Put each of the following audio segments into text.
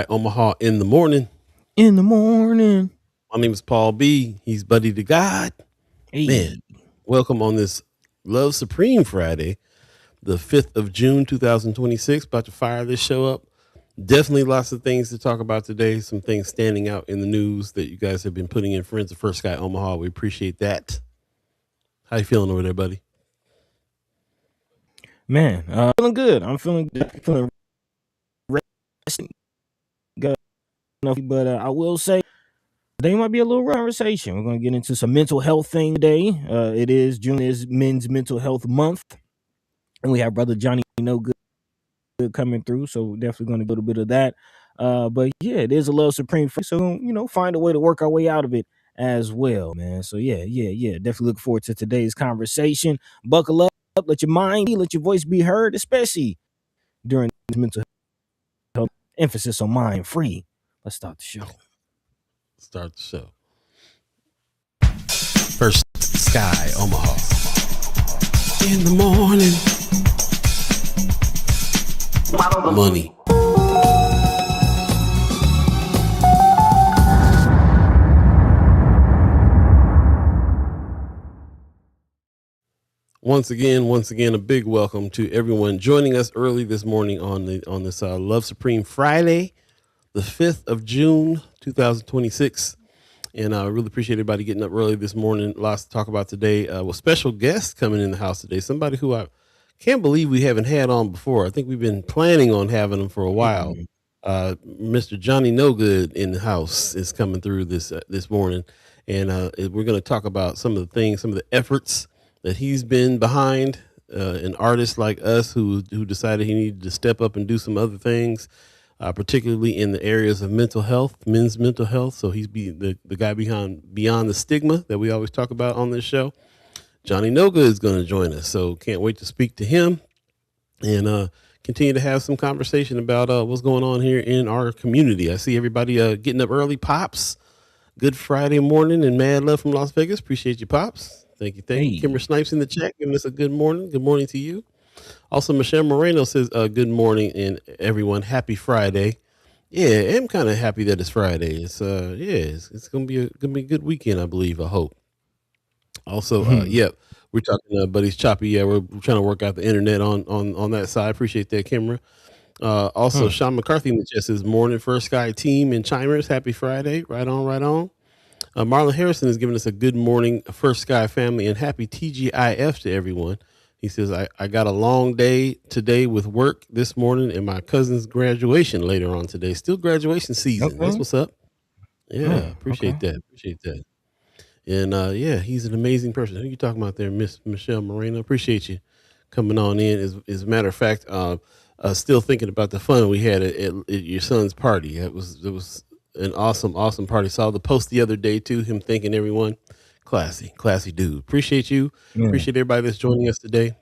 Omaha in the morning. In the morning. My name is Paul B. He's Buddy to God. Hey. Man, welcome on this Love Supreme Friday, the 5th of June, 2026. About to fire this show up. Definitely lots of things to talk about today. Some things standing out in the news that you guys have been putting in Friends of First Sky Omaha. We appreciate that. How you feeling over there, buddy? Man, feeling good. I'm feeling good. Feeling rested. But I will say today might be a little conversation. We're going to get into some mental health thing today. It is June is Men's Mental Health Month, and we have Brother Jonny Knogood coming through, so definitely going to get a bit of that. But yeah, it is a Love Supreme, so find a way to work our way out of it as well, man. So yeah. Definitely look forward to today's conversation. Buckle up, let your mind be, let your voice be heard, especially during mental health. Emphasis on mind free. Let's start the show. Start the show. First Sky Omaha. In the morning. Money. Once again, a big welcome to everyone joining us early this morning on this Love Supreme Friday, the 5th of June, 2026. And I really appreciate everybody getting up early this morning. Lots to talk about today. With special guests coming in the house today. Somebody who I can't believe we haven't had on before. I think we've been planning on having him for a while. Mr. Jonny Knogood in the house is coming through this morning. And we're going to talk about some of the efforts that he's been behind, an artist like us who decided he needed to step up and do some other things, particularly in the areas of mental health, men's mental health. So he's the guy behind Beyond the Stigma that we always talk about on this show. Jonny Knogood is going to join us, so can't wait to speak to him and continue to have some conversation about what's going on here in our community. I see everybody getting up early. Pops, good Friday morning and mad love from Las Vegas. Appreciate you, Pops. Thank you. Kimber Snipes in the chat giving us a good morning. Good morning to you. Also, Michelle Moreno says good morning and everyone. Happy Friday. Yeah, I'm kind of happy that it's Friday. It's gonna be a good weekend, I believe. I hope. Also, we're talking Buddy's Choppy. Yeah, we're trying to work out the internet on that side. Appreciate that, Kimber. Also, Sean McCarthy in the chat says morning First Sky team and Chimers. Happy Friday. Right on. Marlon Harrison is giving us a good morning, First Sky family, and happy TGIF to everyone. He says, I got a long day today with work this morning and my cousin's graduation later on today. Still graduation season. Okay. That's what's up. Yeah, appreciate that. And he's an amazing person. Who you talking about there, Miss Michelle Moreno? Appreciate you coming on in. As a matter of fact, still thinking about the fun we had at your son's party. It was an awesome party. Saw the post the other day too, him thanking everyone. Classy dude. Appreciate you. Appreciate everybody that's joining us today.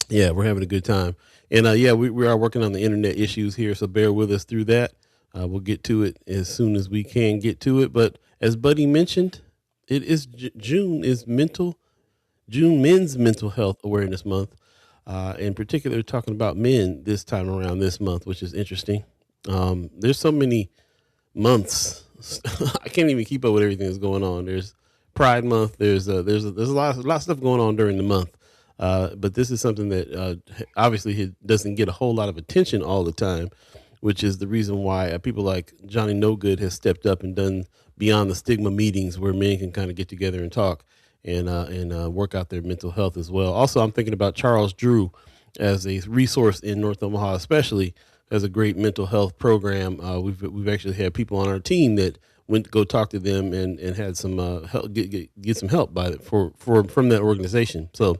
Yeah, we're having a good time. And we are working on the internet issues here, so bear with us through that. We'll get to it as soon as we can get to it. But as Buddy mentioned, it is June Men's Mental Health Awareness Month. In particular, talking about men this time around this month, which is interesting. There's so many months. I can't even keep up with everything that's going on. There's Pride Month. There's a lot of stuff going on during the month. But this is something that obviously doesn't get a whole lot of attention all the time, which is the reason why people like Jonny Knogood has stepped up and done Beyond the Stigma meetings where men can kind of get together and talk and work out their mental health as well. Also, I'm thinking about Charles Drew as a resource in North Omaha, especially as a great mental health program. We've actually had people on our team that went to go talk to them and had some help, get some help from that organization. So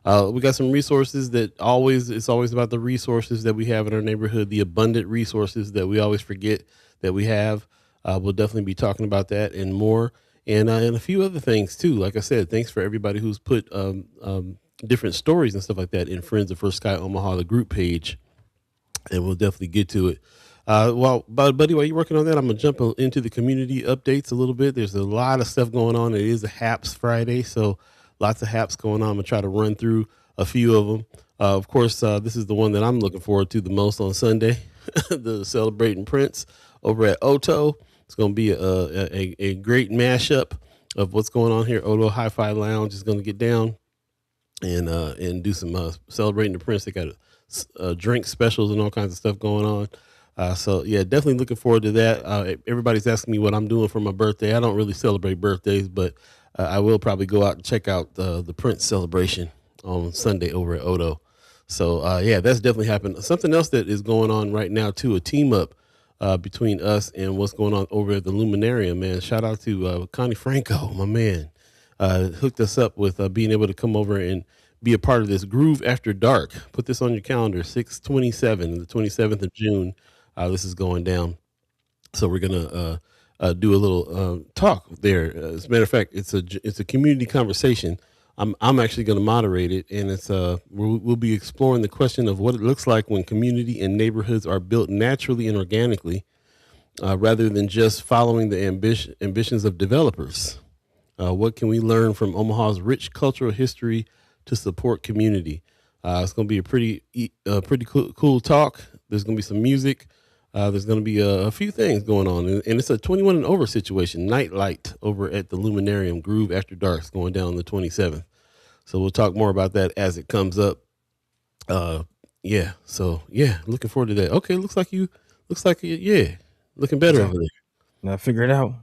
we got some resources it's always about the resources that we have in our neighborhood, the abundant resources that we always forget that we have. We'll definitely be talking about that and more, and a few other things too. Like I said, thanks for everybody who's put different stories and stuff like that in Friends of First Sky Omaha, the group page, and we'll definitely get to it. Buddy, while you're working on that, I'm gonna jump into the community updates a little bit. There's a lot of stuff going on. It is a Haps Friday, so lots of Haps going on. I'm gonna try to run through a few of them. Of course, this is the one that I'm looking forward to the most on Sunday. the Celebrating Prince over at Oto. It's going to be a great mashup of what's going on here. Oto Hi-Fi Lounge is going to get down and do some Celebrating the Prince. They got drink specials and all kinds of stuff going on. So yeah, definitely looking forward to that. Everybody's asking me what I'm doing for my birthday. I don't really celebrate birthdays, but I will probably go out and check out the Prince celebration on Sunday over at Odo. So yeah, that's definitely happened. Something else that is going on right now too, a team up between us and what's going on over at the Luminarium, man. Shout out to Connie Franco, my man. Hooked us up with being able to come over and be a part of this Groove After Dark. Put this on your calendar, 6/27, the 27th of June. This is going down. So we're going to do a little talk there. As a matter of fact, it's a community conversation. I'm actually going to moderate it, and it's we'll be exploring the question of what it looks like when community and neighborhoods are built naturally and organically, rather than just following the ambitions of developers. What can we learn from Omaha's rich cultural history to support community? It's going to be a pretty cool talk. There's going to be some music. There's going to be a few things going on, and it's a 21 and over situation. Nightlight over at the Luminarium, Groove After Dark, is going down on the 27th. So we'll talk more about that as it comes up. Yeah. So yeah, looking forward to that. Okay, looks like yeah, looking better over there. Now figure it out.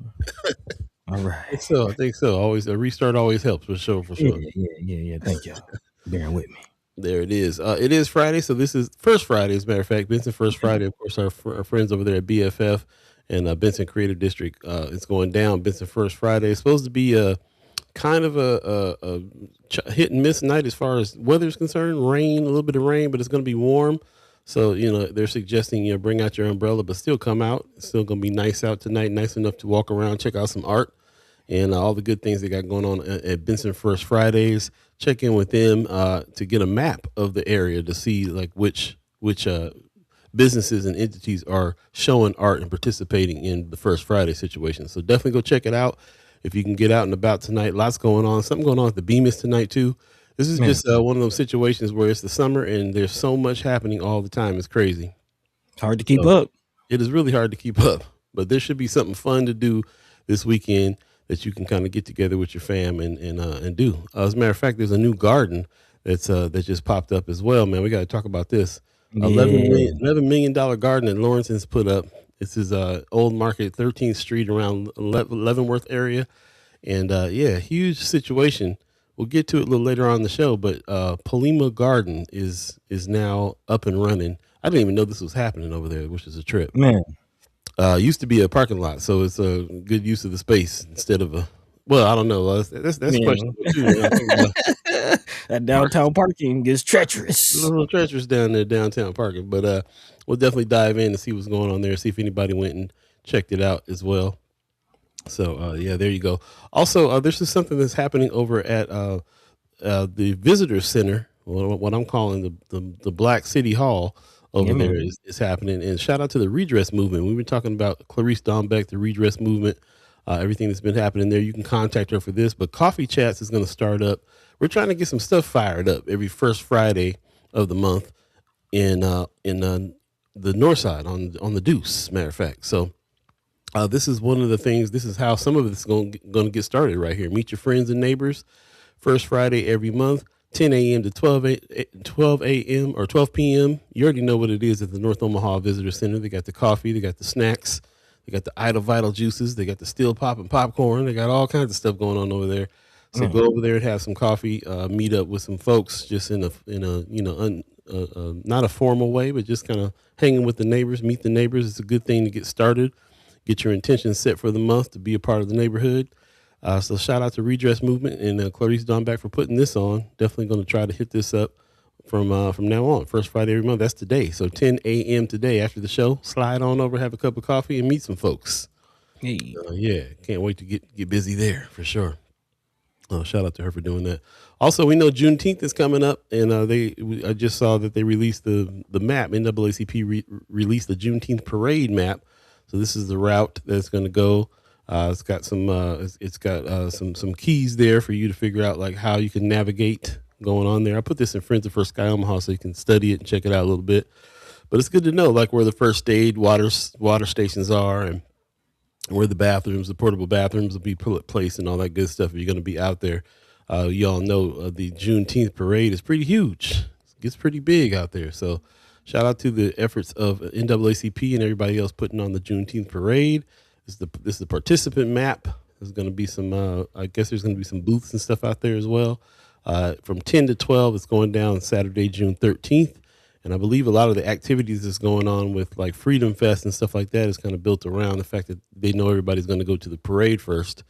All right. I think so. Always a restart always helps for sure. Yeah. Thank y'all bearing with me. There it is. It is Friday, so this is First Friday, as a matter of fact. Benson First Friday, of course, our friends over there at BFF and Benson Creative District. It's going down. Benson First Friday. It's supposed to be a kind of a hit and miss night as far as weather is concerned. Rain, a little bit of rain, but it's going to be warm. So, they're suggesting, bring out your umbrella, but still come out. It's still going to be nice out tonight, nice enough to walk around, check out some art and all the good things they got going on at Benson First Fridays. Check in with them to get a map of the area to see like which businesses and entities are showing art and participating in the First Friday situation. So definitely go check it out if you can get out and about tonight. Lots going on. Something going on at the Bemis tonight too. This is just one of those situations where it's the summer and there's so much happening all the time. It's crazy. It's hard to keep up. It is really hard to keep up, but there should be something fun to do this weekend that you can kind of get together with your fam and do. As a matter of fact, there's a new garden that just popped up as well, man. We got to talk about this. $11 million garden that Lawrence's put up. This is Old Market, 13th Street around Leavenworth area. And huge situation. We'll get to it a little later on in the show, but Polima Garden is now up and running. I didn't even know this was happening over there, which is a trip. Man. Used to be a parking lot, so it's a good use of the space instead of I don't know. That's questionable too. That downtown parking gets treacherous. A little treacherous down there, downtown parking. But we'll definitely dive in and see what's going on there, see if anybody went and checked it out as well. So, there you go. Also, there's just something that's happening over at the Visitor Center, what I'm calling the Black City Hall over there is happening. And shout out to the redress movement. We've been talking about Clarice Dombeck, the redress movement, everything that's been happening there. You can contact her for this, but Coffee Chats is going to start up. We're trying to get some stuff fired up every first Friday of the month in the north side on the Deuce, matter of fact. So this is one of the things, this is how some of it's going to get started right here. Meet your friends and neighbors, first Friday every month. 10 a.m. to 12 a.m. or 12 p.m. You already know what it is at the North Omaha Visitor Center. They got the coffee, they got the snacks, they got the Idle Vital juices, they got the Steel Pop and popcorn. They got all kinds of stuff going on over there. So go over there and have some coffee, meet up with some folks just in a not a formal way, but just kind of hanging with the neighbors, meet the neighbors. It's a good thing to get started, get your intentions set for the month to be a part of the neighborhood. So shout out to Redress Movement and Clarice Dombeck for putting this on. Definitely going to try to hit this up from now on. First Friday every month. That's today. So 10 a.m. today after the show. Slide on over, have a cup of coffee, and meet some folks. Hey. Can't wait to get busy there for sure. Shout out to her for doing that. Also, we know Juneteenth is coming up, and I just saw that they released the map. NAACP released the Juneteenth parade map. So this is the route that's going to go. It's got some keys there for you to figure out like how you can navigate going on there. I put this in Friends of First Sky Omaha so you can study it and check it out a little bit. But it's good to know like where the first aid water stations are and where the bathrooms, the portable bathrooms will be placed and all that good stuff. If you're going to be out there, y'all know the Juneteenth parade is pretty huge. It gets pretty big out there. So shout out to the efforts of NAACP and everybody else putting on the Juneteenth parade. This is the participant map. There's going to be some, I guess there's going to be some booths and stuff out there as well. From 10 to 12, it's going down Saturday, June 13th. And I believe a lot of the activities that's going on with like Freedom Fest and stuff like that is kind of built around the fact that they know everybody's going to go to the parade first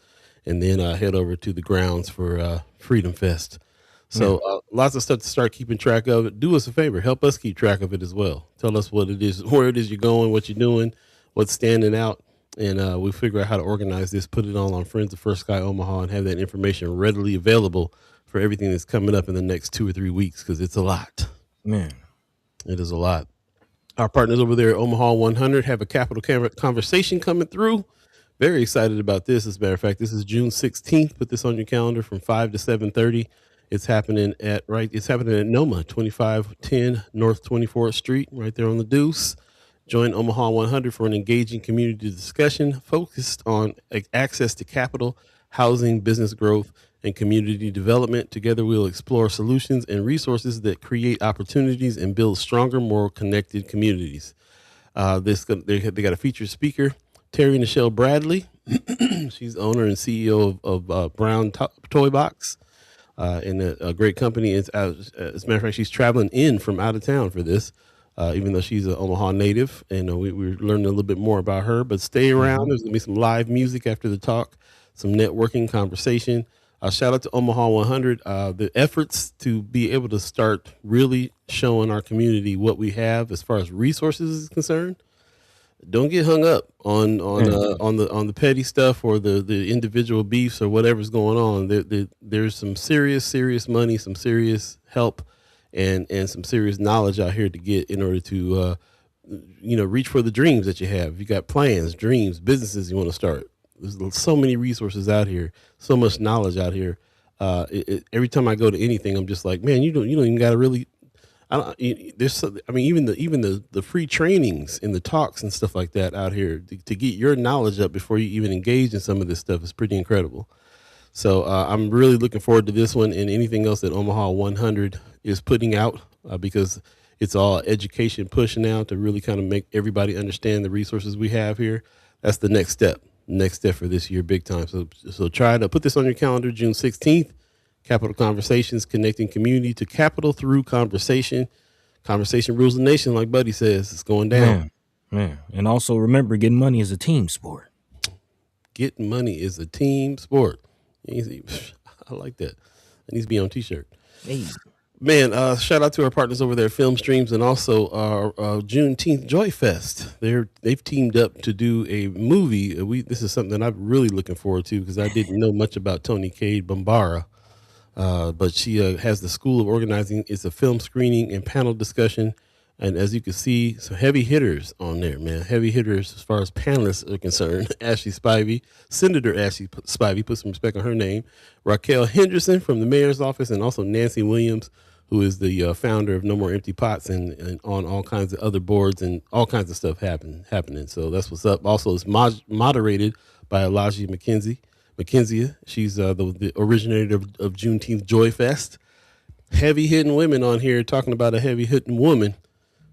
and then head over to the grounds for Freedom Fest. So lots of stuff to start keeping track of it. Do us a favor. Help us keep track of it as well. Tell us what it is, where it is you're going, what you're doing, what's standing out. And we'll figure out how to organize this, put it all on Friends of First Sky Omaha and have that information readily available for everything that's coming up in the next 2 or 3 weeks because it's a lot. Man. It is a lot. Our partners over there at Omaha 100 have a capital conversation coming through. Very excited about this. As a matter of fact, this is June 16th. Put this on your calendar from 5 to 7:30. It's happening at NOMA, 2510 North 24th Street, right there on the Deuce. Join Omaha 100 for an engaging community discussion focused on access to capital, housing, business growth, and community development. Together, we'll explore solutions and resources that create opportunities and build stronger, more connected communities. They got a featured speaker, Terry Nichelle Bradley. She's owner and CEO of Brown Toy Box, and a great company. As a matter of fact, she's traveling in from out of town for this, even though she's an Omaha native. And we're learning a little bit more about her. But stay around. There's going to be some live music after the talk, some networking conversation. Shout out to Omaha 100. The efforts to be able to start really showing our community what we have as far as resources is concerned. Don't get hung up on the petty stuff or the individual beefs or whatever's going on. There's some serious money, some serious help, and some serious knowledge out here to get in order to reach for the dreams that you have. You got plans, dreams, businesses you want to start. There's so many resources out here, so much knowledge out here. Every time I go to anything, I'm just like, man, you don't even got to really. Even the free trainings and the talks and stuff like that out here to get your knowledge up before you even engage in some of this stuff is pretty incredible. So I'm really looking forward to this one and anything else that Omaha 100 is putting out because it's all education push now to really kind of make everybody understand the resources we have here. That's the next step. For this year, big time. So try to put this on your calendar, June 16th, Capital Conversations, connecting community to capital through conversation. Conversation rules the nation, like Buddy says. It's going down. Man. And also remember, getting money is a team sport. Getting money is a team sport. I like that. It needs to be on a t-shirt. Hey. Man, shout out to our partners over there at Film Streams and also our Juneteenth Joy Fest. They've teamed up to do a movie. This is something that I'm really looking forward to because I didn't know much about Tony Cade Bombara, but she has the School of Organizing. It's a film screening and panel discussion, and as you can see, some heavy hitters on there, man. Heavy hitters as far as panelists are concerned. Ashley Spivey, Senator Ashley Spivey, put some respect on her name. Raquel Henderson from the mayor's office, and also Nancy Williams, who is the founder of No More Empty Pots and on all kinds of other boards and all kinds of stuff happening. So that's what's up. Also, it's moderated by Elijah McKenzie. She's the originator of Juneteenth Joy Fest. Heavy hitting women on here talking about a heavy hitting woman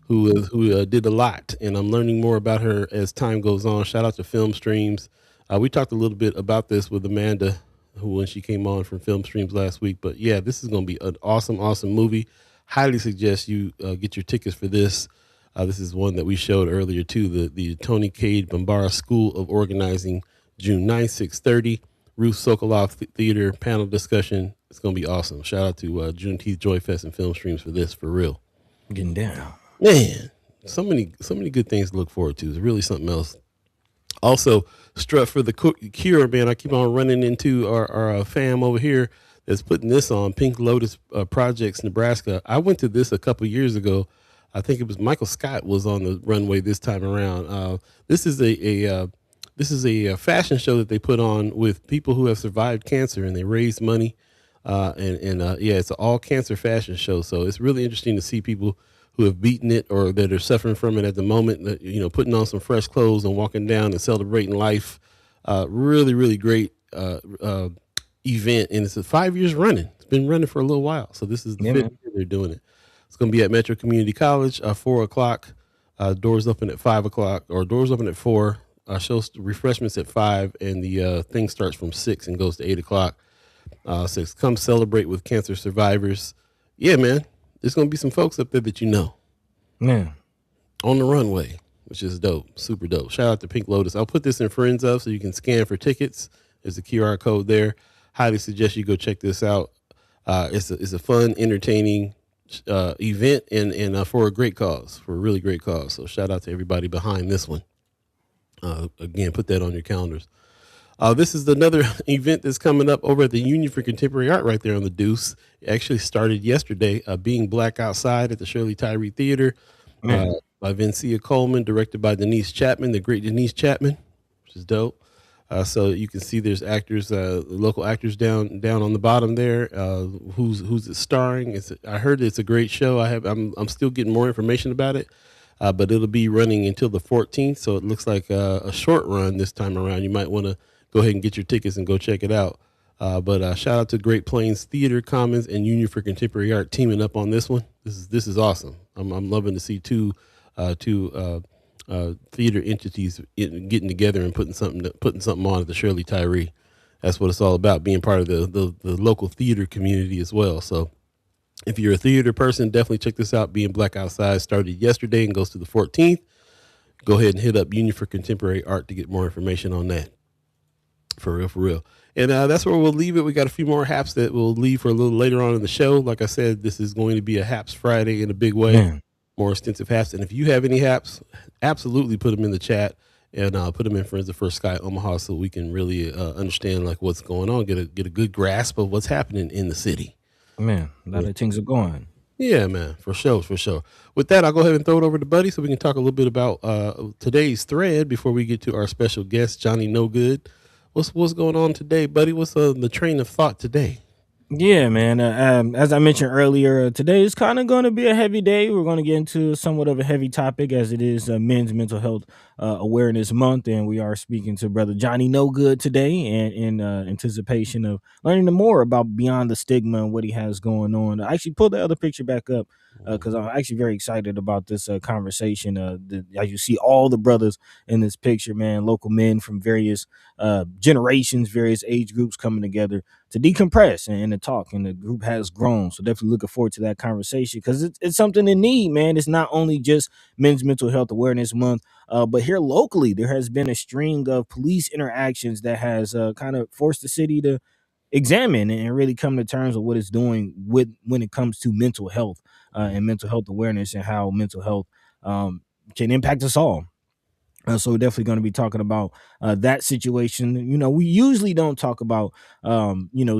who did a lot. And I'm learning more about her as time goes on. Shout out to Film Streams. We talked a little bit about this with Amanda, when she came on from Film Streams last week. But yeah, this is going to be an awesome movie. Highly suggest you get your tickets for this. This is one that we showed earlier too, the Tony Cade Bombara School of Organizing, June 9th, 6:30, Ruth Sokolov Theater panel discussion. It's going to be awesome. Shout out to Juneteenth Joy Fest and Film Streams for this, for real. Getting down. Man, so many good things to look forward to. It's really something else. Also, strut for the cure, man. I keep on running into our fam over here that's putting this on, Pink Lotus Projects, Nebraska. I went to this a couple years ago. I think it was Michael Scott was on the runway this time around. This is a fashion show that they put on with people who have survived cancer, and they raise money. It's an all cancer fashion show. So it's really interesting to see people who have beaten it or that are suffering from it at the moment, that, you know, putting on some fresh clothes and walking down and celebrating life. Really, really great event, and it's 5 years running. It's been running for a little while, so this is the fifth year they're doing it. It's going to be at Metro Community College, 4:00. Doors open at 5:00, or doors open at 4. Shows refreshments at 5, and the thing starts from 6 and goes to 8:00. So come celebrate with cancer survivors. Yeah, man, there's going to be some folks up there that you know. Yeah. On the runway, which is dope, super dope. Shout out to Pink Lotus. I'll put this in Friends Of so you can scan for tickets. There's a QR code there. Highly suggest you go check this out. It's a fun, entertaining event, and for a great cause, for a really great cause. So shout out to everybody behind this one. Again, put that on your calendars. This is another event that's coming up over at the Union for Contemporary Art right there on the Deuce. It actually started yesterday, Being Black Outside at the Shirley Tyree Theater, by Vincia Coleman, directed by Denise Chapman, the great Denise Chapman, which is dope. So you can see there's actors, local actors down on the bottom there. Who's it starring? I heard it's a great show. I'm still getting more information about it, but it'll be running until the 14th. So it looks like a short run this time around. You might want to go ahead and get your tickets and go check it out. But shout out to Great Plains Theater Commons and Union for Contemporary Art teaming up on this one. This is awesome. I'm loving to see two theater entities getting together and putting something on at the Shirley Tyree. That's what it's all about, being part of the local theater community as well. So if you're a theater person, definitely check this out. Being Black Outside started yesterday and goes to the 14th. Go ahead and hit up Union for Contemporary Art to get more information on that. For real. And that's where we'll leave it. We got a few more haps that we'll leave for a little later on in the show. Like I said, this is going to be a Haps Friday in a big way. Man. More extensive haps. And if you have any haps, absolutely put them in the chat, and put them in Friends of First Sky Omaha so we can really understand like what's going on, get a good grasp of what's happening in the city. Man, a lot of things are going. Yeah, man, for sure. With that, I'll go ahead and throw it over to Buddy so we can talk a little bit about today's thread before we get to our special guest, Jonny Knogood. What's going on today, Buddy? What's the train of thought today? Yeah, man. As I mentioned earlier, today is kind of going to be a heavy day. We're going to get into somewhat of a heavy topic, as it is Men's Mental Health Awareness Month, and we are speaking to Brother Jonny Knogood today, and in anticipation of learning more about Beyond the Stigma and what he has going on. I actually pulled the other picture back up because I'm actually very excited about this conversation. As you see, all the brothers in this picture, man, local men from various generations, various age groups coming together to decompress and to talk, and the group has grown. So definitely looking forward to that conversation, because it's something in need, man. It's not only just Men's Mental Health Awareness Month, but here locally, there has been a string of police interactions that has kind of forced the city to examine and really come to terms with what it's doing when it comes to mental health and mental health awareness, and how mental health can impact us all. So we're definitely going to be talking about that situation. You know, we usually don't talk about,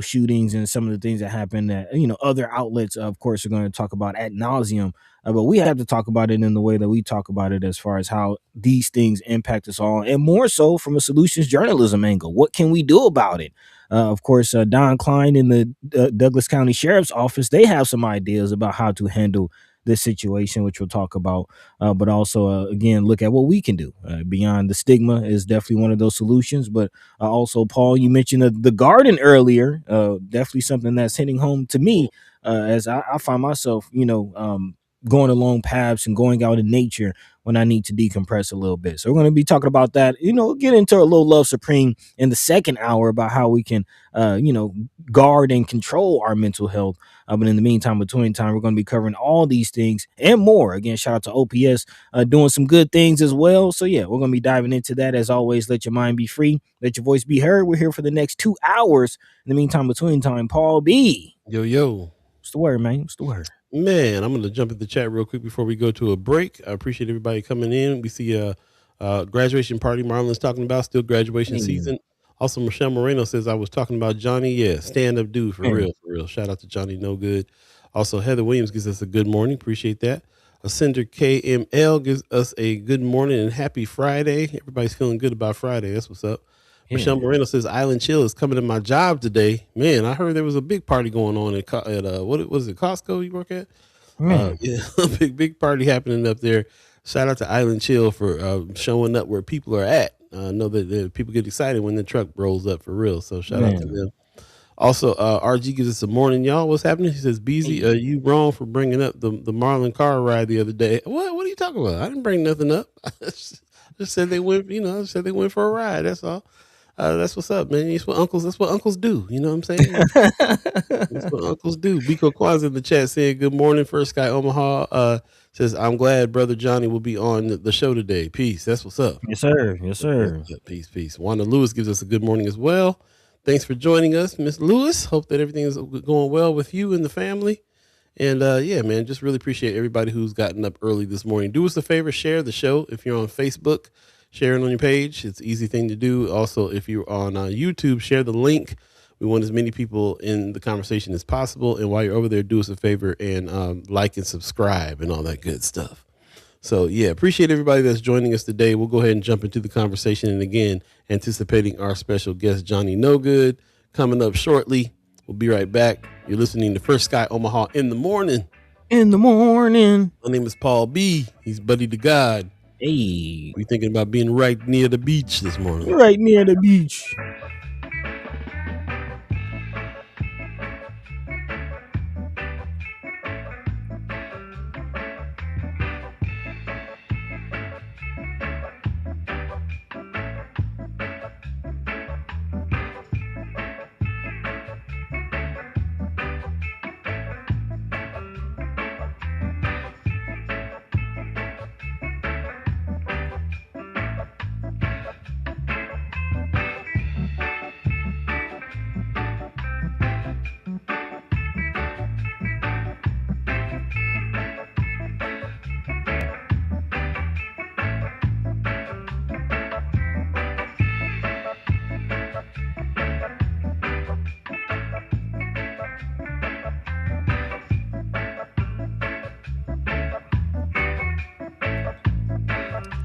shootings and some of the things that happen that, other outlets, of course, are going to talk about ad nauseum. But we have to talk about it in the way that we talk about it, as far as how these things impact us all, and more so from a solutions journalism angle. What can we do about it? Of course, Don Klein in the Douglas County Sheriff's Office, they have some ideas about how to handle this situation, which we'll talk about, but also again look at what we can do. Beyond the Stigma is definitely one of those solutions, but also, Paul, you mentioned the garden earlier. Definitely something that's hitting home to me, as I find myself going along paths and going out in nature when I need to decompress a little bit. So we're going to be talking about that, get into a little Love Supreme in the second hour about how we can guard and control our mental health. But in the meantime, between time, we're going to be covering all these things and more. Again, shout out to OPS doing some good things as well. So yeah, we're going to be diving into that. As always, let your mind be free, let your voice be heard. We're here for the next 2 hours. In the meantime, between time, Paul B. Yo. What's the word, man? What's the word? Man, I'm going to jump in the chat real quick before we go to a break. I appreciate everybody coming in. We see a graduation party Marlon's talking about, still graduation season. Also, Michelle Moreno says, I was talking about Jonny. Yeah, stand-up dude, for real. Shout out to Jonny Knogood. Also, Heather Williams gives us a good morning. Appreciate that. Ascender KML gives us a good morning and happy Friday. Everybody's feeling good about Friday. That's what's up. Yeah. Michelle Moreno says, Island Chill is coming to my job today. Man, I heard there was a big party going on at what was it, Costco you work at? Man. Yeah, big party happening up there. Shout out to Island Chill for showing up where people are at. I know that people get excited when the truck rolls up for real. So shout out to Man. them. Also, RG gives us a morning, y'all. What's happening? He says, "Beezy, Hey. you wrong for bringing up the Marlon car ride the other day. What are you talking about? I didn't bring nothing up. I just said they went. I said they went for a ride. That's all. That's what's up, man. That's what uncles do. You know what I'm saying? That's what uncles do. Biko Kwanzaa in the chat saying, "Good morning, First Sky Omaha." Says, "I'm glad brother Johnny will be on the show today. Peace. That's what's up. Yes, sir. Yes, sir. Peace. Wanda Lewis gives us a good morning as well. Thanks for joining us, Miss Lewis. Hope that everything is going well with you and the family. And yeah, man, just really appreciate everybody who's gotten up early this morning. Do us a favor, share the show. If you're on Facebook, share it on your page. It's an easy thing to do. Also, if you're on YouTube, share the link. We want as many people in the conversation as possible. And while you're over there, do us a favor and like and subscribe and all that good stuff. So, yeah, appreciate everybody that's joining us today. We'll go ahead and jump into the conversation. And again, anticipating our special guest, Jonny Knogood, coming up shortly. We'll be right back. You're listening to First Sky Omaha in the morning. In the morning. My name is Paul B. He's buddy to God. Hey. We're thinking about being right near the beach this morning. Right near the beach.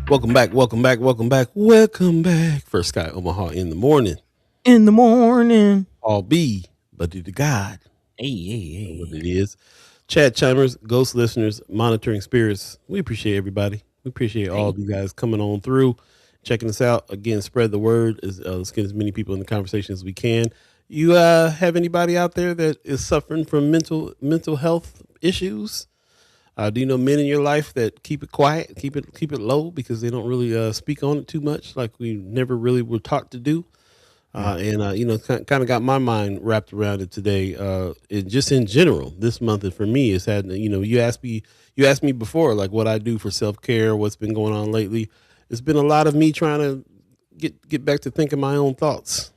Welcome back. First Sky Omaha in the morning. In the morning. Paul B, buddy to God. Hey. What it is. Chat chimers, ghost listeners, monitoring spirits. We appreciate everybody. We appreciate all of you guys coming on through, checking us out. Again, spread the word. Let's get as many people in the conversation as we can. You have anybody out there that is suffering from mental health issues? Do you know men in your life that keep it quiet, keep it low because they don't really speak on it too much, like we never really were taught to do? And kind of got my mind wrapped around it today. Just in general, this month for me has had, you asked me before, like what I do for self-care, what's been going on lately. It's been a lot of me trying to get back to thinking my own thoughts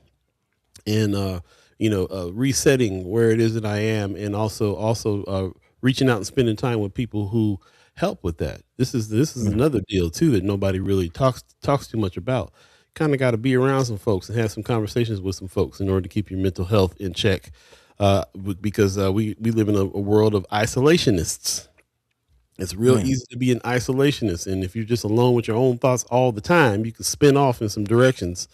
and, resetting where it is that I am. And also reaching out and spending time with people who help with that. This is another deal too, that nobody really talks too much about. Kind of got to be around some folks and have some conversations with some folks in order to keep your mental health in check. Because we live in a world of isolationists. It's real easy to be an isolationist. And if you're just alone with your own thoughts all the time, you can spin off in some directions.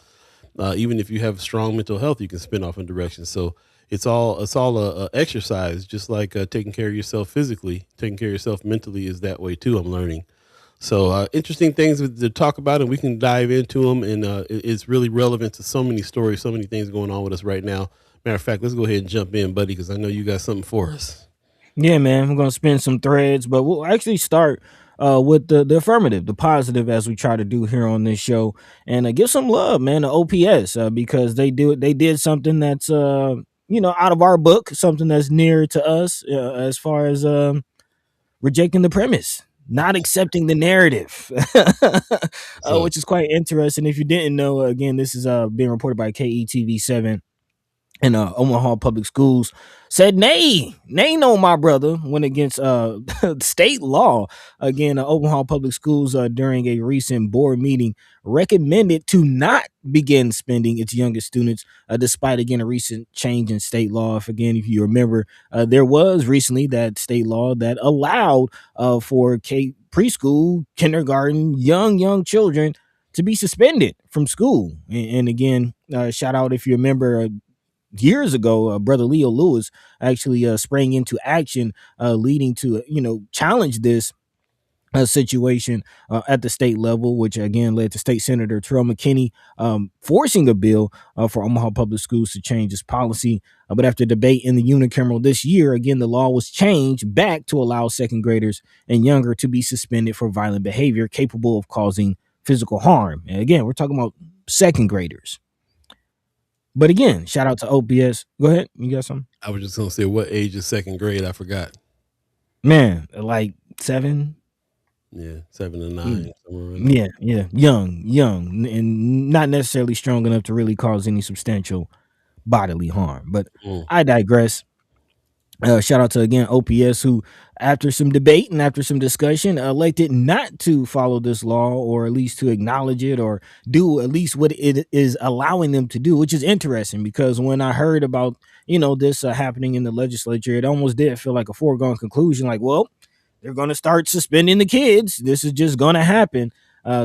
Even if you have strong mental health, you can spin off in directions. So it's all a exercise, just like taking care of yourself physically, taking care of yourself mentally is that way too. I'm learning. So interesting things to talk about, and we can dive into them. And it's really relevant to so many stories, so many things going on with us right now. Matter of fact, let's go ahead and jump in, buddy, because I know you got something for us. Yeah, man, we're going to spin some threads, but we'll actually start with the affirmative, the positive, as we try to do here on this show, and give some love, man, to OPS, because they did something that's, out of our book, something that's near to us as far as rejecting the premise, not accepting the narrative, which is quite interesting. If you didn't know, again, this is being reported by KETV7. And Omaha Public Schools said nay no, my brother, went against state law. Again, Omaha Public Schools during a recent board meeting recommended to not begin spending its youngest students, despite, again, a recent change in state law. If you remember, there was recently that state law that allowed for preschool, kindergarten, young children to be suspended from school. And again, shout out if you remember, years ago, Brother Leo Lewis actually sprang into action, leading to challenge this situation at the state level, which again led to State Senator Terrell McKinney forcing a bill for Omaha Public Schools to change its policy. But after debate in the unicameral this year, again, the law was changed back to allow second graders and younger to be suspended for violent behavior capable of causing physical harm. And again, we're talking about second graders. But again, shout out to OPS. Go ahead. You got something? I was just gonna say, what age is second grade? I forgot. Man, like 7. Yeah, 7 to 9. Yeah, young, and not necessarily strong enough to really cause any substantial bodily harm. But I digress. Shout out to again OPS, who after some debate and after some discussion elected not to follow this law, or at least to acknowledge it, or do at least what it is allowing them to do, which is interesting, because when I heard about this happening in the legislature, it almost did feel like a foregone conclusion, like, well, they're going to start suspending the kids. This is just going to happen.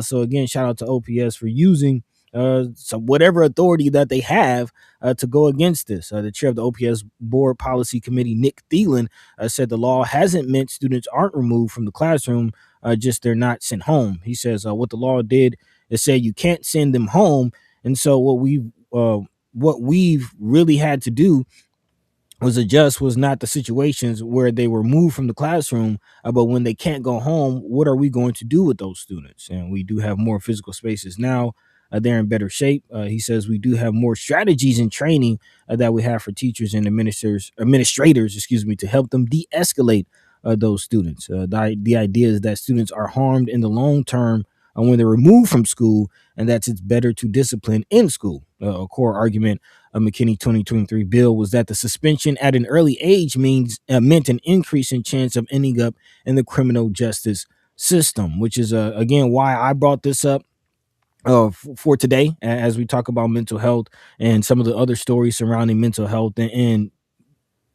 So again, shout out to OPS for using some whatever authority that they have to go against this. The chair of the OPS Board Policy Committee, Nick Thielen, said the law hasn't meant students aren't removed from the classroom, just they're not sent home. He says what the law did is say you can't send them home, and so what we've really had to do was not the situations where they were moved from the classroom, but when they can't go home, what are we going to do with those students? And we do have more physical spaces now. They're in better shape. He says we do have more strategies and training that we have for teachers and administrators, to help them de-escalate those students. The idea is that students are harmed in the long term when they're removed from school, and that it's better to discipline in school. A core argument of McKinney 2023 bill was that the suspension at an early age meant an increase in chance of ending up in the criminal justice system, which is again why I brought this up for today, as we talk about mental health and some of the other stories surrounding mental health, and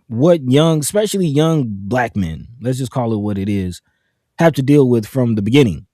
what especially young black men, let's just call it what it is, have to deal with from the beginning.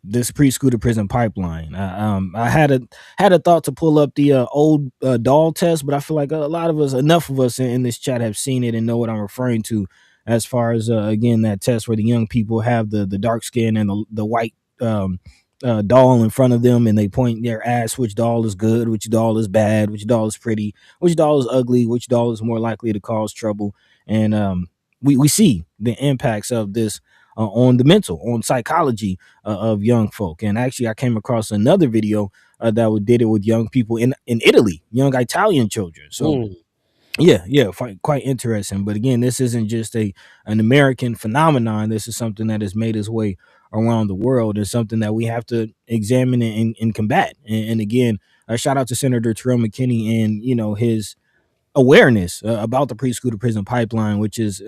This preschool to prison pipeline. I had a thought to pull up the old doll test, but I feel like enough of us in this chat have seen it and know what I'm referring to, as far as again that test where the young people have the dark skin and the white doll in front of them, and they point their ass which doll is good, which doll is bad, which doll is pretty, which doll is ugly, which doll is more likely to cause trouble, and we see the impacts of this on the mental, on psychology of young folk. And actually, I came across another video that did it with young people in Italy, young Italian children. So yeah, quite interesting. But again, this isn't just an American phenomenon. This is something that has made its way around the world, and something that we have to examine and combat. And again, a shout out to Senator Terrell McKinney and his awareness about the preschool to prison pipeline, which is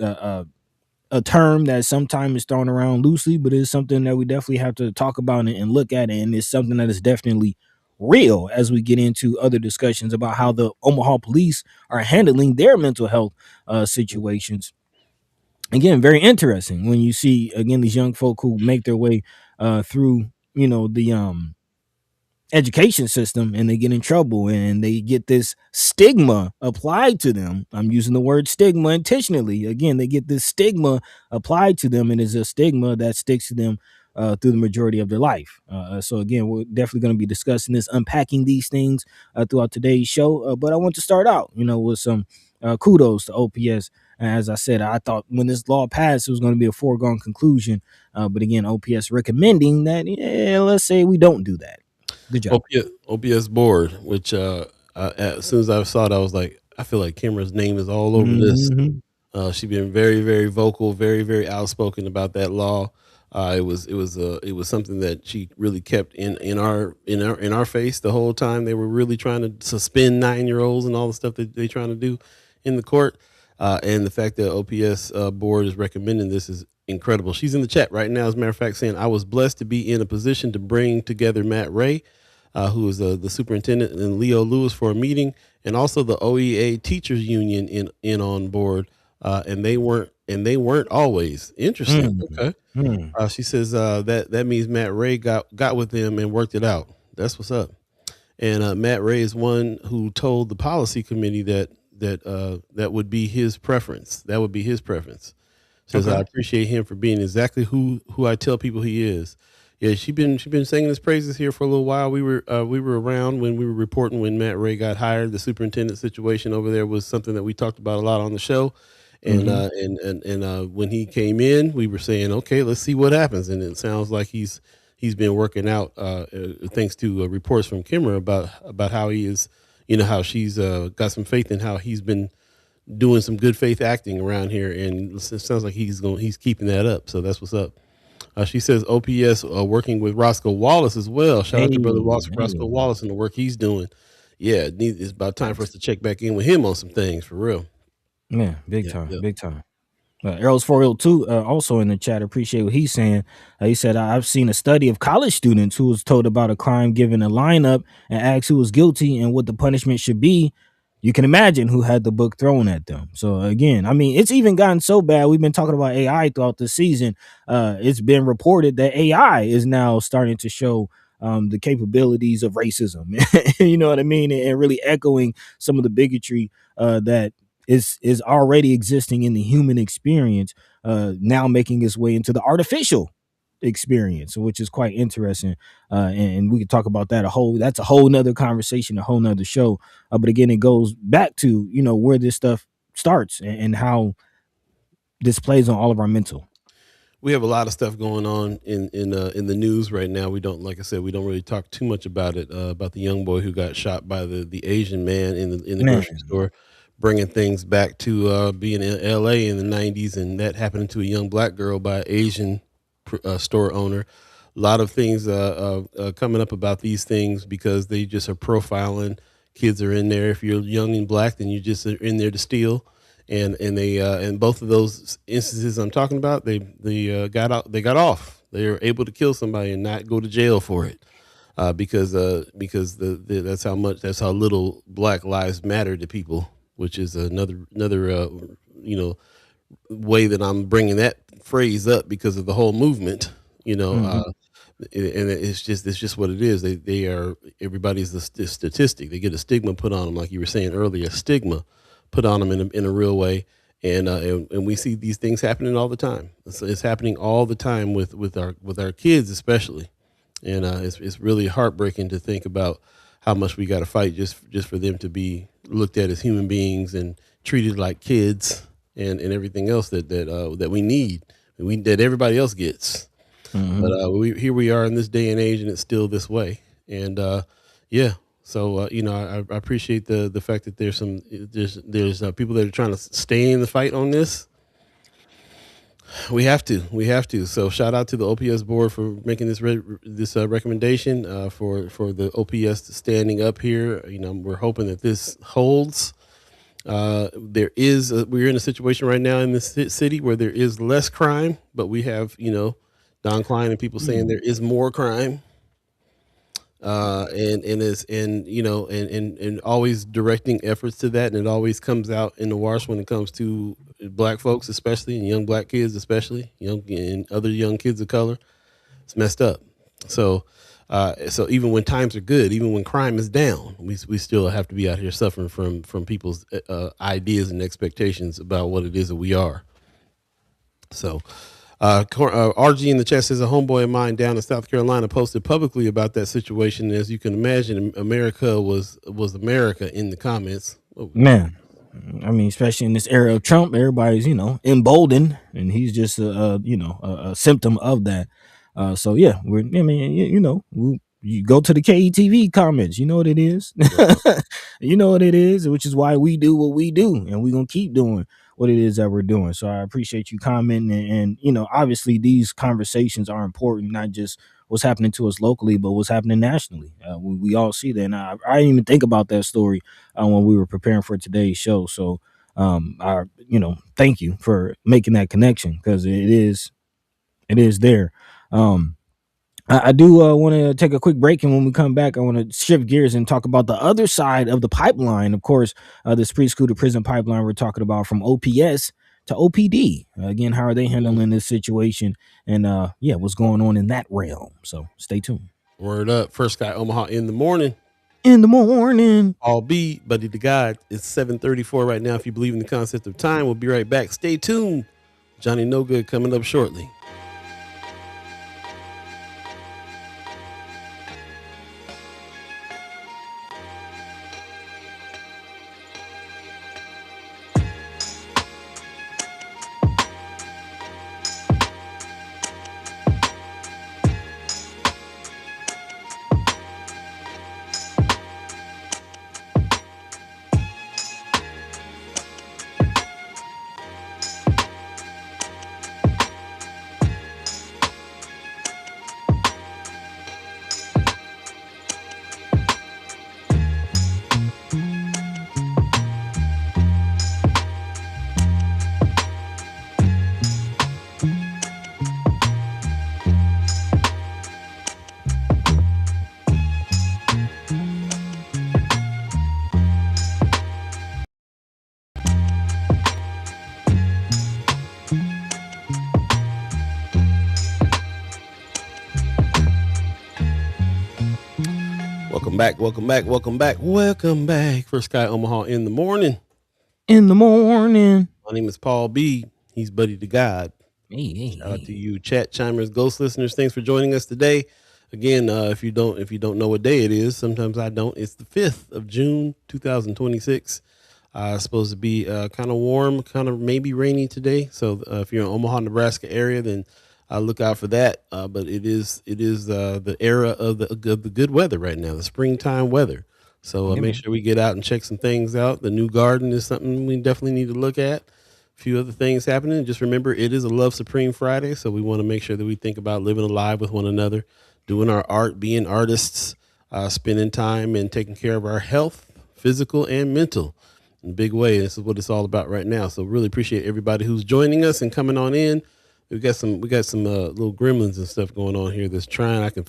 a term that sometimes is thrown around loosely, but it's something that we definitely have to talk about and look at, and it's something that is definitely real as we get into other discussions about how the Omaha police are handling their mental health situations. Again, very interesting when you see again these young folk who make their way through the education system, and they get in trouble and they get this stigma applied to them. I'm using the word stigma intentionally. Again, they get this stigma applied to them, and it's a stigma that sticks to them through the majority of their life. So again, we're definitely going to be discussing this, unpacking these things throughout today's show. But I want to start out, with some kudos to OPS. As I said, I thought when this law passed, it was going to be a foregone conclusion. But again, OPS recommending that, let's say we don't do that. Good job. OPS board, which as soon as I saw it, I was like, I feel like Kimra's name is all over this. She's been very, very vocal, very, very outspoken about that law. It was something that she really kept in our face the whole time. They were really trying to suspend 9-year-olds and all the stuff that they're trying to do in the court. And the fact that OPS board is recommending this is incredible. She's in the chat right now, as a matter of fact, saying, I was blessed to be in a position to bring together Matt Ray, who is the superintendent, and Leo Lewis for a meeting, and also the OEA Teachers Union in on board. And they weren't always interesting. Okay. She says that means Matt Ray got with them and worked it out. That's what's up. And Matt Ray is one who told the policy committee that that would be his preference. That would be his preference. Says I Okay. appreciate him for being exactly who I tell people he is. Yeah, she been singing his praises here for a little while. We were around when we were reporting when Matt Ray got hired. The superintendent situation over there was something that we talked about a lot on the show. And when he came in, we were saying, okay, let's see what happens. And it sounds like he's been working out thanks to reports from Kimmer about how he is, how she's got some faith in how he's been doing some good faith acting around here, and it sounds like he's keeping that up. So that's what's up. She says OPS working with Roscoe Wallace as well. Shout out to brother Roscoe Wallace and the work he's doing. Yeah, it's about time for us to check back in with him on some things for real. Man, big time. Arrows 402 also in the chat. Appreciate what he's saying. He said, I've seen a study of college students who was told about a crime given a lineup and asked who was guilty and what the punishment should be. You can imagine who had the book thrown at them. So again, I mean, it's even gotten so bad. We've been talking about AI throughout the season. It's been reported that AI is now starting to show the capabilities of racism. You know what I mean? And really echoing some of the bigotry that is already existing in the human experience, now making its way into the artificial experience, which is quite interesting. And we could talk about that that's a whole nother conversation, a whole nother show. But again, it goes back to, where this stuff starts and how this plays on all of our mental. We have a lot of stuff going on in the news right now. We don't, like I said, we don't really talk too much about it, about the young boy who got shot by the Asian man in the grocery store, bringing things back to being in L.A. in the 90s, and that happened to a young black girl by an Asian store owner. A lot of things coming up about these things because they just are profiling. Kids are in there. If you're young and black, then you just are in there to steal. And they in both of those instances I'm talking about, they got out. They got off. They were able to kill somebody and not go to jail for it, because that's how little Black lives matter to people, which is another way that I'm bringing that phrase up because of the whole movement. And it's just what it is. They are, everybody's the statistic. They get a stigma put on them, like you were saying earlier, stigma put on them in a real way. And we see these things happening all the time. It's happening all the time with our kids, especially. And it's really heartbreaking to think about how much we got to fight just for them to be looked at as human beings and treated like kids and everything else that we need, that everybody else gets. But here we are in this day and age, and it's still this way. And so I appreciate the fact that there's people that are trying to stay in the fight on this. We have to. So shout out to the OPS board for making this recommendation for the OPS standing up here. We're hoping that this holds. We're in a situation right now in this city where there is less crime, but we have Don Klein and people saying there is more crime. And always directing efforts to that, and it always comes out in the wash when it comes to black folks, especially, and young black kids, especially young and other young kids of color. It's messed up. So even when times are good, even when crime is down, we still have to be out here suffering from people's ideas and expectations about what it is that we are. So. RG in the chat says a homeboy of mine down in South Carolina posted publicly about that situation. As you can imagine, America was America in the comments. Man, I mean, especially in this era of Trump, everybody's emboldened, and he's just a symptom of that. You go to the KETV comments, you know what it is. You know what it is, which is why we do what we do, and we're gonna keep doing what it is that we're doing. So I appreciate you commenting, and obviously these conversations are important, not just what's happening to us locally, but what's happening nationally. We all see that. And I didn't even think about that story when we were preparing for today's show. So thank you for making that connection, because it is there. I do want to take a quick break, and when we come back, I want to shift gears and talk about the other side of the pipeline. Of course, this preschool to prison pipeline we're talking about, from OPS to OPD. Again, how are they handling this situation, and what's going on in that realm? So stay tuned. Word up. First Guy Omaha in the morning. In the morning. All B, buddy to God. It's 7:34 right now. If you believe in the concept of time, we'll be right back. Stay tuned. Jonny Knogood coming up shortly. Welcome back. First Guy Omaha in the morning. In the morning. My name is Paul B. He's buddy to God. Hey. Shout out to you, chat chimers, ghost listeners. Thanks for joining us today. Again, if you don't know what day it is, sometimes I don't. It's the 5th of June, 2026. It's supposed to be kind of warm, kind of maybe rainy today. So if you're in Omaha, Nebraska area, then look out for that. But it is the era of the good weather right now, the springtime weather. So make sure we get out and check some things out. The new garden is something we definitely need to look at. A few other things happening. Just remember, it is a Love Supreme Friday, so we want to make sure that we think about living alive with one another, doing our art, being artists, spending time and taking care of our health, physical and mental, in a big way. This is what it's all about right now. So really appreciate everybody who's joining us and coming on in. We got some little gremlins and stuff going on here. They're trying to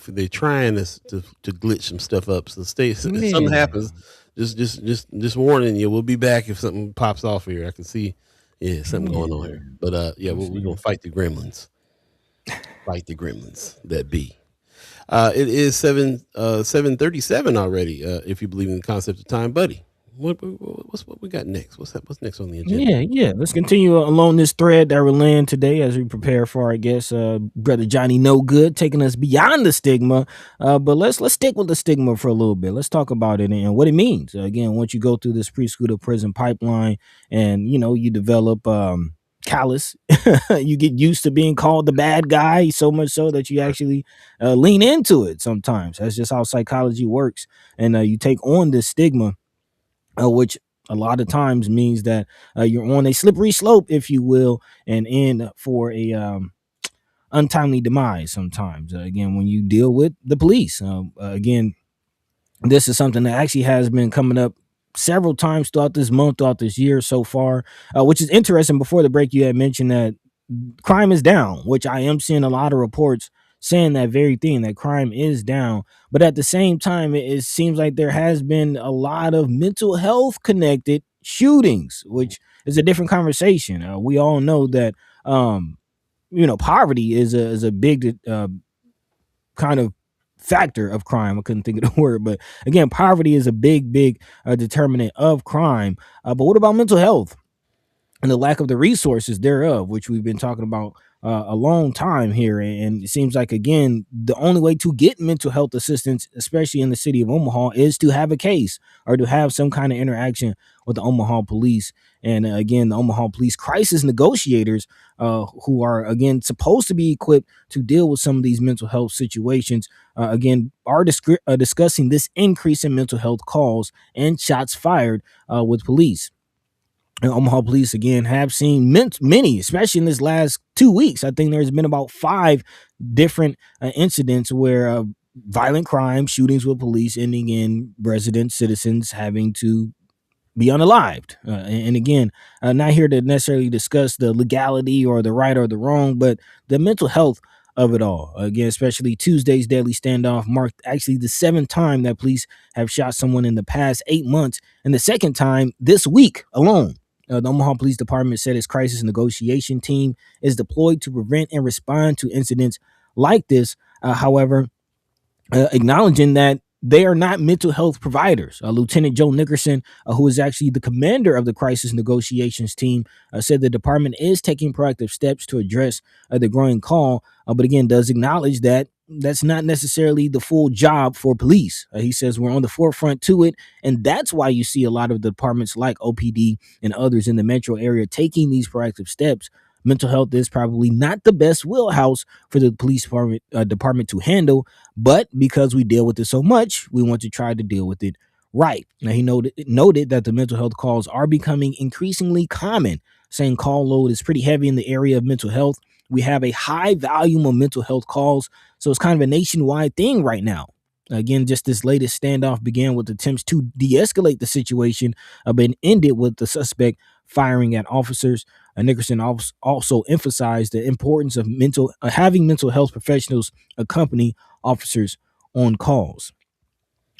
glitch some stuff up. So if something happens, just warning you. We'll be back if something pops off here. I can see, something going on here. But we're gonna fight the gremlins. Fight the gremlins that be. It is 7:37 already. If you believe in the concept of time, buddy. What we got next? What's next on the agenda? Yeah. Let's continue along this thread that we're laying today as we prepare for our guest, brother Jonny Knogood, taking us beyond the stigma. But let's stick with the stigma for a little bit. Let's talk about it and what it means. Again, once you go through this preschool to prison pipeline, and you develop callous, you get used to being called the bad guy, so much so that you actually lean into it. Sometimes that's just how psychology works, and you take on this stigma. Which a lot of times means that you're on a slippery slope, if you will, and in for a untimely demise sometimes. Again, when you deal with the police, again, this is something that actually has been coming up several times throughout this month, throughout this year so far, which is interesting. Before the break, you had mentioned that crime is down, which I am seeing a lot of reports saying that very thing, that crime is down. But at the same time, it seems like there has been a lot of mental health connected shootings, which is a different conversation. We all know that poverty is a big kind of factor of crime. I couldn't think of the word, but again, poverty is a big determinant of crime. But what about mental health and the lack of the resources thereof, which we've been talking about a long time here? And it seems like, again, the only way to get mental health assistance, especially in the city of Omaha, is to have a case or to have some kind of interaction with the Omaha police. And again, the Omaha police crisis negotiators, who are, again, supposed to be equipped to deal with some of these mental health situations, again, are discussing this increase in mental health calls and shots fired with police. And Omaha police, again, have seen many, especially in this last 2 weeks. I think there's been about 5 different incidents where violent crime, shootings with police, ending in residents, citizens having to be unalived. And again, not here to necessarily discuss the legality or the right or the wrong, but the mental health of it all. Again, especially Tuesday's deadly standoff marked actually the 7th time that police have shot someone in the past 8 months, and the 2nd time this week alone. The Omaha Police Department said its crisis negotiation team is deployed to prevent and respond to incidents like this. However, acknowledging that they are not mental health providers. Lieutenant Joe Nickerson, who is actually the commander of the crisis negotiations team, said the department is taking proactive steps to address the growing call, but again, does acknowledge that that's not necessarily the full job for police. He says we're on the forefront to it, and that's why you see a lot of the departments like OPD and others in the metro area taking these proactive steps. Mental health is probably not the best wheelhouse for the police department to handle, but because we deal with it so much, we want to try to deal with it right. Now, he noted that the mental health calls are becoming increasingly common, saying call load is pretty heavy in the area of mental health. We have a high volume of mental health calls, so it's kind of a nationwide thing right now. Again, just this latest standoff began with attempts to de-escalate the situation, but ended with the suspect firing at officers. Nickerson also emphasized the importance of having mental health professionals accompany officers on calls.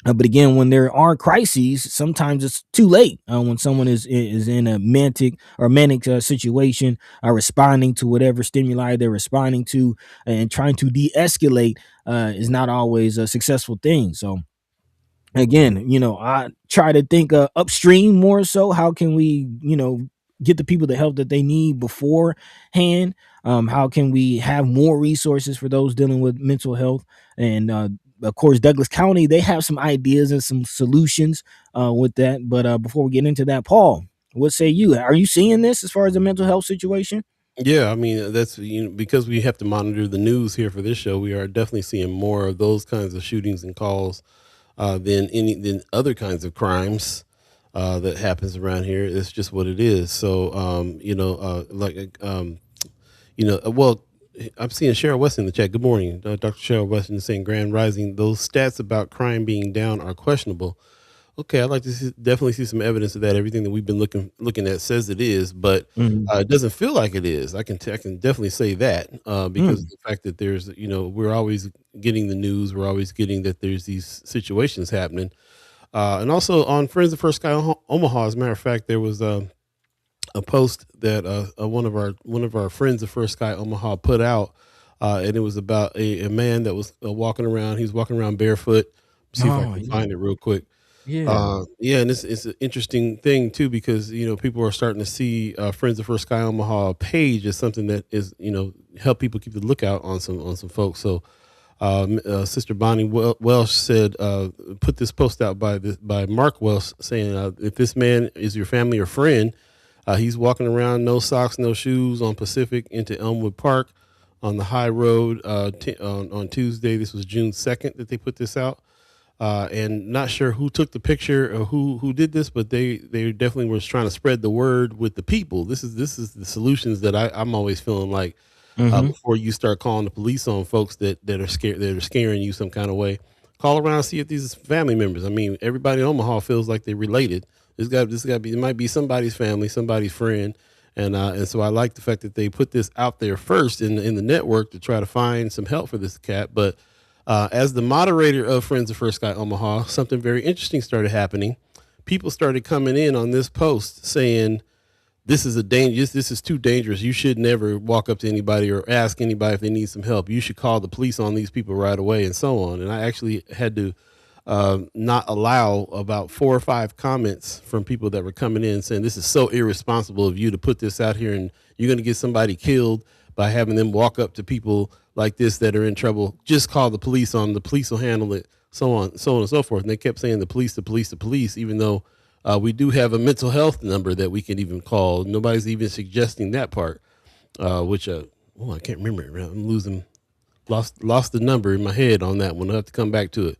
But again, when there are crises, sometimes it's too late. When someone is in a manic situation, responding to whatever stimuli they're responding to, and trying to de-escalate is not always a successful thing. So again, I try to think upstream more so. How can we, get the people the help that they need beforehand? How can we have more resources for those dealing with mental health? And of course, Douglas County, they have some ideas and some solutions with that. But before we get into that, Paul, what say you? Are you seeing this as far as the mental health situation? Yeah, I mean that's because we have to monitor the news here for this show. We are definitely seeing more of those kinds of shootings and calls than other kinds of crimes that happens around here. It's just what it is. So well, I'm seeing Cheryl West in the chat. Good morning, Dr. Cheryl Weston is saying Grand Rising. Those stats about crime being down are questionable. Okay, I'd like to definitely see some evidence of that. Everything that we've been looking at says it is, but it doesn't feel like it is. I can definitely say that because of the fact that there's we're always getting the news. We're always getting that there's these situations happening, and also on Friends of First Sky Omaha. As a matter of fact, there was a post that one of our friends of First Sky Omaha put out, and it was about a man that was walking around. He's walking around barefoot. See if I can find it real quick. Yeah, and it's an interesting thing too because people are starting to see Friends of First Sky Omaha page as something that is help people keep the lookout on some folks. So Sister Bonnie Welsh said put this post out by Mark Welsh saying if this man is your family or friend, he's walking around no socks, no shoes on Pacific into Elmwood Park on the high road on Tuesday. This was June 2nd that they put this out. And not sure who took the picture or who did this, but they definitely was trying to spread the word with the people. This is the solutions that I'm always feeling like before you start calling the police on folks that are scared, that are scaring you some kind of way. Call around and see if these are family members. I mean, everybody in Omaha feels like they're related. This got to be. It might be somebody's family, somebody's friend, and so I like the fact that they put this out there first in the network to try to find some help for this cat, but. As the moderator of Friends of First Sky Omaha, something very interesting started happening. People started coming in on this post saying, this is too dangerous. You should never walk up to anybody or ask anybody if they need some help. You should call the police on these people right away and so on. And I actually had to not allow about 4 or 5 comments from people that were coming in saying, this is so irresponsible of you to put this out here and you're going to get somebody killed by having them walk up to people like this that are in trouble. Just call the police on them. The police will handle it, so on and so forth. And they kept saying the police, even though we do have a mental health number that we can even call. Nobody's even suggesting that part, which I can't remember it. I'm lost the number in my head on that one. I'll have to come back to it.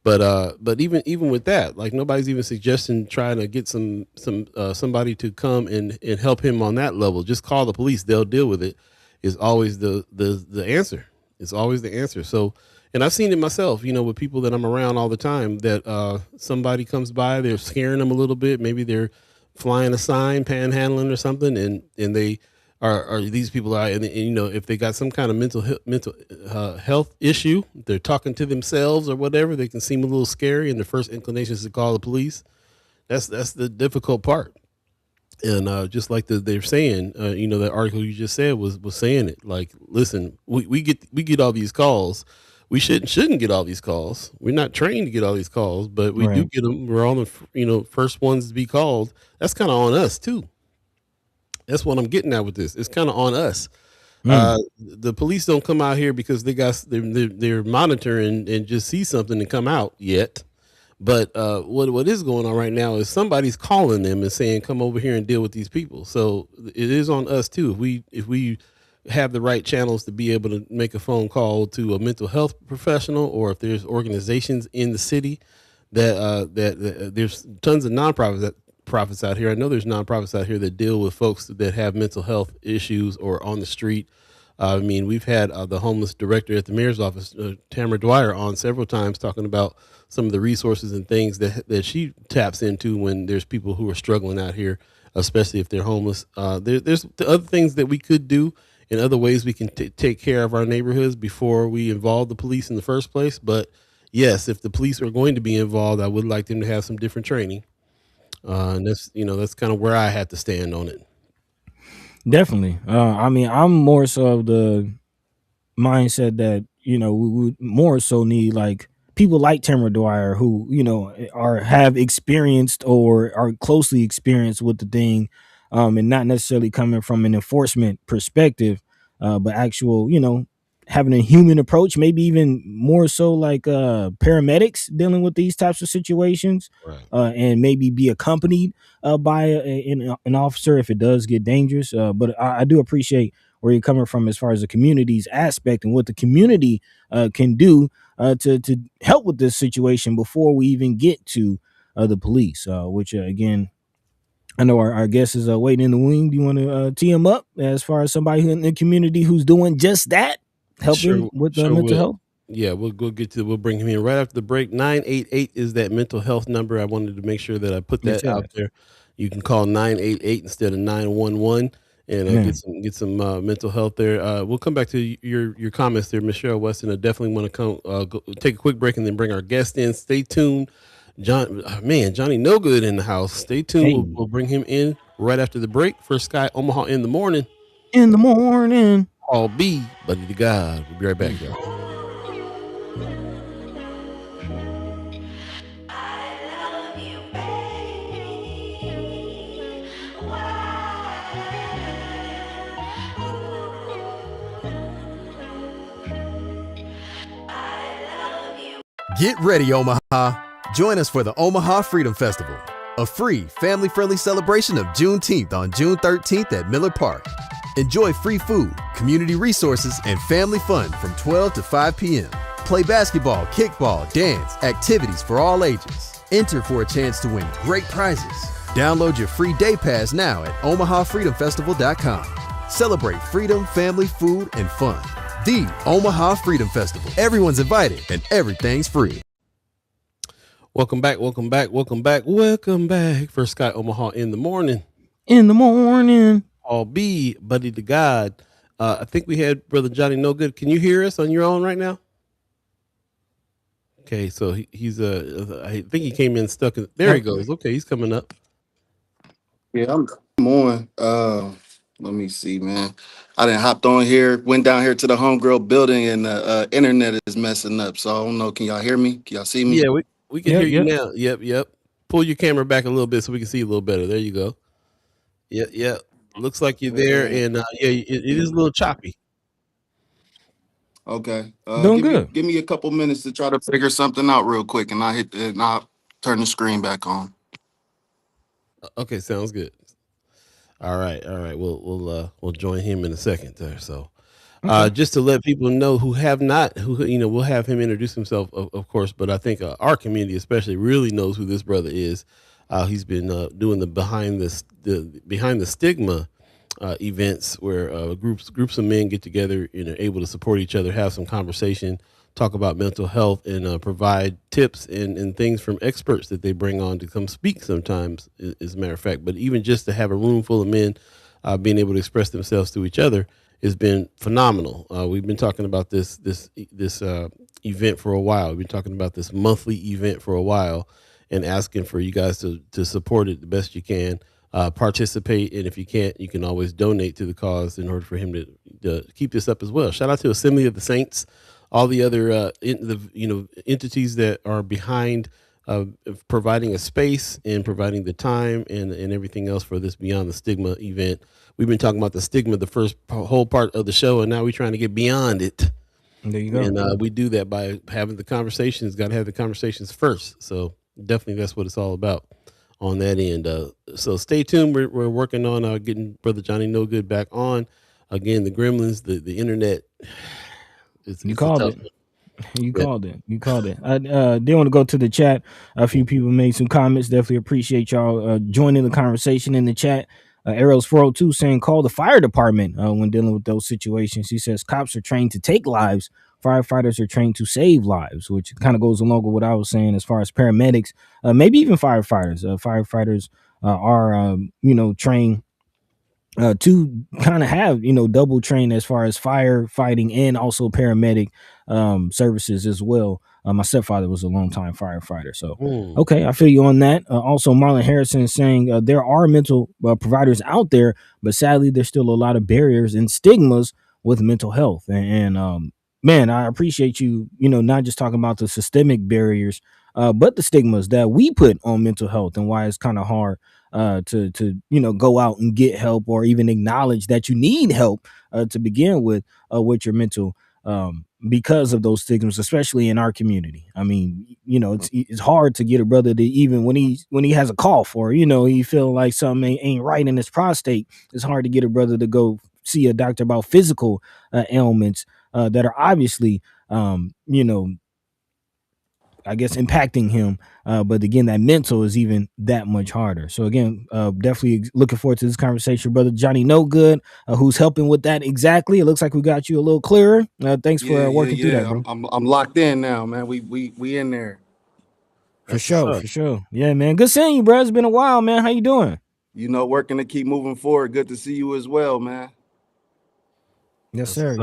But even with that, like nobody's even suggesting trying to get somebody to come and help him on that level. Just call the police. They'll deal with it. Is always the answer. It's always the answer. So, and I've seen it myself, with people that I'm around all the time that somebody comes by, they're scaring them a little bit. Maybe they're flying a sign, panhandling or something. And they are these people are, and if they got some kind of mental health issue, they're talking to themselves or whatever, they can seem a little scary. And the first inclination is to call the police. That's the difficult part. And just like they're saying, that article you just said was saying it. Like, listen, we get all these calls. we shouldn't get all these calls. We're not trained to get all these calls, but we do Right. get them. We're all the first ones to be called. That's kind of on us too. That's what I'm getting at with this. It's kind of on us. The police don't come out here because they're monitoring and just see something and come out yet. But what is going on right now is somebody's calling them and saying, "Come over here and deal with these people." So it is on us too. If we have the right channels to be able to make a phone call to a mental health professional, or if there's organizations in the city that there's tons of nonprofits out here. I know there's nonprofits out here that deal with folks that have mental health issues or on the street. I mean, we've had the homeless director at the mayor's office, Tamara Dwyer, on several times talking about some of the resources and things that she taps into when there's people who are struggling out here, especially if they're homeless. There's the other things that we could do and other ways we can take care of our neighborhoods before we involve the police in the first place. But yes, if the police are going to be involved, I would like them to have some different training. And that's kind of where I had to stand on it. Definitely. I mean, I'm more so of the mindset that we would more so need like people like Tamara Dwyer who have experienced or are closely experienced with the thing, and not necessarily coming from an enforcement perspective, but actual having a human approach, maybe even more so like paramedics dealing with these types of situations, Right. and maybe be accompanied by an officer if it does get dangerous. But I do appreciate where you're coming from as far as the community's aspect and what the community can do to help with this situation before we even get to the police, which again, I know our guest is waiting in the wing. Do you want to tee him up as far as somebody in the community who's doing just that, helping with Sure mental will. health? Yeah, we'll bring him in right after the break. 988 is that mental health number. I wanted to make sure that I put Yes, that out yes. there. You can call 988 instead of 911 and Man. get some mental health there. We'll come back to your comments there, Michelle Weston. I definitely want to take a quick break and then bring our guest in. Stay tuned. Johnny Knogood in the house. Stay tuned. Hey, We'll bring him in right after the break. For Sky Omaha in the morning. in the morning. All B, buddy to God. We'll be right back, y'all. Get ready, Omaha. Join us for the Omaha Freedom Festival, a free, family-friendly celebration of Juneteenth on June 13th at Miller Park. Enjoy free food, community resources, and family fun from 12 to 5 p.m. Play basketball, kickball, dance, activities for all ages. Enter for a chance to win great prizes. Download your free day pass now at omahafreedomfestival.com. Celebrate freedom, family, food, and fun. The Omaha Freedom Festival. Everyone's invited and everything's free. Welcome back for Sky Omaha in the morning. In the morning. All B, buddy to God. I think we had Brother Jonny Knogood. Can you hear us on your own right now? Okay, so he's I think he came in stuck. There he goes. Okay, he's coming up. Yeah, I'm on. Let me see, man. I done hopped on here, went down here to the homegirl building, and the internet is messing up. So I don't know. Can y'all hear me? Can y'all see me? Yeah, we can Yep, hear you yep. now. Yep. Pull your camera back a little bit so we can see a little better. There you go. Yeah. Looks like you're there, and it is a little choppy. Okay. Doing good. Give me a couple minutes to try to figure something out real quick, and I'll turn the screen back on. Okay, sounds good. All right. We'll join him in a second there. So, Okay. just to let people know who have not, we'll have him introduce himself, of course. But I think our community, especially, really knows who this brother is. He's been doing the behind the stigma events where groups of men get together and are able to support each other, have some conversation, talk about mental health, and provide tips and things from experts that they bring on to come speak sometimes, as a matter of fact. But even just to have a room full of men being able to express themselves to each other has been phenomenal. We've been talking about this event for a while. We've been talking about this monthly event for a while and asking for you guys to support it the best you can. Participate, and if you can't, you can always donate to the cause in order for him to keep this up as well. Shout out to Assembly of the Saints all the other entities that are behind providing a space and providing the time and everything else for this Beyond the Stigma event. We've been talking about the stigma the first whole part of the show, and now we're trying to get beyond it. There you go. And we do that by having the conversations. Got to have the conversations first. So definitely that's what it's all about on that end. So stay tuned. We're working on getting Brother Jonny Knogood back on. Again, the gremlins, the internet. You called it. You called it. You called it. I did want to go to the chat. A few people made some comments. Definitely appreciate y'all joining the conversation in the chat. Arrows 402 saying call the fire department when dealing with those situations. He says cops are trained to take lives. Firefighters are trained to save lives, which kind of goes along with what I was saying as far as paramedics, maybe even firefighters. Firefighters are, trained to kind of have, double train as far as firefighting and also paramedic services as well. My stepfather was a longtime firefighter. So, okay, I feel you on that. Also, Marlon Harrison is saying there are mental providers out there, but sadly, there's still a lot of barriers and stigmas with mental health. And man, I appreciate you, not just talking about the systemic barriers, but the stigmas that we put on mental health and why it's kind of hard to go out and get help or even acknowledge that you need help to begin with your mental because of those stigmas, especially in our community. I mean, it's hard to get a brother to, even when he has a cough or he feel like something ain't right in his prostate, it's hard to get a brother to go see a doctor about physical ailments that are obviously I guess impacting him, but again, that mental is even that much harder. So again, definitely looking forward to this conversation, Brother Jonny Knogood, who's helping with that. Exactly, it looks like we got you a little clearer. Thanks for working through that, bro. I'm locked in now, man. We in there. For sure. Yeah, man. Good seeing you, bro. It's been a while, man. How you doing? Working to keep moving forward. Good to see you as well, man. Yes, sir.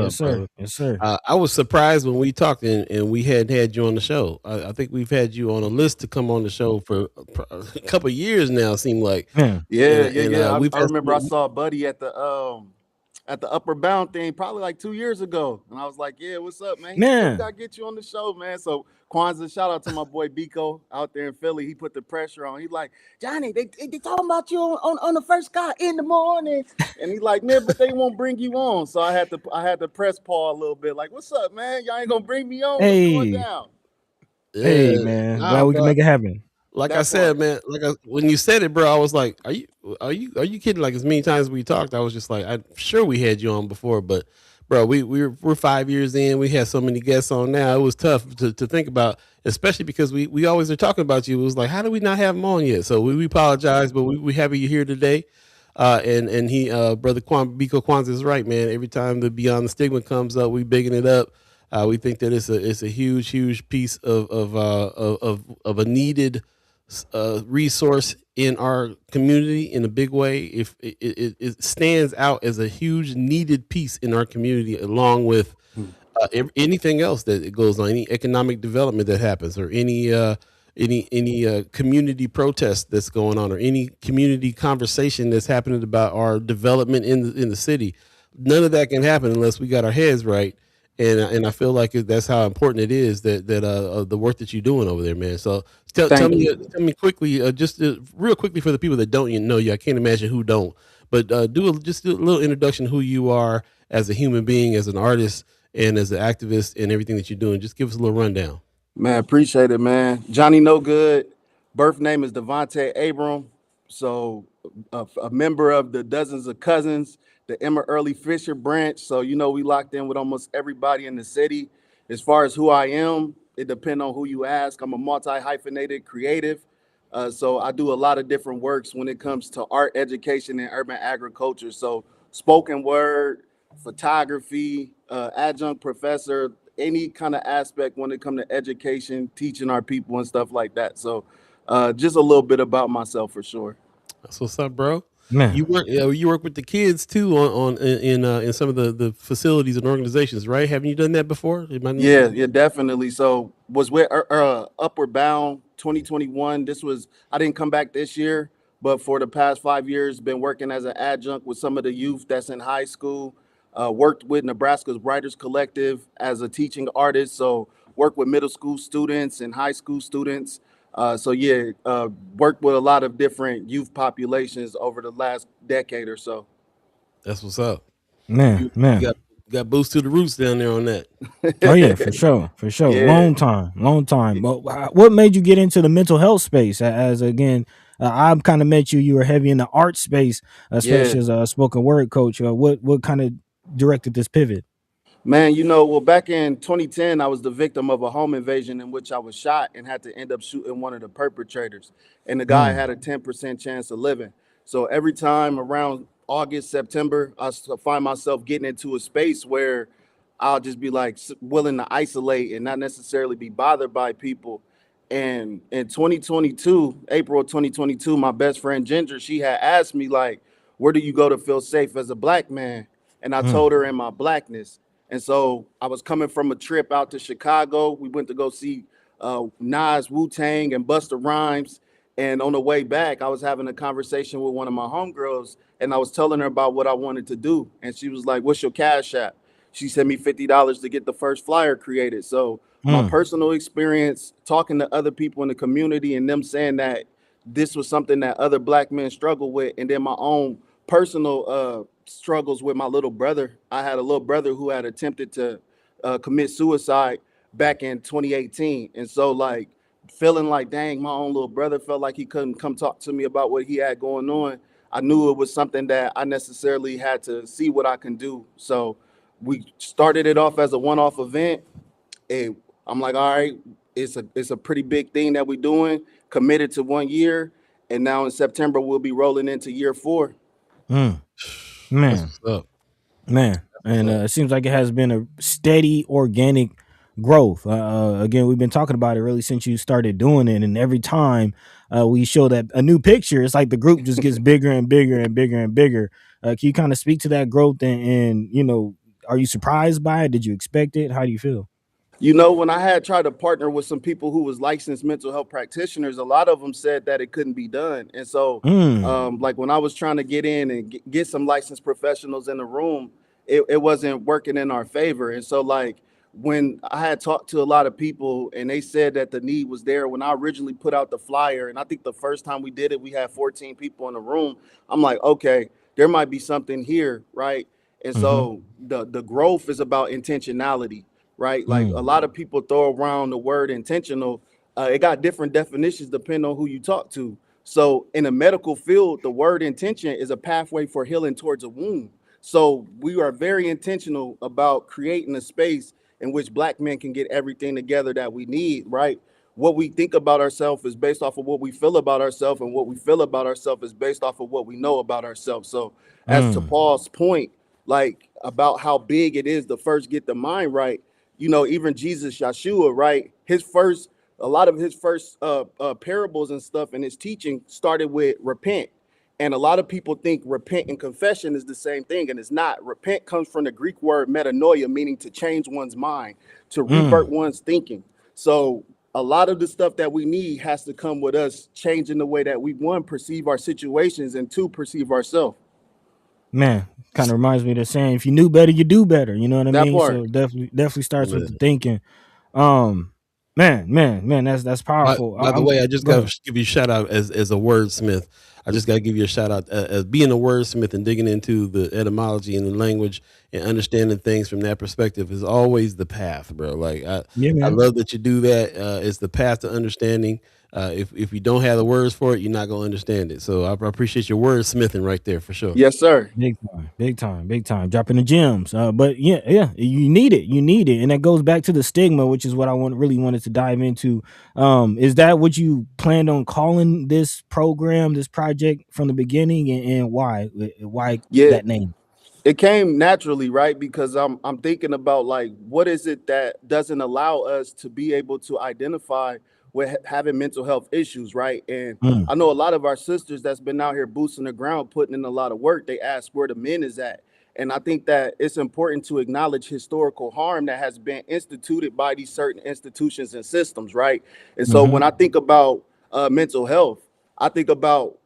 Yes, sir. I was surprised when we talked and we had you on the show. I think we've had you on a list to come on the show for a couple of years now. It seemed like, yeah. I remember I saw Buddy at the Upper Bound thing probably like 2 years ago, and I was like, "Yeah, what's up, man? We gotta get you on the show, man." So Kwanzaa, shout out to my boy Biko out there in Philly. He put the pressure on. He's like, "Johnny, they talking about you on the first guy in the morning," and he's like, "Man, but they won't bring you on." So I had to press Paul a little bit, like, "What's up, man? Y'all ain't gonna bring me on? What's going down?" Hey, man, glad we can make it happen. Like I said, man, when you said it, bro, I was like, "Are you kidding?" Like as many times as we talked, I was just like, "I'm sure we had you on before," but bro, we're 5 years in. We had so many guests on now. It was tough to think about, especially because we always are talking about you. It was like, how do we not have him on yet? So we apologize, but we happy you're here today. And he, brother Biko Kwanzaa is right, man. Every time the Beyond the Stigma comes up, we bigging it up. We think that it's a huge piece of a needed resource in our community in a big way. If it stands out as a huge needed piece in our community, along with anything else that goes on, any economic development that happens, or any community protest that's going on, or any community conversation that's happening about our development in the city. None of that can happen unless we got our heads right. And I feel like that's how important it is that the work that you're doing over there, man. So tell me quickly, just real quickly for the people that don't know you. I can't imagine who don't, but do a little introduction of who you are as a human being, as an artist, and as an activist, and everything that you're doing. Just give us a little rundown. Man, appreciate it, man. Jonny Knogood. Birth name is Devontae Abram. So a member of the Dozens of Cousins, the Emma Early Fisher branch. So, we locked in with almost everybody in the city. As far as who I am, it depends on who you ask. I'm a multi-hyphenated creative. So I do a lot of different works when it comes to art education and urban agriculture. So spoken word, photography, adjunct professor, any kind of aspect when it comes to education, teaching our people and stuff like that. So just a little bit about myself for sure. That's what's up, bro. Man. You work with the kids too in some of the facilities and organizations, right? Haven't you done that before? Yeah, definitely. So was with Upward Bound 2021. I didn't come back this year, but for the past 5 years, been working as an adjunct with some of the youth that's in high school. Worked with Nebraska's Writers Collective as a teaching artist. So worked with middle school students and high school students. Worked with a lot of different youth populations over the last decade or so. That's what's up. Man, You man. got boots to the roots down there on that. Oh yeah, for sure, for sure. Yeah. Long time. But what made you get into the mental health space? As again, I've kind of met you. You were heavy in the art space, Yeah. especially as a spoken word coach. What kind of directed this pivot? Man, well, back in 2010, I was the victim of a home invasion in which I was shot and had to end up shooting one of the perpetrators. And the guy Mm, had a 10% chance of living. So every time around August, September, find myself getting into a space where I'll just be like willing to isolate and not necessarily be bothered by people. And in 2022, April 2022, my best friend Ginger, she had asked me, like, where do you go to feel safe as a black man? And I mm, told her in my blackness. And so I was coming from a trip out to Chicago. We went to go see Nas, Wu-Tang, and Busta Rhymes. And on the way back, I was having a conversation with one of my homegirls, and I was telling her about what I wanted to do. And she was like, "What's your cash app?" She sent me $50 to get the first flyer created. So my mm, personal experience talking to other people in the community and them saying that this was something that other black men struggle with, and then my own personal struggles with my little brother. I had a little brother who had attempted to commit suicide back in 2018, and so like feeling like, dang, my own little brother felt like he couldn't come talk to me about what he had going on. I knew it was something that I necessarily had to see what I can do. So we started it off as a one-off event. And I'm like, all right, it's a pretty big thing that we're doing. Committed to 1 year, and now in September we'll be rolling into year 4. mm. That's Man, what's up. man. What's And up. it seems like it has been a steady, organic growth. Again, we've been talking about it really since you started doing it, and every time we show that a new picture, it's like the group just gets bigger and bigger and bigger and bigger. Can you kind of speak to that growth and are you surprised by it? Did you expect it? How do you feel? When I had tried to partner with some people who was licensed mental health practitioners, a lot of them said that it couldn't be done. And so, Mm, like when I was trying to get in and get some licensed professionals in the room, it wasn't working in our favor. And so, like when I had talked to a lot of people and they said that the need was there, when I originally put out the flyer, and I think the first time we did it, we had 14 people in the room. I'm like, okay, there might be something here, right? And mm-hmm, so the growth is about intentionality, right? Like a mm, lot of people throw around the word intentional. It got different definitions depending on who you talk to. So in the medical field, the word intention is a pathway for healing towards a wound. So we are very intentional about creating a space in which black men can get everything together that we need, right? What we think about ourselves is based off of what we feel about ourselves, and what we feel about ourselves is based off of what we know about ourselves. So as to mm, Paul's point, like about how big it is to first get the mind right, even Jesus, Yeshua, right? A lot of his first parables and stuff and his teaching started with repent. And a lot of people think repent and confession is the same thing, and it's not. Repent comes from the Greek word metanoia, meaning to change one's mind, to revert mm. one's thinking. So a lot of the stuff that we need has to come with us changing the way that we, one, perceive our situations, and two, perceive ourselves. Man, kind of reminds me of the saying, if you knew better, you do better. You know what I That mean? part. So definitely starts with Man. the thinking. Um, man, that's powerful. By the I'm way, I just Go got ahead. to give you a shout out as a wordsmith. I just got to give you a shout out as being a wordsmith and digging into the etymology and the language and understanding things from that perspective is always the path, bro. Like Yeah, I man. love that you do that. It's the path to understanding. If you don't have the words for it, you're not gonna understand it. So I appreciate your wordsmithing right there for sure. Yes, sir. Big time, big time, big time. Dropping the gems. But yeah, you need it. You need it. And that goes back to the stigma, which is what I really wanted to dive into. Is that what you planned on calling this program, this project from the beginning, and why? Why Yeah, that name? it came naturally, right? Because I'm thinking about, like, what is it that doesn't allow us to be able to identify with having mental health issues, right? And Mm, I know a lot of our sisters that's been out here boosting the ground, putting in a lot of work. They ask where the men is at. And I think that it's important to acknowledge historical harm that has been instituted by these certain institutions and systems, right? And so mm-hmm, when I think about mental health, I think about,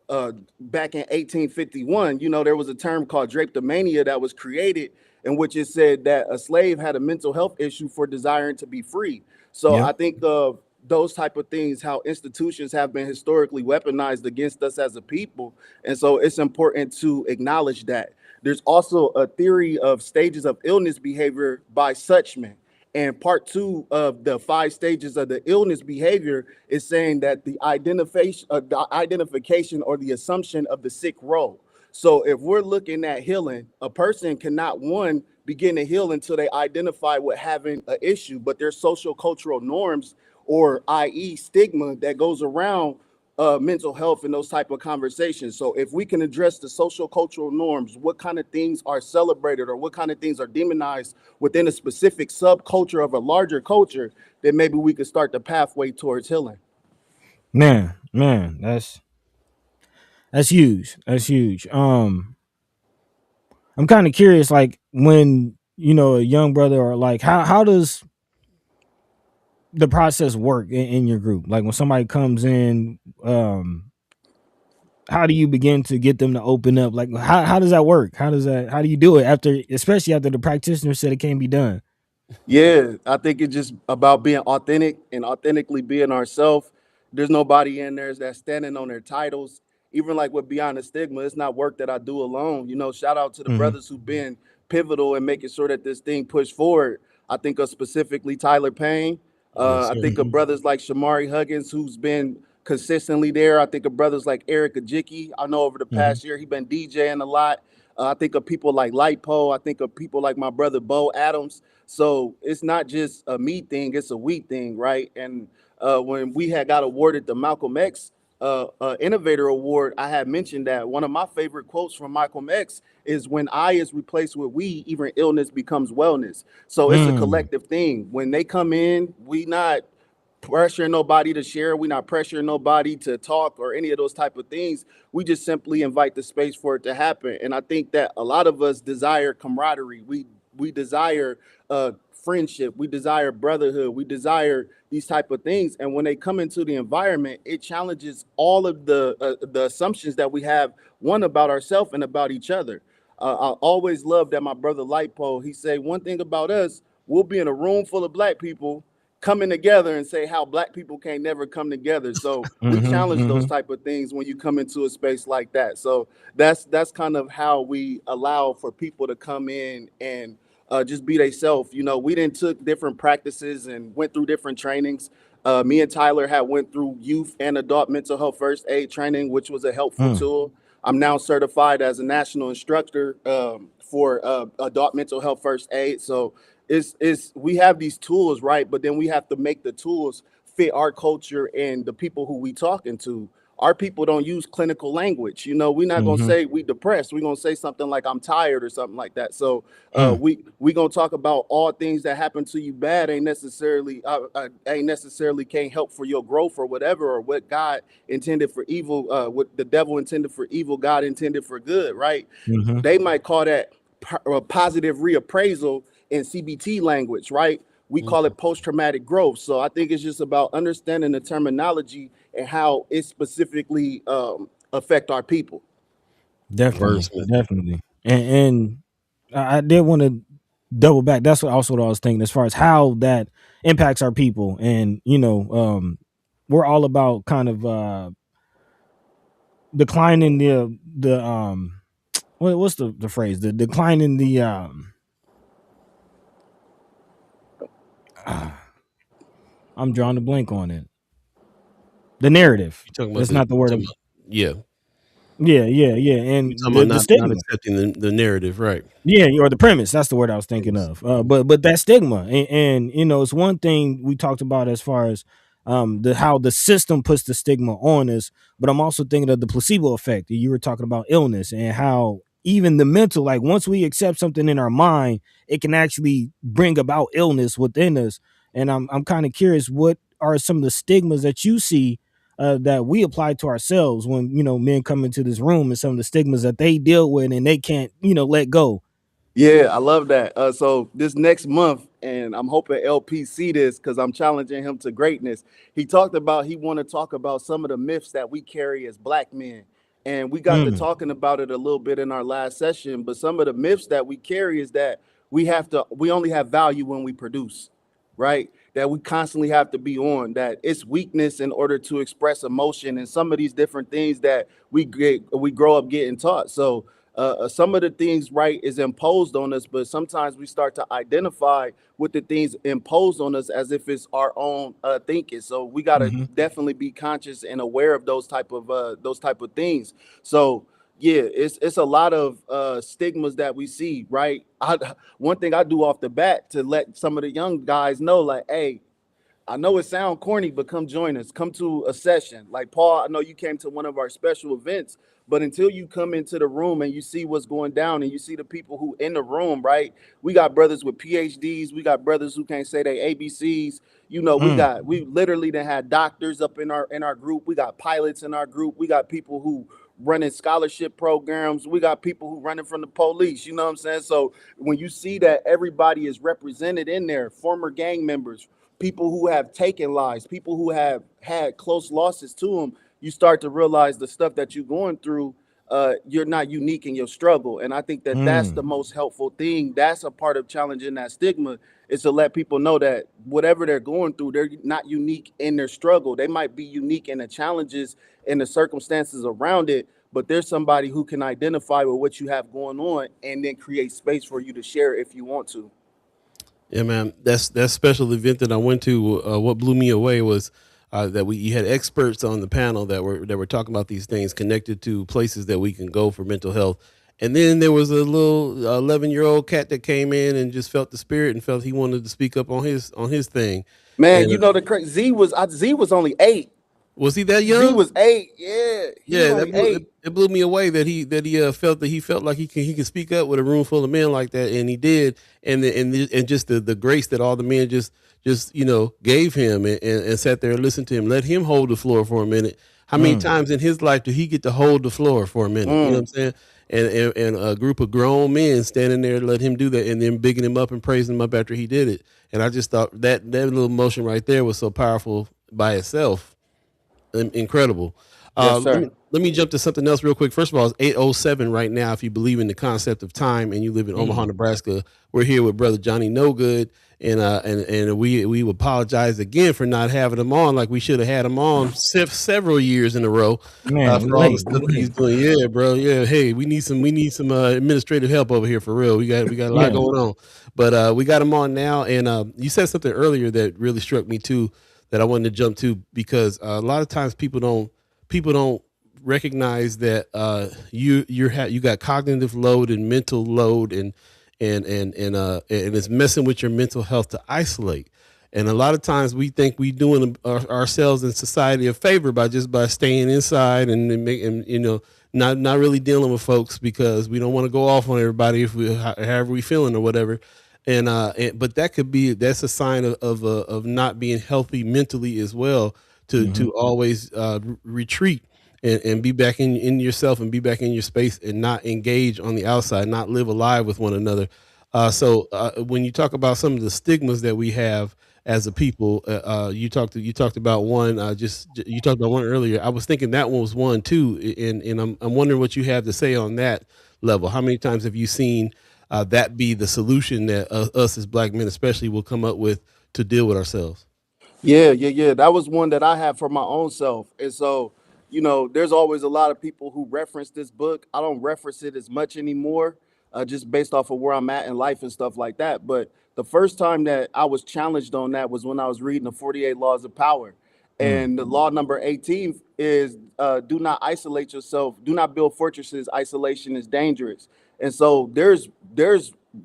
back in 1851, there was a term called drapetomania that was created, in which it said that a slave had a mental health issue for desiring to be free. So Yep. I think of those type of things, how institutions have been historically weaponized against us as a people. And so it's important to acknowledge that. There's also a theory of stages of illness behavior by Suchman. And part two of the 5 stages of the illness behavior is saying that the identification or the assumption of the sick role. So if we're looking at healing, a person cannot, one, begin to heal until they identify with having an issue, but there's social cultural norms, or i.e. stigma, that goes around mental health and those type of conversations. So if we can address the social cultural norms, what kind of things are celebrated or what kind of things are demonized within a specific subculture of a larger culture, then maybe we could start the pathway towards healing. Man, that's huge. That's huge. I'm kind of curious, like when a young brother, or like how does the process work in your group? Like when somebody comes in, how do you begin to get them to open up? Like how does that work? How do you do it especially after the practitioner said it can't be done? Yeah, I think it's just about being authentic and authentically being ourselves. There's nobody in there that's standing on their titles. Even like with Beyond the Stigma, it's not work that I do alone. Shout out to the Mm-hmm. brothers who've been pivotal in making sure that this thing pushed forward. I think of specifically Tyler Payne. Yes, I sir. think of brothers like Shamari Huggins, who's been consistently there. I think of brothers like Eric Ajiki. I know over the Mm-hmm. past year he been DJing a lot. I think of people like Lipo. I think of people like my brother Bo Adams. So it's not just a me thing; it's a we thing, right? And when we had got awarded the Malcolm X Innovator Award, I had mentioned that one of my favorite quotes from Malcolm X is, "When I is replaced with we, even illness becomes wellness." So it's a Mm. collective thing. When they come in, we not pressuring nobody to share. We're not pressuring nobody to talk or any of those type of things. We just simply invite the space for it to happen. And I think that a lot of us desire camaraderie. We desire friendship. We desire brotherhood. We desire these type of things. And when they come into the environment, it challenges all of the assumptions that we have, one, about ourselves and about each other. I always love that my brother Lightpole, he say one thing about us: we'll be in a room full of black people coming together and say how black people can't never come together. So we Mm-hmm. challenge those Mm-hmm. type of things when you come into a space like that. So that's kind of how we allow for people to come in and just be themselves. We didn't took different practices and went through different trainings. Me and Tyler had went through youth and adult mental health first aid training, which was a helpful Mm. tool. I'm now certified as a national instructor for adult mental health first aid. So it's we have these tools, right? But then we have to make the tools fit our culture and the people who we talking to. Our people don't use clinical language. We're not gonna Mm-hmm. say we depressed. We're gonna say something like I'm tired or something like that. So Mm. we gonna talk about all things that happen to you bad ain't necessarily can't help for your growth or whatever, or what God intended for evil, what the devil intended for evil, God intended for good, right? Mm-hmm. They might call that positive reappraisal in CBT language, right? We call Mhm. it post-traumatic growth. So I think it's just about understanding the terminology and how it specifically affect our people. Definitely, Wordsmith. definitely. And I did want to double back. That's what I was thinking, as far as how that impacts our people. And we're all about kind of declining the what's the phrase? The declining the I'm drawing a blank on it. The narrative. You talking about That's not the word. yeah. Yeah. You And talking about the not stigma. accepting the narrative, right? Yeah, or the premise. That's the word I was thinking Yes. of. But that stigma, and it's one thing we talked about as far as the how the system puts the stigma on us. But I'm also thinking of the placebo effect. You were talking about illness and how even the mental, like once we accept something in our mind, it can actually bring about illness within us. And I'm kind of curious, what are some of the stigmas that you see that we apply to ourselves when men come into this room, and some of the stigmas that they deal with and they can't let go. Yeah, I love that. So this next month, and I'm hoping LP see this because I'm challenging him to greatness. He talked about he want to talk about some of the myths that we carry as black men, And we got to talking about it a little bit in our last session, but some of the myths that we carry is that we only have value when we produce, right? That we constantly have to be on, that it's weakness in order to express emotion and some of these different things that we grow up getting taught. So some of the things, right, is imposed on us, but sometimes we start to identify with the things imposed on us as if it's our own thinking. So we got to definitely be conscious and aware of those type of things. So yeah, it's a lot of stigmas that we see, right? One thing I do off the bat to let some of the young guys know, like, hey, I know it sounds corny, but come join us. Come to a session. Like Paul, I know you came to one of our special events, but until you come into the room and you see what's going down and you see the people who in the room, right? We got brothers with PhDs. We got brothers who can't say their ABCs. You know, we literally done had doctors up in our group. We got pilots in our group. We got people who running scholarship programs. We got people who running from the police. You know what I'm saying? So when you see that everybody is represented in there, former gang members, people who have taken lives, people who have had close losses to them, you start to realize the stuff that you're going through, you're not unique in your struggle. And I think that that's the most helpful thing. That's a part of challenging that stigma, is to let people know that whatever they're going through, they're not unique in their struggle. They might be unique in the challenges and the circumstances around it, but there's somebody who can identify with what you have going on and then create space for you to share if you want to. Yeah, man, that special event that I went to. What blew me away was that you had experts on the panel that were talking about these things connected to places that we can go for mental health. And then there was a little 11-year-old cat that came in and just felt the spirit and felt he wanted to speak up on his thing. Man, and, you know the Z was only 8. Was he that young? Z was 8. Yeah, it blew me away that he felt like he could speak up with a room full of men like that, and he did, and just the grace that all the men just gave him and sat there and listened to him, let him hold the floor for a minute. How many times in his life did he get to hold the floor for a minute? You know what I'm saying? And a group of grown men standing there let him do that, and then bigging him up and praising him up after he did it. And I just thought that little motion right there was so powerful by itself. Incredible. Yes, sir. Let me jump to something else real quick. First of all, it's 8:07 right now. If you believe in the concept of time and you live in Omaha, Nebraska, we're here with brother Jonny Knogood, and we apologize again for not having him on like we should have had him on several years in a row. Man, for all the stuff he's doing. Yeah, bro. Yeah. Hey, we need some administrative help over here for real. We got a lot going on, but we got him on now. And you said something earlier that really struck me too, that I wanted to jump to, because a lot of times people don't recognize that you got cognitive load and mental load and it's messing with your mental health to isolate. And a lot of times we think we doing ourselves in society a favor by staying inside and not really dealing with folks, because we don't want to go off on everybody however we feeling or whatever. But that's a sign of not being healthy mentally as well, to always retreat and be back in yourself and be back in your space and not engage on the outside, not live alive with one another. So when you talk about some of the stigmas that we have as a people, you talked about one. You talked about one earlier. I was thinking that one was one too, and I'm wondering what you have to say on that level. How many times have you seen that be the solution that us as black men especially will come up with to deal with ourselves? Yeah. That was one that I had for my own self. And so, there's always a lot of people who reference this book. I don't reference it as much anymore, just based off of where I'm at in life and stuff like that. But the first time that I was challenged on that was when I was reading the 48 Laws of Power. And the law number 18 is do not isolate yourself. Do not build fortresses. Isolation is dangerous. And so there's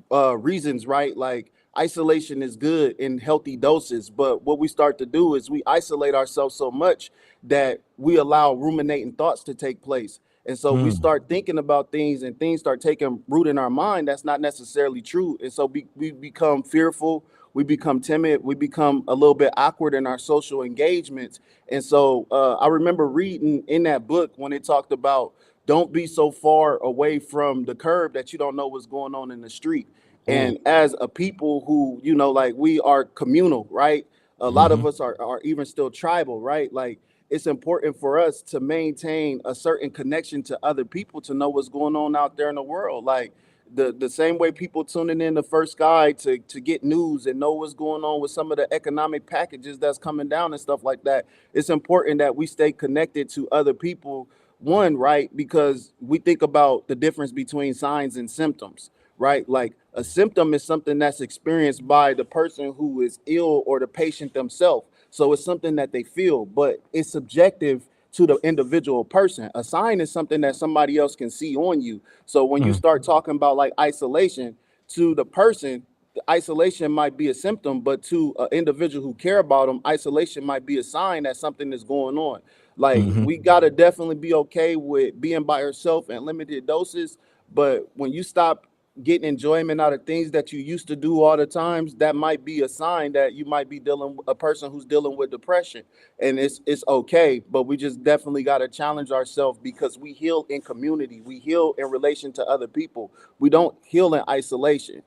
reasons, right? Like, isolation is good in healthy doses, but what we start to do is we isolate ourselves so much that we allow ruminating thoughts to take place. And so we start thinking about things and things start taking root in our mind that's not necessarily true. And so we become fearful, we become timid, we become a little bit awkward in our social engagements. And so I remember reading in that book when it talked about don't be so far away from the curb that you don't know what's going on in the street. And as a people who, like, we are communal, right? A lot of us are even still tribal, right? Like, it's important for us to maintain a certain connection to other people to know what's going on out there in the world. Like the same way people tuning in the First Guy to get news and know what's going on with some of the economic packages that's coming down and stuff like that. It's important that we stay connected to other people. One, right? Because we think about the difference between signs and symptoms, right? Like a symptom is something that's experienced by the person who is ill or the patient themselves. So it's something that they feel, but it's subjective to the individual person. A sign is something that somebody else can see on you. So when you start talking about like isolation to the person, the isolation might be a symptom, but to an individual who care about them, isolation might be a sign that something is going on. Like we gotta definitely be okay with being by yourself and limited doses, but when you stop getting enjoyment out of things that you used to do all the times, that might be a sign that you might be dealing with a person who's dealing with depression. And it's okay, but we just definitely got to challenge ourselves because we heal in community, we heal in relation to other people, we don't heal in isolation.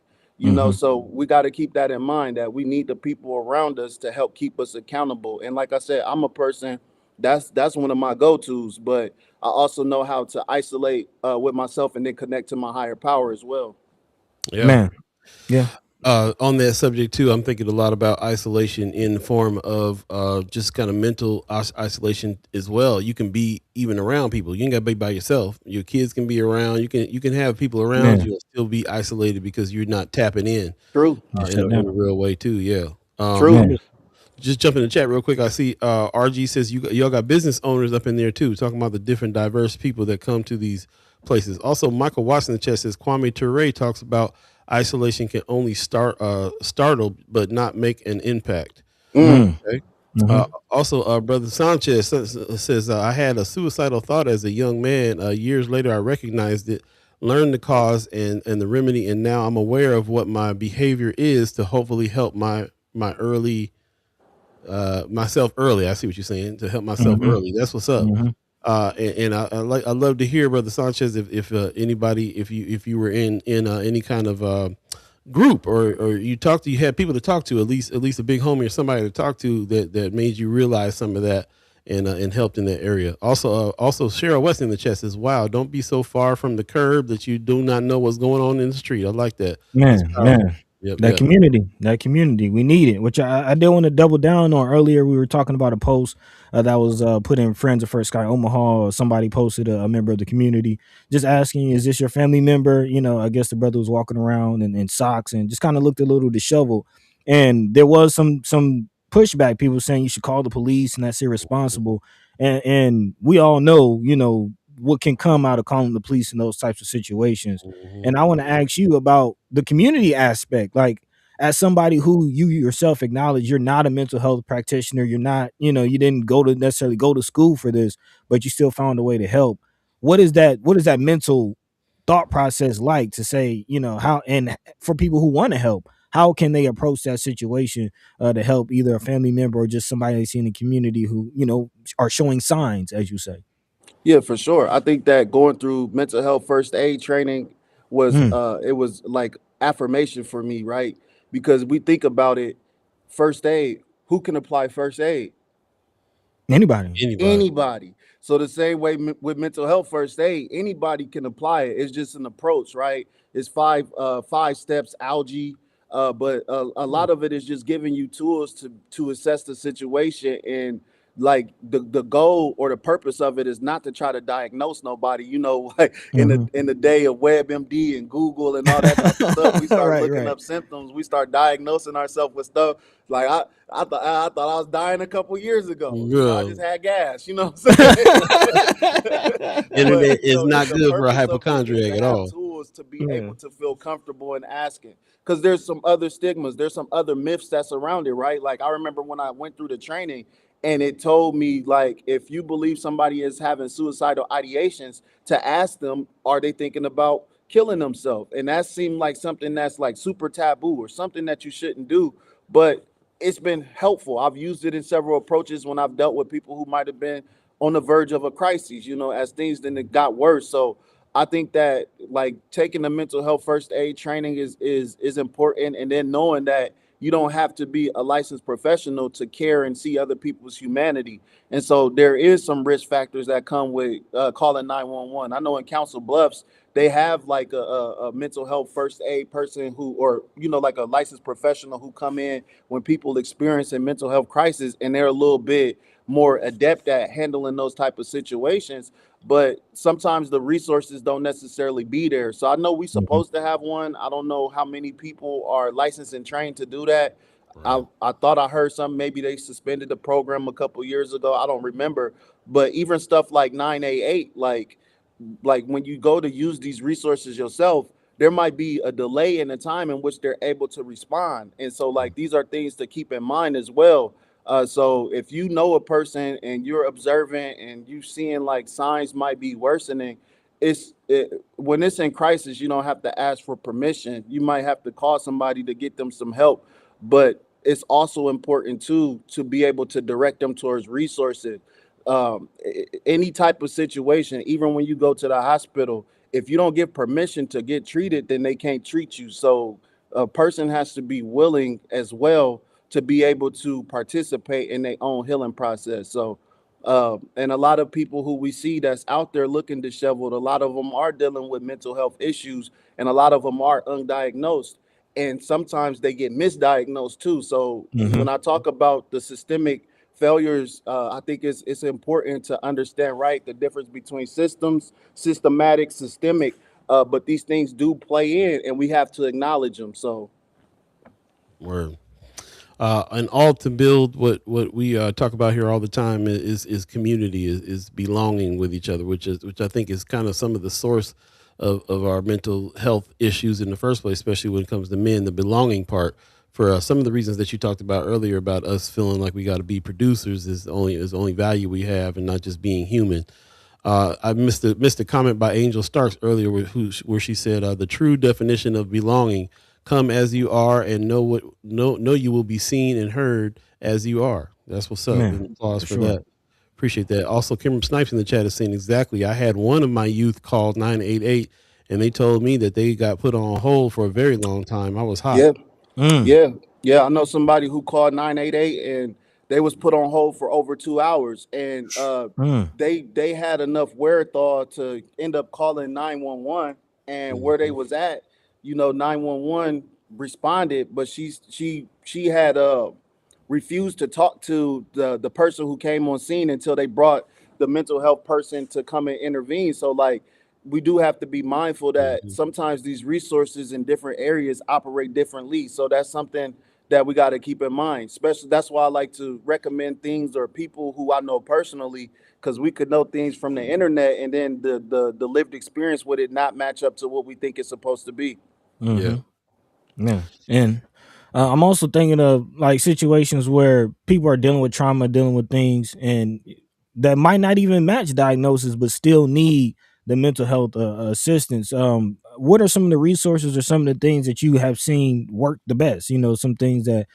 So we got to keep that in mind, that we need the people around us to help keep us accountable. And like I said, I'm a person that's one of my go-tos, but I also know how to isolate with myself and then connect to my higher power as well. Yeah. Man, yeah. On that subject too, I'm thinking a lot about isolation in the form of just kind of mental isolation as well. You can be even around people. You ain't got to be by yourself. Your kids can be around. You can have people around Man. you and still be isolated because you're not tapping in True. in a real way too. Yeah. True. Man. Just jump in the chat real quick. I see RG says y'all got business owners up in there too, talking about the different diverse people that come to these places. Also, Michael Watson in the chat says Kwame Ture talks about isolation can only startle but not make an impact. Okay. Also, Brother Sanchez says I had a suicidal thought as a young man. Years later, I recognized it, learned the cause and the remedy, and now I'm aware of what my behavior is to hopefully help my early myself early. I see what you're saying, to help myself early. That's what's up. And I love to hear, Brother Sanchez, if anybody, if you were in any kind of group or you had people to talk to, at least a big homie or somebody to talk to that made you realize some of that and helped in that area. Also Cheryl West in the chat says, "Wow, don't be so far from the curb that you do not know what's going on in the street." I like that. Man. Yep, That community, we need it. Which I did want to double down on earlier. We were talking about a post that was put in Friends of First Guy Omaha. Somebody posted a member of the community just asking, "Is this your family member?" I guess the brother was walking around in socks and just kind of looked a little disheveled. And there was some pushback. People saying you should call the police and that's irresponsible. And we all know, what can come out of calling the police in those types of situations. And I want to ask you about the community aspect. Like, as somebody who you yourself acknowledge you're not a mental health practitioner, you're not, you didn't necessarily go to school for this, but you still found a way to help. What is that mental thought process like to say, how, and for people who want to help, how can they approach that situation to help either a family member or just somebody they see in the community who, are showing signs, as you say? Yeah, for sure. I think that going through mental health first aid training was it was like affirmation for me, right? Because we think about it, first aid, who can apply first aid? Anybody. So the same way with mental health first aid, anybody can apply it. It's just an approach, right? It's five steps, algae, but a lot of it is just giving you tools to assess the situation. And like the goal or the purpose of it is not to try to diagnose nobody. Like in the day of WebMD and Google and all that type of stuff, we start looking up symptoms, we start diagnosing ourselves with stuff. Like I thought I was dying a couple years ago. I just had gas. You know what I'm saying? Internet is not good for a hypochondriac at all. Tools to be able to feel comfortable in asking, because there's some other stigmas, there's some other myths that's around it, right? Like I remember when I went through the training, and it told me, like, if you believe somebody is having suicidal ideations, to ask them, are they thinking about killing themselves? And that seemed like something that's like super taboo or something that you shouldn't do. But it's been helpful. I've used it in several approaches when I've dealt with people who might have been on the verge of a crisis, as things then it got worse. So I think that like taking the mental health first aid training is important, and then knowing that you don't have to be a licensed professional to care and see other people's humanity. And so there is some risk factors that come with calling 911. I know in Council Bluffs, they have like a mental health first aid person who, or, you know, like a licensed professional who come in when people experience a mental health crisis, and they're a little bit more adept at handling those type of situations. But sometimes the resources don't necessarily be there. So I know we're Mhm. supposed to have one. I don't know how many people are licensed and trained to do that. Right. I thought I heard some, maybe they suspended the program a couple years ago. I don't remember. But even stuff like 988, like when you go to use these resources yourself, there might be a delay in the time in which they're able to respond. And so like these are things to keep in mind as well. So if you know a person and you're observant and you seeing like signs might be worsening, when it's in crisis, you don't have to ask for permission. You might have to call somebody to get them some help, but it's also important too to be able to direct them towards resources. Any type of situation, even when you go to the hospital, if you don't give permission to get treated, then they can't treat you. So a person has to be willing as well to be able to participate in their own healing process. So, and a lot of people who we see that's out there looking disheveled, a lot of them are dealing with mental health issues, and a lot of them are undiagnosed. And sometimes they get misdiagnosed too. So when Mhm. I talk about the systemic failures, I think it's important to understand, right, the difference between systems, systematic, systemic. But these things do play in, and we have to acknowledge them. So Word. And all to build what we talk about here all the time is community, is belonging with each other, which I think is kind of some of the source of our mental health issues in the first place, especially when it comes to men. The belonging part, for some of the reasons that you talked about earlier about us feeling like we got to be producers, is the only value we have, and not just being human. I missed a comment by Angel Starks earlier, where she said the true definition of belonging: come as you are, and know you will be seen and heard as you are. That's what's up. And Man, applause for for sure. that. Appreciate that. Also, Kimber Snipes in the chat is saying exactly. I had one of my youth called 988, and they told me that they got put on hold for a very long time. I was hot. yeah, Mm. yeah, yeah. I know somebody who called 988 and they was put on hold for over 2 hours, and Mm. they had enough wherewithal to end up calling 911. And where they Mhm. was at, 911 responded, but she had refused to talk to the person who came on scene until they brought the mental health person to come and intervene. So like we do have to be mindful that Mhm. sometimes these resources in different areas operate differently. So that's something that we got to keep in mind. Especially that's why I like to recommend things or people who I know personally, because we could know things from the internet and then the lived experience with it not match up to what we think it's supposed to be. Yeah. Mhm. Yeah, and I'm also thinking of like situations where people are dealing with trauma, dealing with things, and that might not even match diagnosis, but still need the mental health assistance. What are some of the resources or some of the things that you have seen work the best? Some things that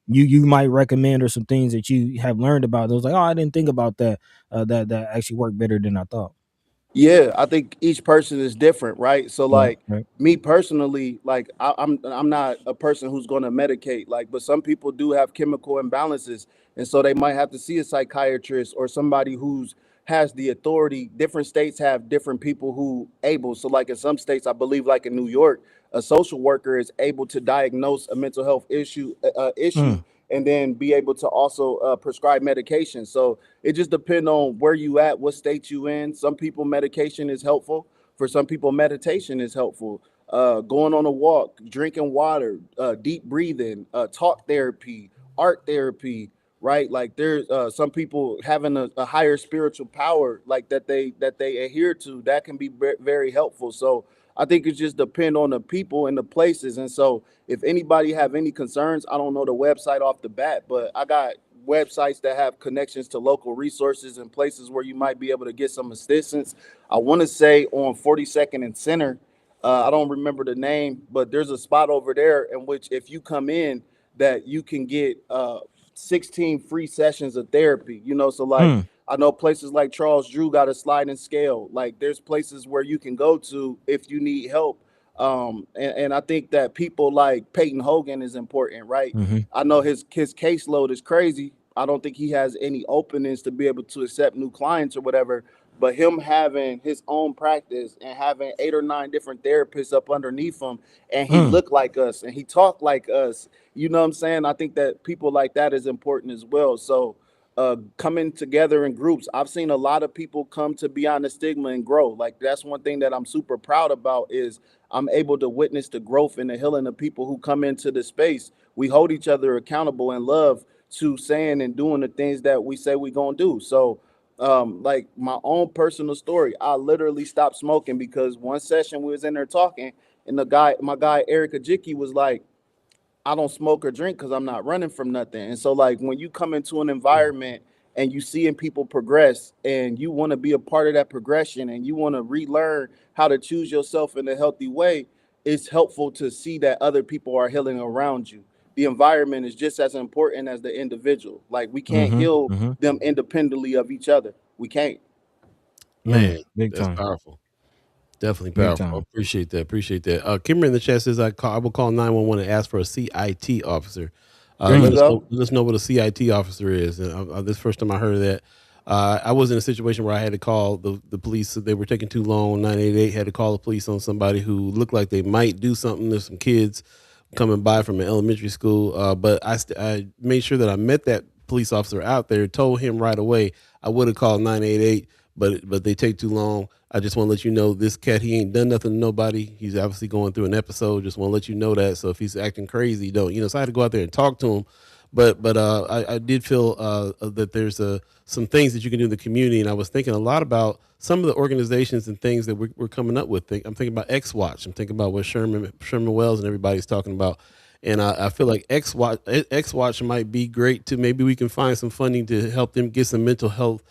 you might recommend, or some things that you have learned about. Those like, oh, I didn't think about that. That actually worked better than I thought. Yeah, I think each person is different, right? So Right. like Right. me personally, like I'm not a person who's going to medicate, like, but some people do have chemical imbalances, and so they might have to see a psychiatrist or somebody who's has the authority. Different states have different people who able. So like in some states, I believe like in New York, a social worker is able to diagnose a mental health issue Mm. and then be able to also prescribe medication. So it just depends on where you at, what state you in. Some people medication is helpful. For some people, meditation is helpful. Going on a walk, drinking water, deep breathing, talk therapy, art therapy, right? Like there's some people having a higher spiritual power, like that they adhere to, that can be very helpful. So I think it just depend on the people and the places. And so if anybody have any concerns, I don't know the website off the bat, but I got websites that have connections to local resources and places where you might be able to get some assistance. I want to say on 42nd and Center, I don't remember the name, but there's a spot over there in which if you come in, that you can get 16 free sessions of therapy. So like Mm. I know places like Charles Drew got a sliding scale. Like there's places where you can go to if you need help. And I think that people like Peyton Hogan is important, right? Mm-hmm. I know his caseload is crazy. I don't think he has any openings to be able to accept new clients or whatever. But him having his own practice and having 8 or 9 different therapists up underneath him, and he looked like us and he talked like us, you know what I'm saying? I think that people like that is important as well. So coming together in groups, I've seen a lot of people come to Beyond the Stigma and grow. Like that's one thing that I'm super proud about is I'm able to witness the growth and the healing of people who come into the space. We hold each other accountable and love to saying and doing the things that we say we're gonna do. So like my own personal story, I literally stopped smoking because one session we was in there talking, and my guy Eric Ajiki was like, I don't smoke or drink because I'm not running from nothing. And so like when you come into an environment and you seeing people progress and you want to be a part of that progression and you want to relearn how to choose yourself in a healthy way, it's helpful to see that other people are healing around you. The environment is just as important as the individual. Like we can't heal them independently of each other. We can't. Man, big that's time. powerful. Definitely Big powerful. time. I appreciate that. Kimber in the chat says I will call 911 and ask for a CIT officer. Let us know what a CIT officer is. And this first time I heard of that. I was in a situation where I had to call the police. They were taking too long. 988 had to call the police on somebody who looked like they might do something. There's some kids coming by from an elementary school. But I made sure that I met that police officer out there, told him right away. I would have called 988, but they take too long. I just want to let you know this cat, he ain't done nothing to nobody. He's obviously going through an episode. Just want to let you know that. So if he's acting crazy, don't, so I had to go out there and talk to him. But I did feel that there's some things that you can do in the community. And I was thinking a lot about some of the organizations and things that we're coming up with. I'm thinking about X-Watch. I'm thinking about what Sherman Wells and everybody's talking about. And I feel like X-Watch might be great too. Maybe we can find some funding to help them get some mental health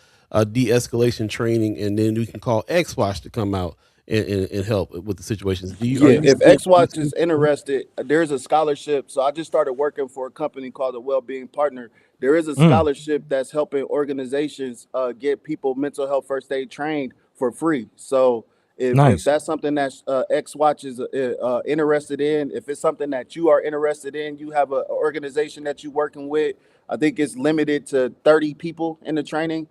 de-escalation training, and then we can call X-Watch to come out and help with the situations. If X-Watch is interested, there's a scholarship. So I just started working for a company called the Wellbeing Partner. There is a scholarship that's helping organizations get people mental health first aid trained for free. So if that's something that X-Watch is interested in, if it's something that you are interested in, you have an organization that you're working with, I think it's limited to 30 people in the training.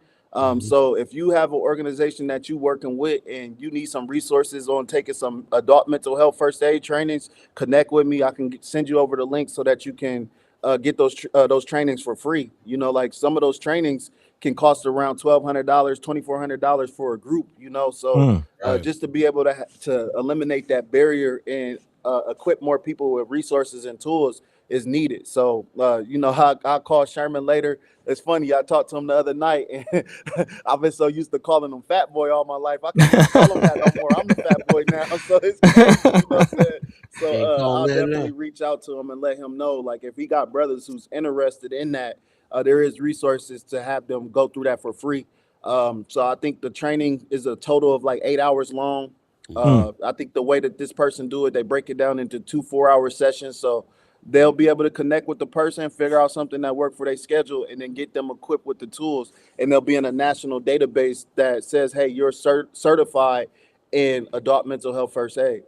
So if you have an organization that you're working with and you need some resources on taking some adult mental health first aid trainings, connect with me. I can send you over the link so that you can get those trainings for free. Like some of those trainings can cost around $1,200, $2,400 for a group. So just to be able to eliminate that barrier and equip more people with resources and tools is needed. So I'll call Sherman later. It's funny, I talked to him the other night, and I've been so used to calling him Fat Boy all my life. I can't even call him that no more. I'm the Fat Boy now, so it's crazy, you know what I'm saying? So I'll definitely reach out to him and let him know, like, if he got brothers who's interested in that, there is resources to have them go through that for free. So I think the training is a total of like 8 hours long. I think the way that this person do it, they break it down into 2 4-hour sessions. So they'll be able to connect with the person, figure out something that worked for their schedule, and then get them equipped with the tools. And they'll be in a national database that says, hey, you're certified in adult mental health first aid.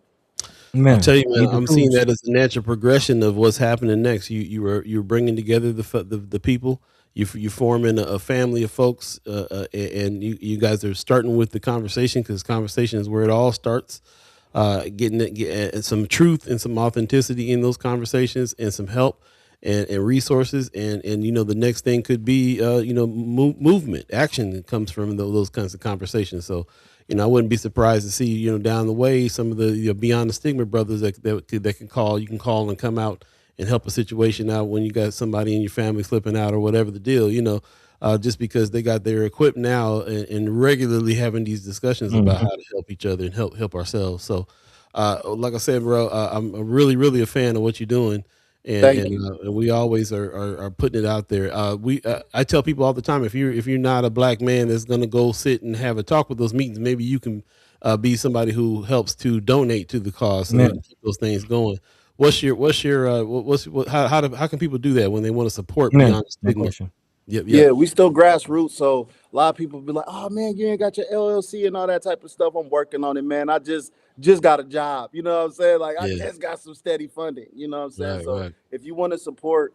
Man, I'll tell you, man, I'm seeing that as a natural progression of what's happening next. You're bringing together the people. You're forming a family of folks, and you guys are starting with the conversation, because conversation is where it all starts. Getting some truth and some authenticity in those conversations, and some help and resources, and the next thing could be movement, action that comes from those kinds of conversations. So I wouldn't be surprised to see down the way some of the Beyond the Stigma brothers that can call. You can call and come out and help a situation out when you got somebody in your family slipping out or whatever the deal. Just because they got their equipped now and regularly having these discussions about how to help each other and help ourselves. So, like I said, bro, I'm really, really a fan of what you're doing, and we always are putting it out there. I tell people all the time, if you're not a black man that's going to go sit and have a talk with those meetings, maybe you can be somebody who helps to donate to the cause so they can keep those things going. How can people do that when they want to support Beyond Stigma? Yep. Yeah, we still grassroots. So a lot of people be like, "Oh man, you ain't got your LLC and all that type of stuff." I'm working on it, man. I just got a job. You know what I'm saying? Like I Yeah. just got some steady funding. You know what I'm saying? Right. So Right. if you want to support,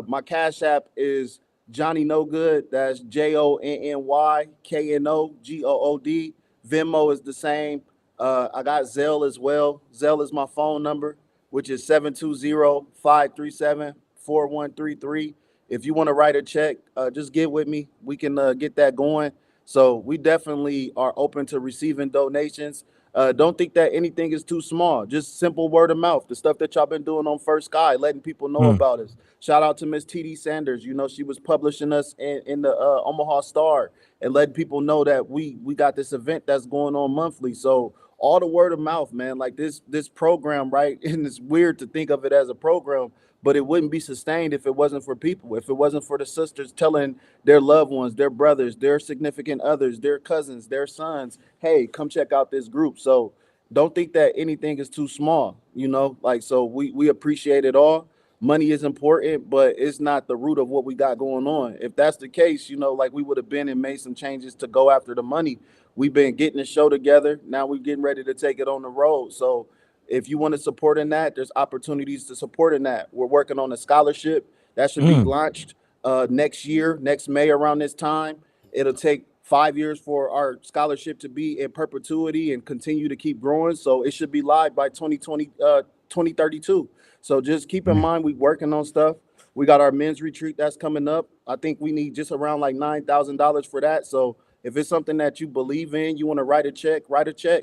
my Cash App is Jonny Knogood. That's JonnyKnogood. Venmo is the same. I got Zelle as well. Zelle is my phone number, which is 720-537-4133. If you want to write a check, just get with me. We can get that going. So we definitely are open to receiving donations. Don't think that anything is too small. Just simple word of mouth. The stuff that y'all been doing on First Sky, letting people know Mm. about us. Shout out to Miss TD Sanders. You know, she was publishing us in the Omaha Star and letting people know that we got this event that's going on monthly. So all the word of mouth, man. Like this program, right? And it's weird to think of it as a program, but it wouldn't be sustained if it wasn't for people, if it wasn't for the sisters telling their loved ones, their brothers, their significant others, their cousins, their sons, hey, come check out this group. So don't think that anything is too small, you know, like, so we appreciate it all. Money is important, but it's not the root of what we got going on. If that's the case, you know, like we would have been and made some changes to go after the money. We've been getting the show together. Now we're getting ready to take it on the road. So if you want to support in that, there's opportunities to support in that. We're working on a scholarship that should be Mm. launched next year, next May around this time. It'll take 5 years for our scholarship to be in perpetuity and continue to keep growing. So it should be live by 2032. So just keep in Man. mind, we working on stuff. We got our men's retreat that's coming up. I think we need just around like $9,000 for that. So if it's something that you believe in, you want to write a check,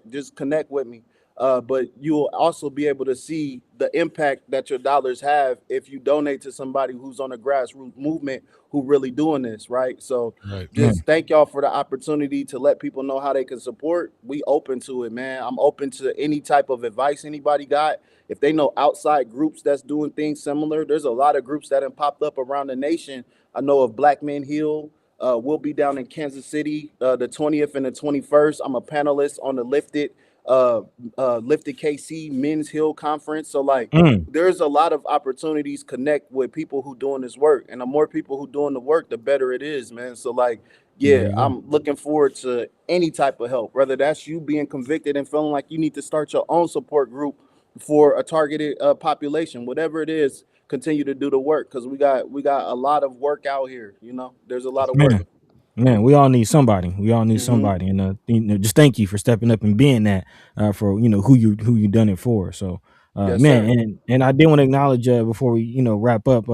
just connect with me. But you'll also be able to see the impact that your dollars have if you donate to somebody who's on a grassroots movement who really doing this, right? So Right. just thank y'all for the opportunity to let people know how they can support. We open to it, man. I'm open to any type of advice anybody got. If they know outside groups that's doing things similar, there's a lot of groups that have popped up around the nation. I know of Black Men Heal. We'll be down in Kansas City the 20th and the 21st. I'm a panelist on the uh, Lifted KC Men's Hill Conference. So like, Mm. there's a lot of opportunities connect with people who doing this work, and the more people who doing the work, the better it is, man. So like, There yeah, you go. I'm looking forward to any type of help, whether that's you being convicted and feeling like you need to start your own support group for a targeted population, whatever it is. Continue to do the work because we got a lot of work out here. You know, there's a lot of work. Man. Man, we all need somebody. We all need Hmm. somebody, and just thank you for stepping up and being that for who you done it for. So, Yes, man, sir. and I did want to acknowledge before we wrap up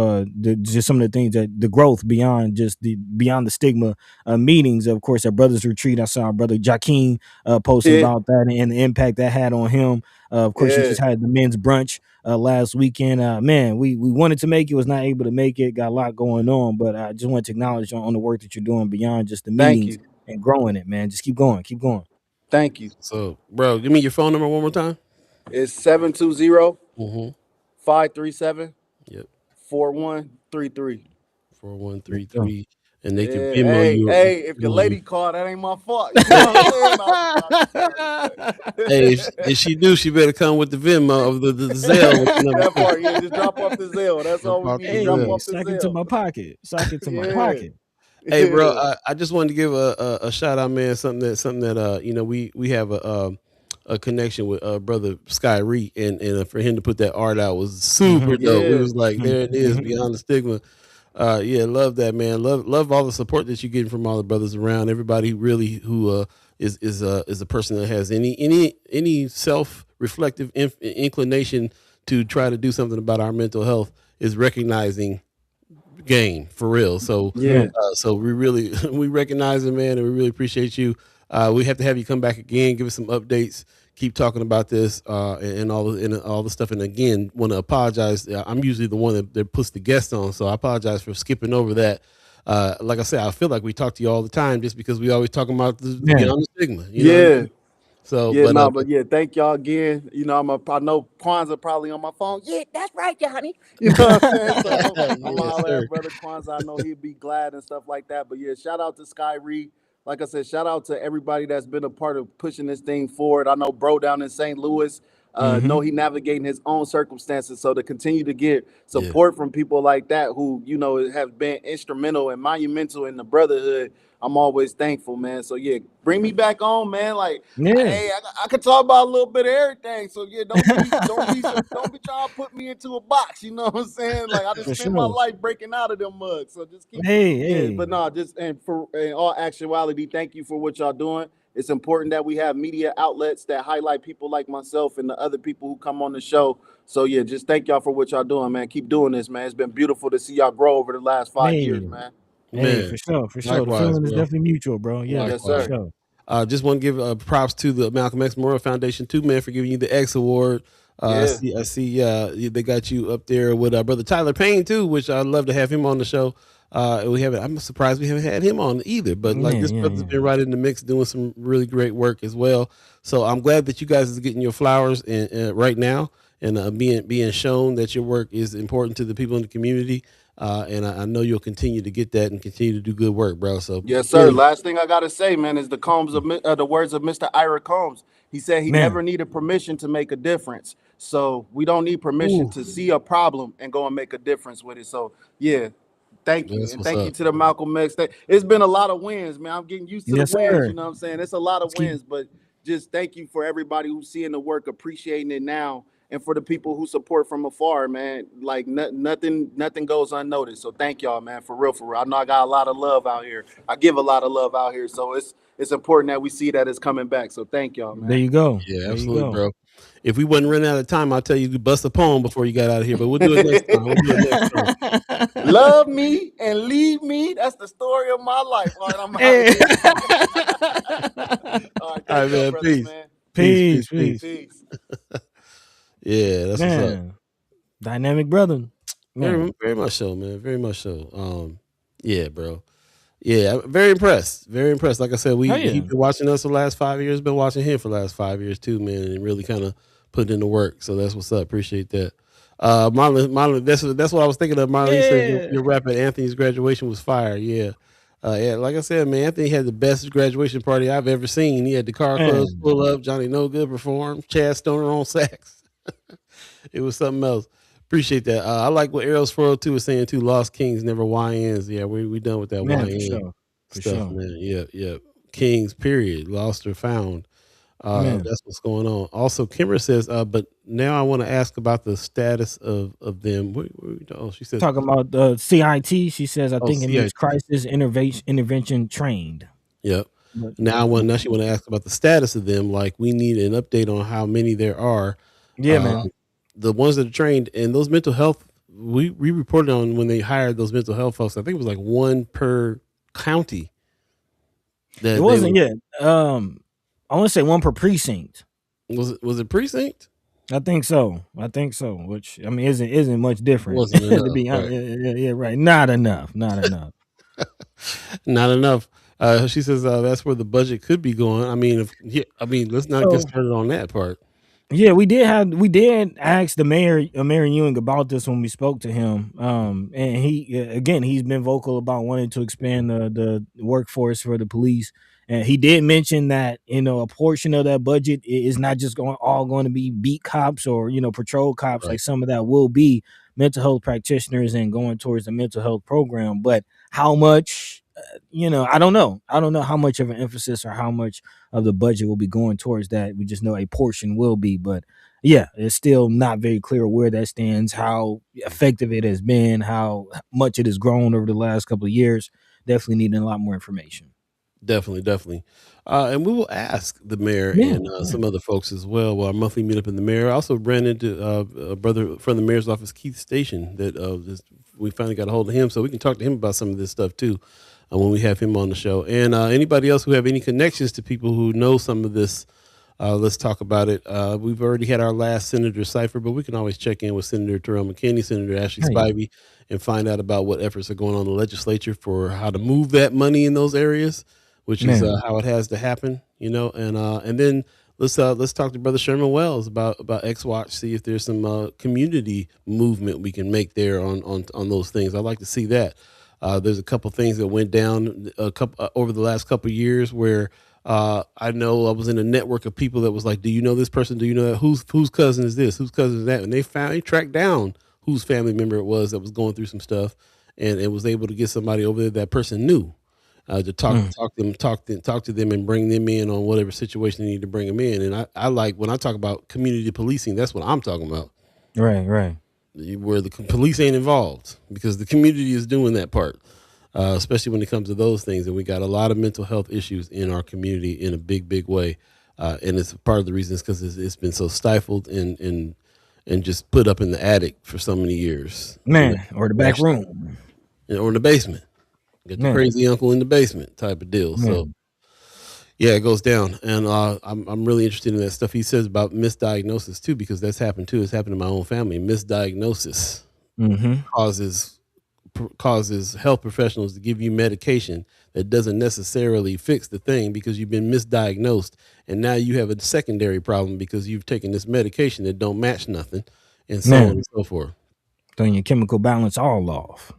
just some of the things that the growth beyond the stigma meetings. Of course, at Brothers Retreat, I saw our brother Jakeem posting Yeah, about that and the impact that had on him. Of course, you yeah. just had the men's brunch last weekend. Man, we wanted to make it, was not able to make it. Got a lot going on, but I just wanted to acknowledge on the work that you're doing beyond just the Thank meetings you, and growing it, man. Just keep going, keep going. thank you. So, bro, give me your phone number one more time. It's 720 Mm-hmm. 537 Yep. 4133. Four one There three you go. three, and they can Yeah, Venmo hey, you. hey, if your Venmo you. lady called, that ain't my fault. You know what I'm saying? No, I'm just Hey, talking. if she do, she better come with the Venmo of the Zelle with the number That too. part, yeah, just drop off the Zelle. That's Jump all we off need the to drop Hey, Zelle. off the sock it to Zelle. my pocket. Sock it to my Yeah, pocket. Hey, bro, yeah, I just wanted to give a shout out, man. Something that we have a connection with brother Sky Reed, and for him to put that art out was super Mhm. dope. We yeah. was like, there it is, beyond the stigma. Yeah, love that, man. Love all the support that you're getting from all the brothers around. Everybody who is a person that has any self reflective inclination to try to do something about our mental health is recognizing game for real. So Yeah. so we really we recognize it, man, and we really appreciate you. We have to have you come back again, give us some updates, keep talking about this and all the stuff. And again, want to apologize. I'm usually the one that puts the guest on, so I apologize for skipping over that. Like I said, I feel like we talk to you all the time just because we always talking about the Man, beyond the stigma. You know what I Yeah. mean? So, Yeah, but no, but yeah, thank y'all again. You know, I know Kwanzaa probably on my phone. Yeah, that's right, Johnny. You know what I'm saying? So I'm gonna yes, holler sir. at brother Kwanzaa. I know he'd be glad and stuff like that. But yeah, shout out to Sky Reed. Like I said, shout out to everybody that's been a part of pushing this thing forward. I know bro down in St. Louis. Know he navigating his own circumstances. So to continue to get Yeah. support from people like that who, you know, have been instrumental and monumental in the brotherhood, I'm always thankful, man. So yeah, bring me back on, man. Like, Yeah. hey, I could talk about a little bit of everything. So yeah, don't be trying to put me into a box. You know what I'm saying? Like, I just For spent my sure. life breaking out of them mugs. So just keep, Hey. but no, just and for in all actuality, thank you for what y'all doing. It's important that we have media outlets that highlight people like myself and the other people who come on the show. So yeah, just thank y'all for what y'all doing, man. Keep doing this, man. It's been beautiful to see y'all grow over the last 5 years, Hey. man. Hey, Man, for sure. The likewise, feeling is bro. definitely mutual, bro. Yeah, Yes, for sir. sure. Just want to give props to the Malcolm X Memorial Foundation too, man, for giving you the X Award. I see. They got you up there with brother Tyler Payne too, which I'd love to have him on the show. I'm surprised we haven't had him on either, but like this brother's been right in the mix, doing some really great work as well. So I'm glad that you guys is getting your flowers right now and being shown that your work is important to the people in the community. And I know you'll continue to get that and continue to do good work, bro. So yes, sir. Last thing I gotta say, man, is the words of Mr. Ira Combs. He said he never needed permission to make a difference. So we don't need permission to see a problem and go and make a difference with it. So yeah, thank you. That's And what's thank you up. to the Malcolm X. It's been a lot of wins, man. I'm getting used to the Yes, wins. sir. You know what I'm saying? It's a lot of Let's keep- wins, but just thank you for everybody who's seeing the work, appreciating it now, and for the people who support from afar, man. Like nothing goes unnoticed. So thank y'all, man, for real, for real. I know I got a lot of love out here. I give a lot of love out here, so it's important that we see that it's coming back. So thank y'all, man. There you go. Yeah, There you absolutely, go. bro. If we wasn't running out of time, I'll tell you to bust a poem before you got out of here, but we'll do it next time. We'll do it next time. Love me and leave me. That's the story of my life. All right, I'm out Hey. of here. All right, All right, thank y'all, man. brothers, Peace. man. Peace. Peace. Yeah, that's what's up. Man, dynamic brother. Man. Very much so, man. Very much so. Yeah, bro. Yeah, I'm very impressed. Very impressed. Like I said, he's been watching us the last 5 years, been watching him for the last 5 years too, man, and really kind of put in the work. So that's what's up. Appreciate that. Marlon, that's what I was thinking of. Marlon, you said your rap at Anthony's graduation was fire. Yeah. Yeah, like I said, man, Anthony had the best graduation party I've ever seen. He had the car clubs full up, Jonny Knogood performed, Chad Stoner on sax. It was something else. Appreciate that. I like what Errol's 402 was saying too. Lost Kings, never YNs. Yeah, we done with that YN stuff, man. Yeah. Kings, period. Lost or found. That's what's going on. Also, Kimber says, but now I want to ask about the status of them. She says talking about the CIT. She says, I think it means CIT. crisis intervention trained. Yep. Now she want to ask about the status of them. Like, we need an update on how many there are. Yeah, man. The ones that are trained and those mental health, we reported on when they hired those mental health folks. I think it was like one per county. It wasn't yet. I want to say one per precinct. Was it precinct? I think so. Which I mean isn't much different. Wasn't enough, to be right. Yeah, right. Not enough. Not enough. She says that's where the budget could be going. I mean, let's not get started on that part. Yeah, we did ask the mayor Ewing about this when we spoke to him. And he's been vocal about wanting to expand the workforce for the police. And he did mention that, a portion of that budget is not just going to be beat cops or, patrol cops. Right. Like some of that will be mental health practitioners and going towards the mental health program. But how much, I don't know. I don't know how much of an emphasis or how much of the budget will be going towards that. We just know a portion will be, but yeah, it's still not very clear where that stands, how effective it has been, how much it has grown over the last couple of years. Definitely needing a lot more information. Definitely. And we will ask the mayor and some other folks as well. Well, our monthly meetup in the mayor. I also ran into a brother from the mayor's office, Keith Station, that we finally got a hold of him, so we can talk to him about some of this stuff too when we have him on the show. And anybody else who have any connections to people who know some of this, let's talk about it. We've already had our last Senator Cipher, but we can always check in with Senator Terrell McKinney, Senator Ashley Spivey, and find out about what efforts are going on in the legislature for how to move that money in those areas, which is how it has to happen, and then let's talk to Brother Sherman Wells about X-Watch, see if there's some community movement we can make there on those things. I'd like to see that. There's a couple things that went down over the last couple of years where I know I was in a network of people that was like, do you know this person? Do you know that? Whose cousin is this? Whose cousin is that? And they tracked down whose family member it was that was going through some stuff, and it was able to get somebody over there that person knew. To talk to them and bring them in on whatever situation they need to bring them in. And I like when I talk about community policing, that's what I'm talking about. Right. Where the police ain't involved because the community is doing that part, especially when it comes to those things. And we got a lot of mental health issues in our community in a big way. And it's part of the reason is because it's been so stifled and just put up in the attic for so many years. Man, or the back room. Or in the basement. Get the crazy uncle in the basement type of deal. So, yeah, it goes down. And I'm really interested in that stuff he says about misdiagnosis, too, because that's happened, too. It's happened in my own family. Misdiagnosis causes health professionals to give you medication that doesn't necessarily fix the thing because you've been misdiagnosed. And now you have a secondary problem because you've taken this medication that don't match nothing and so on and so forth. Throwing your chemical balance all off.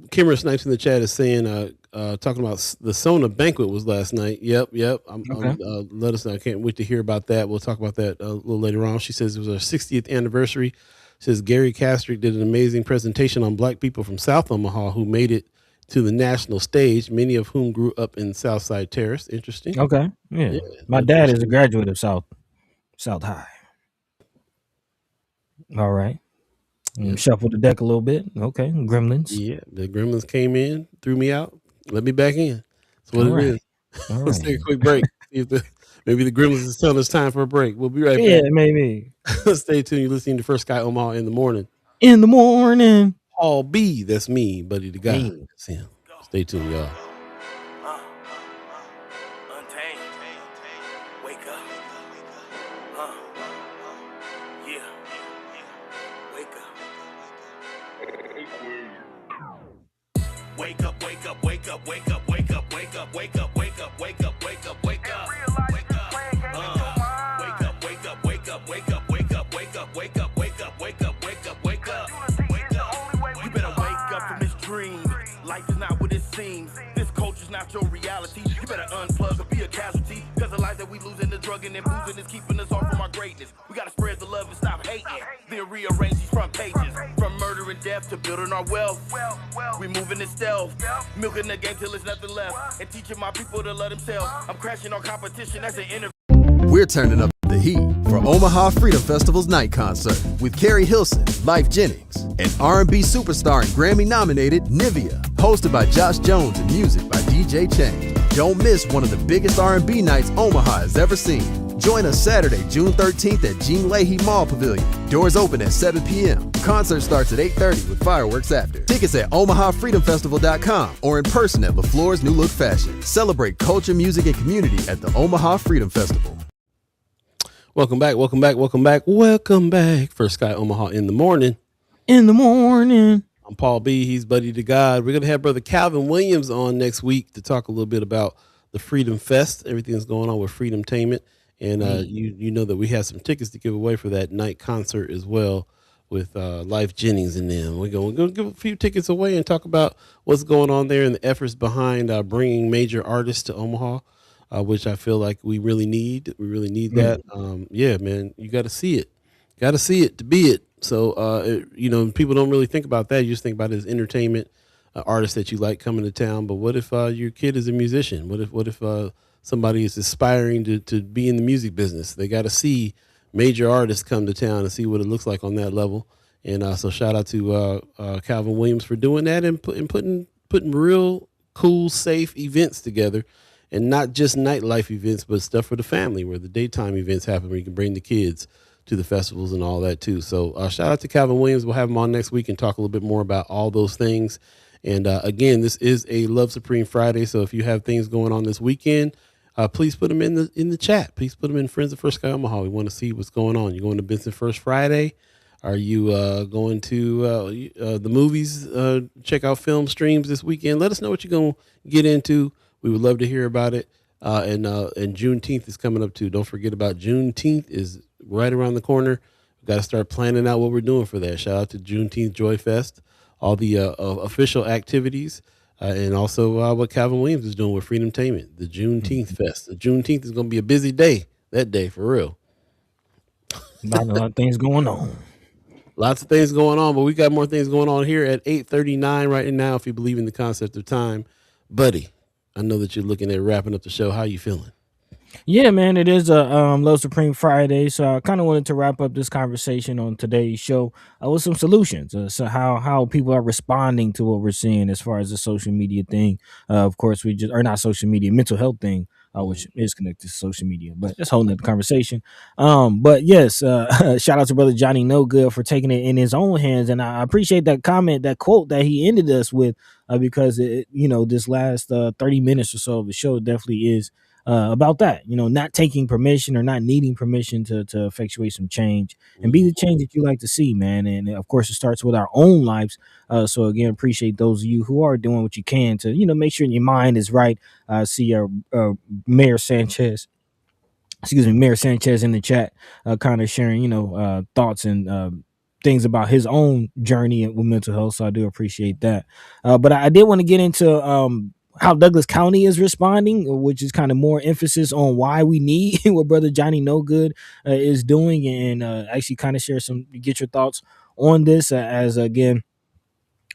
Kimmer Snipes in the chat is saying, talking about the Sona banquet was last night. Yep. Let us know. I can't wait to hear about that. We'll talk about that a little later on. She says it was our 60th anniversary. Says Gary Castrick did an amazing presentation on Black people from South Omaha who made it to the national stage, many of whom grew up in Southside Terrace. Interesting. Okay. Yeah. My dad is a graduate of South High. All right. Shuffle the deck a little bit. Okay. Gremlins. Yeah. The Gremlins came in, threw me out, let me back in. That's what it is. Let's take a quick break. Maybe the Gremlins is telling us time for a break. We'll be right back. Yeah, maybe. Stay tuned. You're listening to First Sky Omaha in the morning. Paul B, that's me, buddy the guy. That's him. Stay tuned, y'all. Wake up, wake up, wake up, wake up, wake up, wake up, wake up, wake up, wake up, wake up, wake up. Wake up, wake up, wake up, wake up, wake up, wake up, wake up, wake up, wake up, wake up, wake up, wake up. You better wake up from this dream. Life is not what it seems. This culture's not your reality. You better unplug or be a casualty. Cause the life that we lose in the drugging and boozing is keeping us off from our greatness. We gotta spread the love and stop hating. Then rearrange these front pages. From murder and death to building our wealth. We moving in stealth. Milking the game till there's nothing left. And teaching my people to love themselves. I'm crashing on competition as an interview. We're turning up the heat for Omaha Freedom Festival's night concert with Carrie Hilson, Life Jennings, and R&B superstar and Grammy-nominated Nivea, hosted by Josh Jones and music by DJ Chang. Don't miss one of the biggest R&B nights Omaha has ever seen. Join us Saturday, June 13th at Jean Leahy Mall Pavilion. Doors open at 7 p.m. Concert starts at 8:30 with fireworks after. Tickets at OmahaFreedomFestival.com or in person at LaFleur's New Look Fashion. Celebrate culture, music, and community at the Omaha Freedom Festival. Welcome back. First Sky Omaha in the morning. I'm Paul B. He's Buddy to God. We're going to have Brother Calvin Williams on next week to talk a little bit about the Freedom Fest, everything that's going on with Freedomtainment. And you know that we have some tickets to give away for that night concert as well with Life Jennings and them. We're going to give a few tickets away and talk about what's going on there and the efforts behind bringing major artists to Omaha, which I feel like we really need. We really need that. Yeah, man, you got to see it. Got to see it to be it. So, people don't really think about that. You just think about it as entertainment, artists that you like coming to town. But what if your kid is a musician? What if somebody is aspiring to be in the music business? They got to see major artists come to town and see what it looks like on that level. And so shout out to Calvin Williams for doing that and putting real cool, safe events together, and not just nightlife events, but stuff for the family where the daytime events happen where you can bring the kids to the festivals and all that too. So shout out to Calvin Williams. We'll have him on next week and talk a little bit more about all those things. And again, this is a Love Supreme Friday. So if you have things going on this weekend, please put them in the chat. Please put them in Friends of First Sky Omaha. We want to see what's going on. You going to Benson First Friday? Are you going to the movies? Check out film streams this weekend. Let us know what you're going to get into. We would love to hear about it. And Juneteenth is coming up too. Don't forget about Juneteenth is right around the corner. We've got to start planning out what we're doing for that. Shout out to Juneteenth Joy Fest, all the official activities. and also what Calvin Williams is doing with Freedomtainment, the Juneteenth Fest. The Juneteenth is going to be a busy day that day, for real. Not a lot of things going on. Lots of things going on, but we got more things going on here at 8:39 right now, if you believe in the concept of time. Buddy, I know that you're looking at wrapping up the show. How you feeling? Yeah, man, it is a Love Supreme Friday, so I kind of wanted to wrap up this conversation on today's show with some solutions. So how people are responding to what we're seeing as far as the social media thing. Of course, we just or not social media, mental health thing, which is connected to social media, but that's a whole nother conversation. But yes, shout out to brother Jonny Knogood for taking it in his own hands, and I appreciate that comment, that quote that he ended us with, because this last 30 minutes or so of the show definitely is about that, not taking permission or not needing permission to effectuate some change and be the change that you like to see, man. And of course, it starts with our own lives. So again, appreciate those of you who are doing what you can to, make sure your mind is right. See Mayor Sanchez in the chat, kind of sharing, thoughts and things about his own journey with mental health. So I do appreciate that. But I did want to get into how Douglas County is responding, which is kind of more emphasis on why we need what brother Jonny Knogood is doing, and actually kind of get your thoughts on this as again.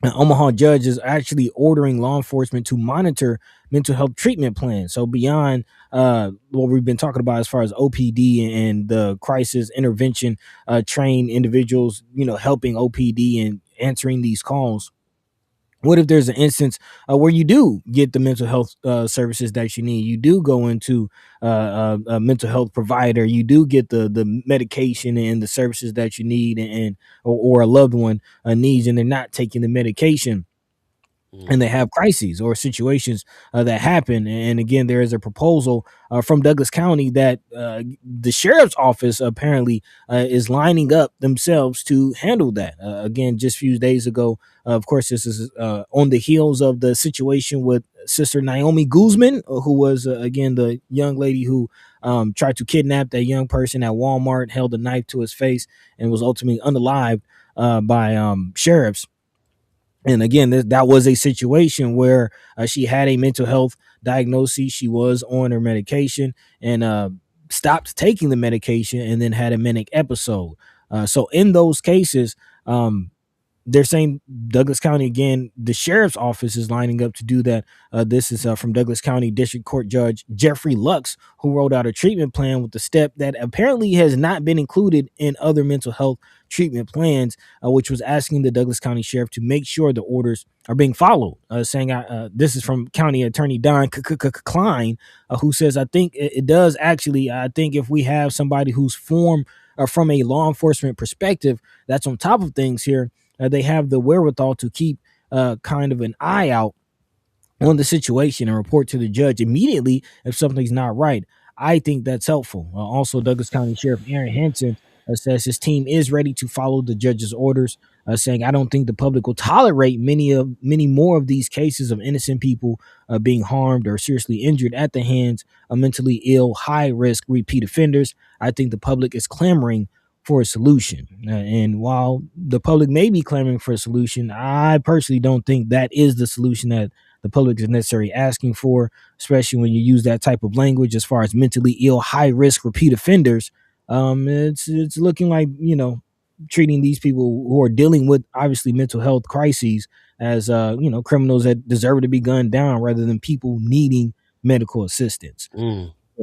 An Omaha judge is actually ordering law enforcement to monitor mental health treatment plans. So beyond what we've been talking about as far as OPD and the crisis intervention trained individuals, helping OPD and answering these calls. What if there's an instance where you do get the mental health services that you need? You do go into a mental health provider. You do get the medication and the services that you need, or a loved one needs, and they're not taking the medication. And they have crises or situations that happen. And again, there is a proposal from Douglas County that the sheriff's office apparently is lining up themselves to handle that. Again, just a few days ago, of course, this is on the heels of the situation with Sister Naomi Guzman, who was, again, the young lady who tried to kidnap that young person at Walmart, held a knife to his face, and was ultimately unalived by sheriffs. And again, that was a situation where she had a mental health diagnosis. She was on her medication and stopped taking the medication and then had a manic episode. So in those cases, they're saying Douglas County, again, the sheriff's office is lining up to do that. This is from Douglas County District Court Judge Jeffrey Lux, who wrote out a treatment plan with the step that apparently has not been included in other mental health treatment plans, which was asking the Douglas County Sheriff to make sure the orders are being followed. Saying this is from County Attorney Don Klein, who says, I think it does actually. I think if we have somebody who's from a law enforcement perspective that's on top of things here, they have the wherewithal to keep kind of an eye out on the situation and report to the judge immediately if something's not right. I think that's helpful. Also, Douglas County Sheriff Aaron Hansen says his team is ready to follow the judge's orders, saying, I don't think the public will tolerate many more of these cases of innocent people being harmed or seriously injured at the hands of mentally ill, high-risk repeat offenders. I think the public is clamoring for a solution. And while the public may be clamoring for a solution, I personally don't think that is the solution that the public is necessarily asking for, especially when you use that type of language as far as mentally ill, high-risk repeat offenders. It's looking like, treating these people who are dealing with obviously mental health crises as, criminals that deserve to be gunned down rather than people needing medical assistance.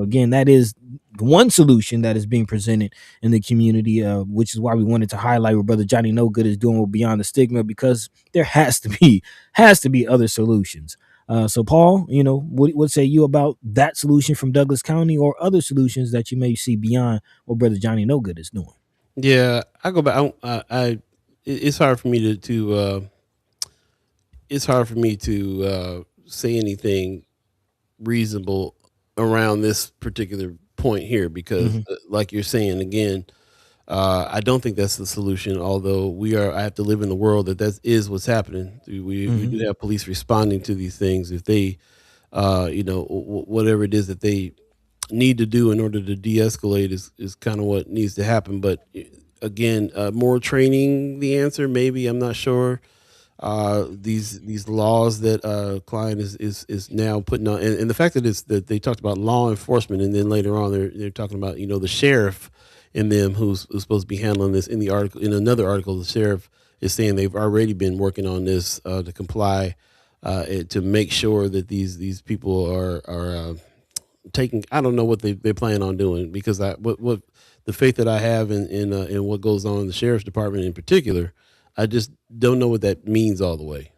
Again, that is one solution that is being presented in the community, which is why we wanted to highlight what brother Jonny Knogood is doing with Beyond the Stigma, because there has to be other solutions. So Paul, what say you about that solution from Douglas County or other solutions that you may see beyond what brother Jonny Knogood is doing? Yeah, I go back. It's hard for me to say anything reasonable around this particular point here, because like you're saying again, I don't think that's the solution, although I have to live in the world that is what's happening. We do have police responding to these things if they whatever it is that they need to do in order to de-escalate is kind of what needs to happen. But again, more training, the answer, maybe, I'm not sure. these laws that Klein is now putting on, and the fact that it's that they talked about law enforcement, and then later on they're talking about the sheriff in them who's supposed to be handling this. In the article, in another article, the sheriff is saying they've already been working on this to comply, to make sure that these people are taking. I don't know what they plan on doing, because what the faith that I have in what goes on in the sheriff's department in particular, I just don't know what that means all the way.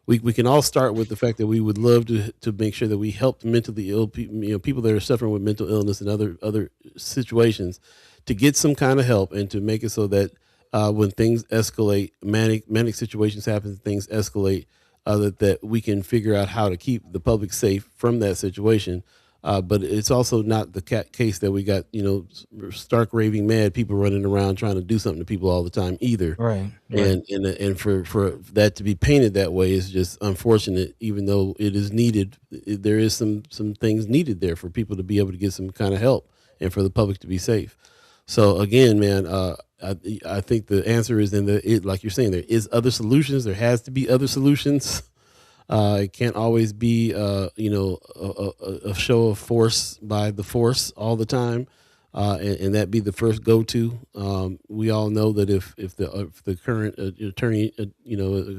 We can all start with the fact that we would love to make sure that we help mentally ill people, people that are suffering with mental illness and other situations, to get some kind of help, and to make it so that when things escalate, manic situations happen, things escalate, that we can figure out how to keep the public safe from that situation. But it's also not the case that we got, stark raving mad people running around trying to do something to people all the time either. Right. And for that to be painted that way is just unfortunate, even though it is needed. There is some things needed there for people to be able to get some kind of help, and for the public to be safe. So again, man, I think the answer is like you're saying, there is other solutions. There has to be other solutions. It can't always be, a show of force by the force all the time, and that be the first go-to. We all know that if the current attorney,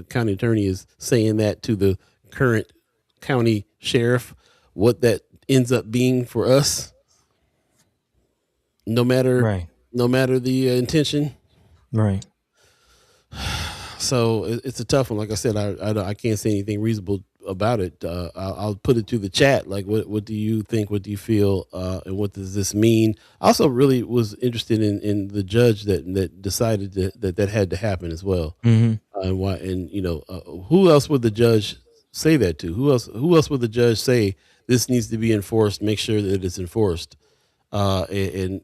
county attorney is saying that to the current county sheriff, what that ends up being for us, no matter the intention. Right. So it's a tough one. Like I said, I can't say anything reasonable about it. I'll put it to the chat. Like, what do you think? What do you feel? And what does this mean? I also really was interested in the judge that decided that had to happen as well. Mm-hmm. And why? And who else would the judge say that to? Who else would the judge say this needs to be enforced? Make sure that it's enforced. And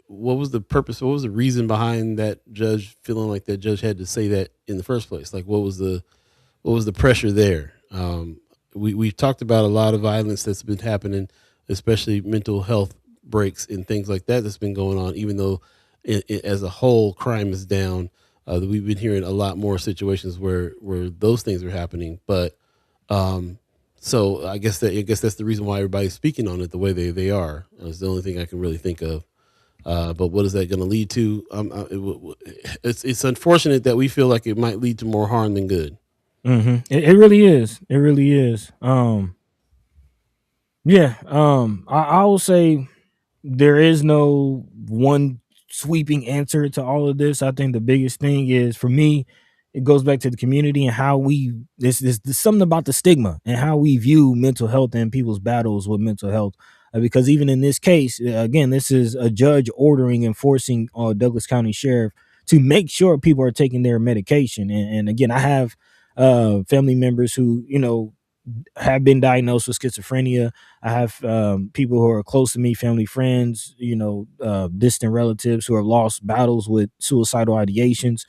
what was the purpose? What was the reason behind that judge feeling like that judge had to say that in the first place? Like, what was the pressure there? We've talked about a lot of violence that's been happening, especially mental health breaks and things like that that's been going on, even though as a whole crime is down. We've been hearing a lot more situations where those things are happening. But so I guess that's the reason why everybody's speaking on it the way they are. It's the only thing I can really think of. But what is that going to lead to? It's unfortunate that we feel like it might lead to more harm than good. Mm-hmm. It really is. It really is. I will say there is no one sweeping answer to all of this. I think the biggest thing is, for me, it goes back to the community and how there's something about the stigma and how we view mental health and people's battles with mental health. Because even in this case, again, this is a judge ordering and forcing Douglas County Sheriff to make sure people are taking their medication. And again, I have family members who, have been diagnosed with schizophrenia. I have people who are close to me, family, friends, distant relatives who have lost battles with suicidal ideations.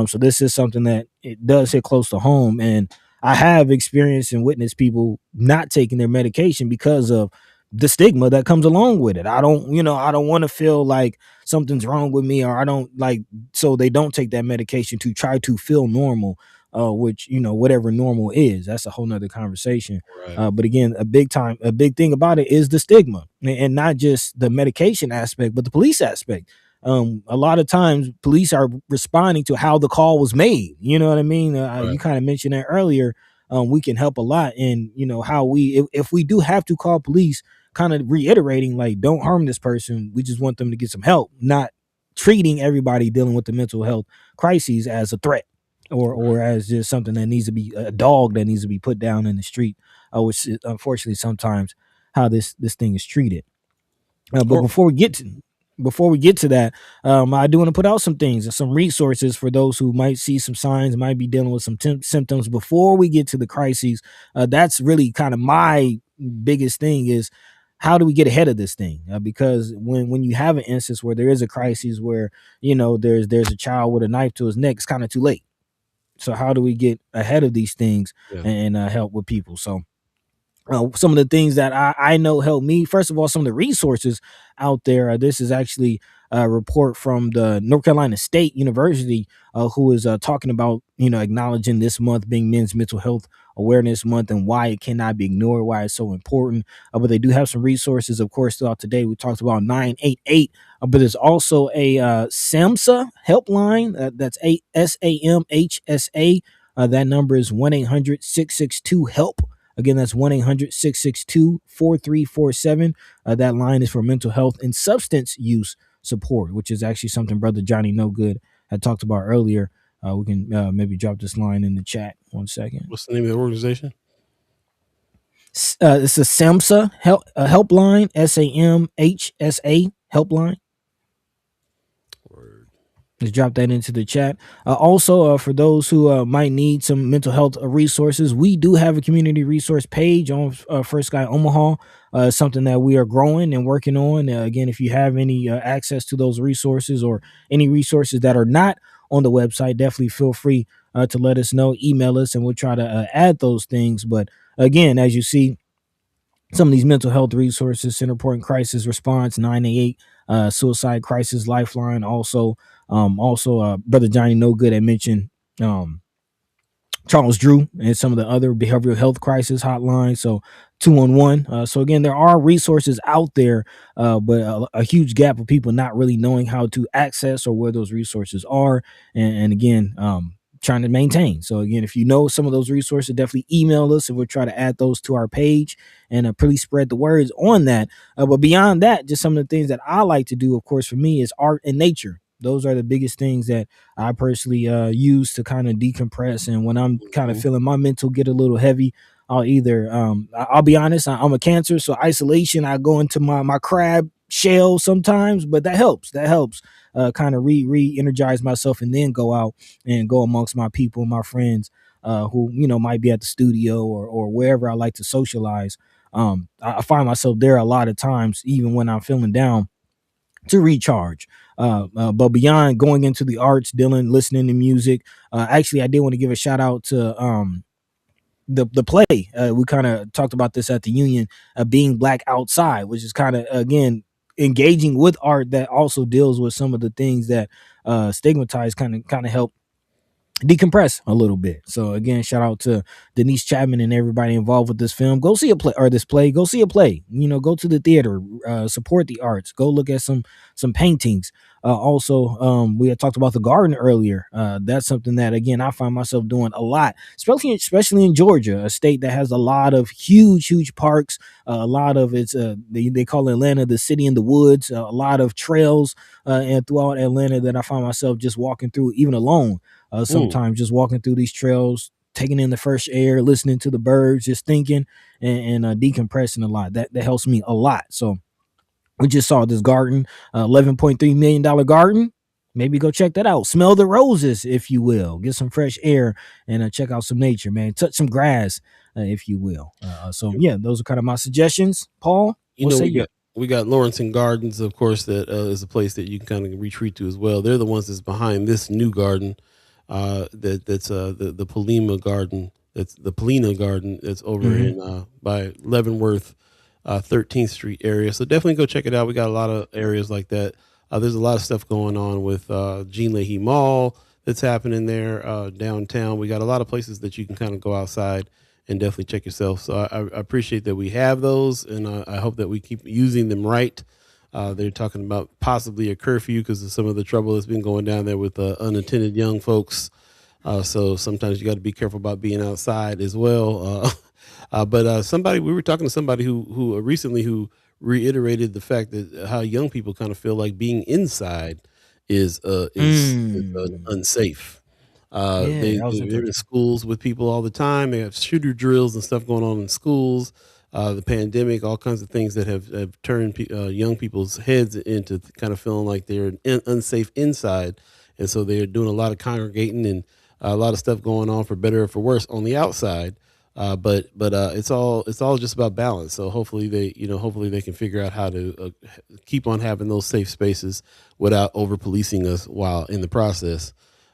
So this is something that it does hit close to home. And I have experienced and witnessed people not taking their medication because of the stigma that comes along with it. I don't want to feel like something's wrong with me, or I don't like, so they don't take that medication to try to feel normal, which, whatever normal is, that's a whole nother conversation. Right. But again, a big thing about it is the stigma, and not just the medication aspect, but the police aspect. A lot of times police are responding to how the call was made. You know what I mean? Right. You kind of mentioned that earlier. We can help a lot in, how if we do have to call police, kind of reiterating, like, don't harm this person. We just want them to get some help, not treating everybody dealing with the mental health crises as a threat or as just something that needs to be a dog that needs to be put down in the street, which is unfortunately sometimes how this thing is treated. But before we get to that, I do want to put out some things and some resources for those who might see some signs, might be dealing with some symptoms before we get to the crises. That's really kind of my biggest thing, is how do we get ahead of this thing? Because when you have an instance where there is a crisis where, there's a child with a knife to his neck, it's kind of too late. So how do we get ahead of these things and help with people? So some of the things that I know help me, first of all, some of the resources out there. This is actually report from the North Carolina State University, who is talking about, acknowledging this month being Men's Mental Health Awareness Month and why it cannot be ignored, why it's so important. But they do have some resources, of course, throughout today. We talked about 988, but there's also a SAMHSA helpline. That's SAMHSA. That number is 1-800-662-HELP. Again, that's 1-800-662-4347. That line is for mental health and substance use support, which is actually something Brother Jonny Knogood had talked about earlier. We can maybe drop this line in the chat. 1 second. What's the name of the organization? It's a SAMHSA helpline, SAMHSA helpline. Just drop that into the chat. Also, for those who might need some mental health resources, we do have a community resource page on First Sky Omaha. Something that we are growing and working on. Again, if you have any access to those resources or any resources that are not on the website, definitely feel free to let us know. Email us, and we'll try to add those things. But again, as you see, some of these mental health resources: Center Point Crisis Response, 988, Suicide Crisis Lifeline. Also, Brother Jonny Knogood had mentioned Charles Drew and some of the other behavioral health crisis hotlines. So 211. So again, there are resources out there, but a huge gap of people not really knowing how to access or where those resources are. And again, trying to maintain. So again, if you know some of those resources, definitely email us and we'll try to add those to our page and please spread the words on that. But beyond that, just some of the things that I like to do, of course, for me is art and nature. Those are the biggest things that I personally use to kind of decompress. And when I'm kind of feeling my mental get a little heavy, I'll either, I'll be honest, I'm a Cancer, so isolation, I go into my crab shell sometimes, but that helps. Kind of re-energize myself and then go out and go amongst my people, my friends who, might be at the studio or wherever I like to socialize. I find myself there a lot of times, even when I'm feeling down, to recharge. But beyond going into the arts, listening to music, actually, I did want to give a shout out to the play. We kind of talked about this at the Union, Being Black Outside, which is kind of, again, engaging with art that also deals with some of the things that Stigmatized kind of help decompress a little bit. So again, shout out to Denise Chapman and everybody involved with this film. Go see a play, or this play. Go see a play. Go to the theater, support the arts. Go look at some paintings. Also, we had talked about the garden earlier. That's something that, again, I find myself doing a lot, especially in Georgia, a state that has a lot of huge parks. A lot of it's they call Atlanta the city in the woods. A lot of trails and throughout Atlanta that I find myself just walking through, even alone. Sometimes just walking through these trails, taking in the fresh air, listening to the birds, just thinking and decompressing a lot. That helps me a lot. So we just saw this garden, $11.3 million garden. Maybe go check that out. Smell the roses, if you will. Get some fresh air and check out some nature, man. Touch some grass, if you will. So yeah, those are kind of my suggestions. Paul, we got Lawrence and Gardens, of course, that is a place that you can kind of retreat to as well. They're the ones that's behind this new garden. That's the Polina Garden. That's the Polina Garden. That's over in by Leavenworth, 13th Street area. So definitely go check it out. We got a lot of areas like that. There's a lot of stuff going on with Jean Leahy Mall that's happening there downtown. We got a lot of places that you can kind of go outside and definitely check yourself. So I appreciate that we have those, and I hope that we keep using them right. They're talking about possibly a curfew because of some of the trouble that's been going down there with unattended young folks. So sometimes you got to be careful about being outside as well. But we were talking to somebody who recently reiterated the fact that how young people kind of feel like being inside is unsafe. They're in schools with people all the time. They have shooter drills and stuff going on in schools. The pandemic, all kinds of things that have turned young people's heads into kind of feeling like they're unsafe inside. And so they're doing a lot of congregating and a lot of stuff going on for better or for worse on the outside. But it's all just about balance. So hopefully they can figure out how to keep on having those safe spaces without over policing us while in the process.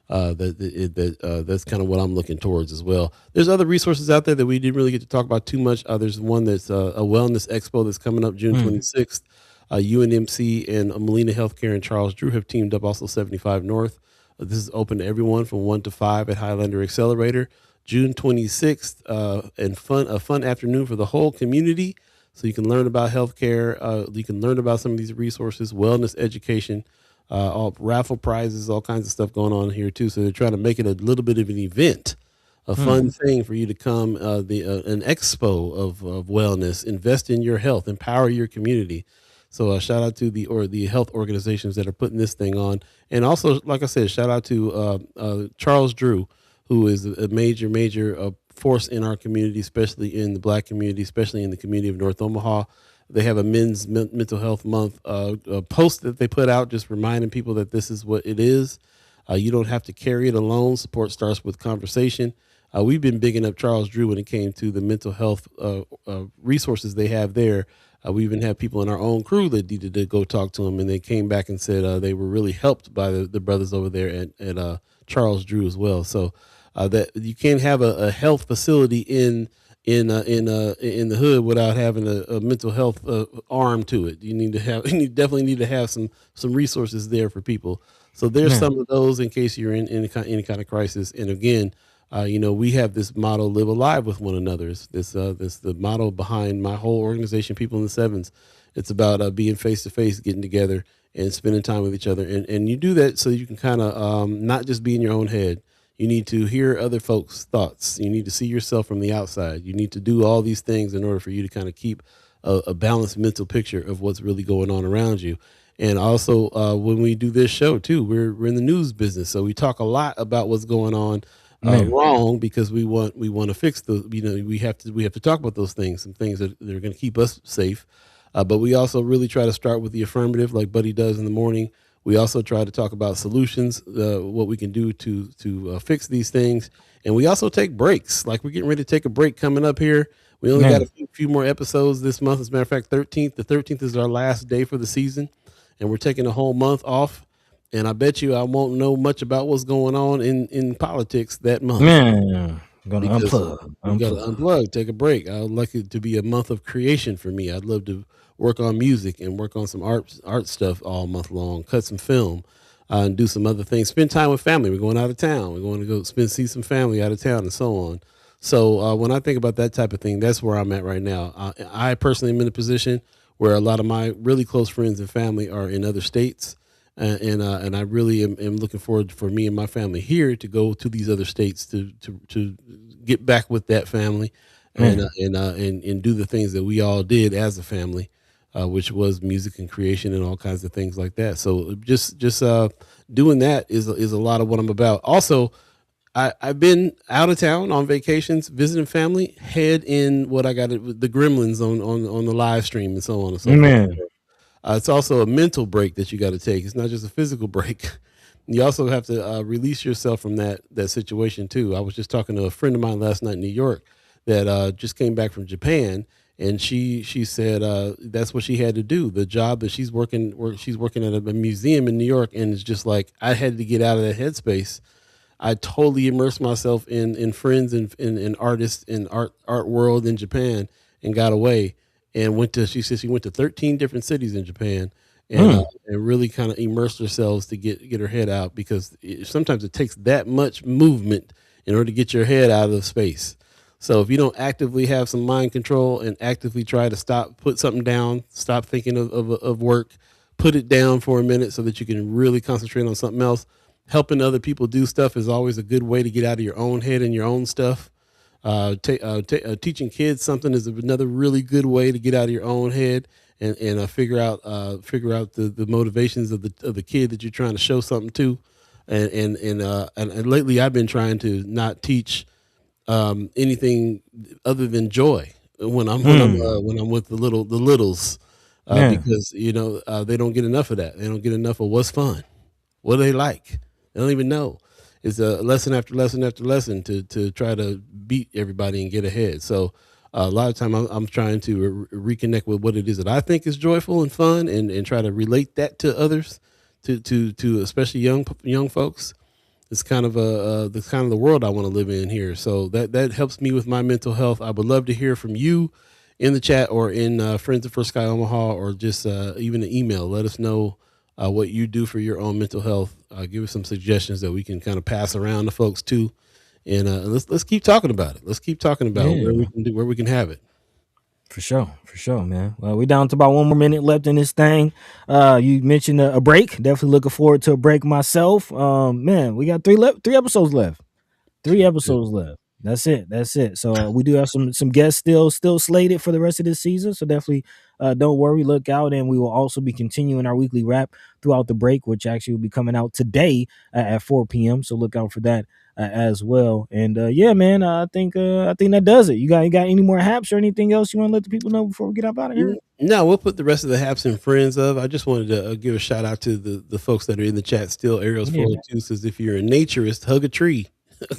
That's kind of what I'm looking towards as well. There's other resources out there that we didn't really get to talk about too much. There's one that's a wellness expo that's coming up June 26th. UNMC and Molina Healthcare and Charles Drew have teamed up. Also 75 North. This is open to everyone from 1 to 5 at Highlander Accelerator. June 26th, and a fun afternoon for the whole community. So you can learn about healthcare. You can learn about some of these resources, wellness, education, all raffle prizes, all kinds of stuff going on here too. So they're trying to make it a little bit of an event, a fun thing for you to come. An expo of wellness. Invest in your health. Empower your community. So shout out to the health organizations that are putting this thing on, and also, like I said, shout out to Charles Drew, who is a major force in our community, especially in the Black community, especially in the community of North Omaha. They have a men's mental health month a post that they put out, just reminding people that this is what it is. You don't have to carry it alone. Support starts with conversation. We've been bigging up Charles Drew when it came to the mental health resources they have there. We even have people in our own crew that needed to go talk to him, and they came back and said they were really helped by the brothers over there at Charles Drew as well. So that you can't have a health facility in the hood without having a mental health arm to it. You definitely need to have some resources there for people. So there's some of those in case you're in any kind of crisis. And again, we have this motto: live alive with one another. This the motto behind my whole organization, People in the Sevens. It's about being face to face, getting together, and spending time with each other. And you do that so you can kind of not just be in your own head. You need to hear other folks' thoughts. You need to see yourself from the outside. You need to do all these things in order for you to kind of keep a balanced mental picture of what's really going on around you. And also, when we do this show too, we're in the news business, so we talk a lot about what's going on wrong, because we want to fix we have to talk about those things, some things that are going to keep us safe. But we also really try to start with the affirmative, like Buddy does in the morning. We also try to talk about solutions, what we can do to fix these things. And we also take breaks. Like, we're getting ready to take a break coming up here. We only got a few more episodes this month. As a matter of fact, 13th. The 13th is our last day for the season. And we're taking a whole month off. And I bet you I won't know much about what's going on in politics that month. Man, gonna unplug. We got to unplug, take a break. I would like it to be a month of creation for me. I'd love to work on music and work on some art stuff all month long, cut some film, and do some other things. Spend time with family. We're going out of town. We're going to go see some family out of town and so on. So when I think about that type of thing, that's where I'm at right now. I personally am in a position where a lot of my really close friends and family are in other states. And I really am looking forward for me and my family here to go to these other states to get back with that family and do the things that we all did as a family. Which was music and creation and all kinds of things like that. So just doing that is a lot of what I'm about. Also, I've been out of town on vacations, visiting family, head in what I got the Gremlins on the live stream and so on and so forth. It's also a mental break that you got to take. It's not just a physical break. You also have to release yourself from that situation too. I was just talking to a friend of mine last night in New York that just came back from Japan. And she said that's what she had to do. The job that she's working at a museum in New York, and it's just like I had to get out of that headspace. I totally immersed myself in friends and artists in art world in Japan, and got away and she said she went to 13 different cities in Japan and really kind of immersed herself to get her head out, because sometimes it takes that much movement in order to get your head out of space. So if you don't actively have some mind control and actively try to put something down, stop thinking of work, put it down for a minute so that you can really concentrate on something else. Helping other people do stuff is always a good way to get out of your own head and your own stuff. Teaching kids something is another really good way to get out of your own head and figure out the motivations of the kid that you're trying to show something to. And lately I've been trying to not teach anything other than joy when I'm with the littles, because they don't get enough of that. They don't get enough of what's fun, what do they like. They don't even know. It's a lesson after lesson after lesson to try to beat everybody and get ahead. So a lot of time I'm trying to reconnect with what it is that I think is joyful and fun, and try to relate that to others, to especially young folks. It's kind of the world I want to live in here. So that helps me with my mental health. I would love to hear from you. in the chat or in Friends of First Sky Omaha, or just even an email. Let us know what you do for your own mental health. Give us some suggestions that we can kind of pass around to folks too, and let's keep talking about it. Let's keep talking about where we can have it. For sure, man. Well, we down to about 1 more minute left in this thing. You mentioned a break. Definitely looking forward to a break myself. Man, we got 3 episodes left. 3 episodes left. That's it. So we do have some guests still slated for the rest of this season. So definitely don't worry, look out, and we will also be continuing our weekly wrap throughout the break, which actually will be coming out today at 4 p.m. So look out for that as well. And yeah, man, I think that does it. You got any more haps or anything else you want to let the people know before we get up out of here? No, we'll put the rest of the haps in friends of. I just wanted to give a shout out to the folks that are in the chat still. Ariel's 402 says, if you're a naturist, hug a tree.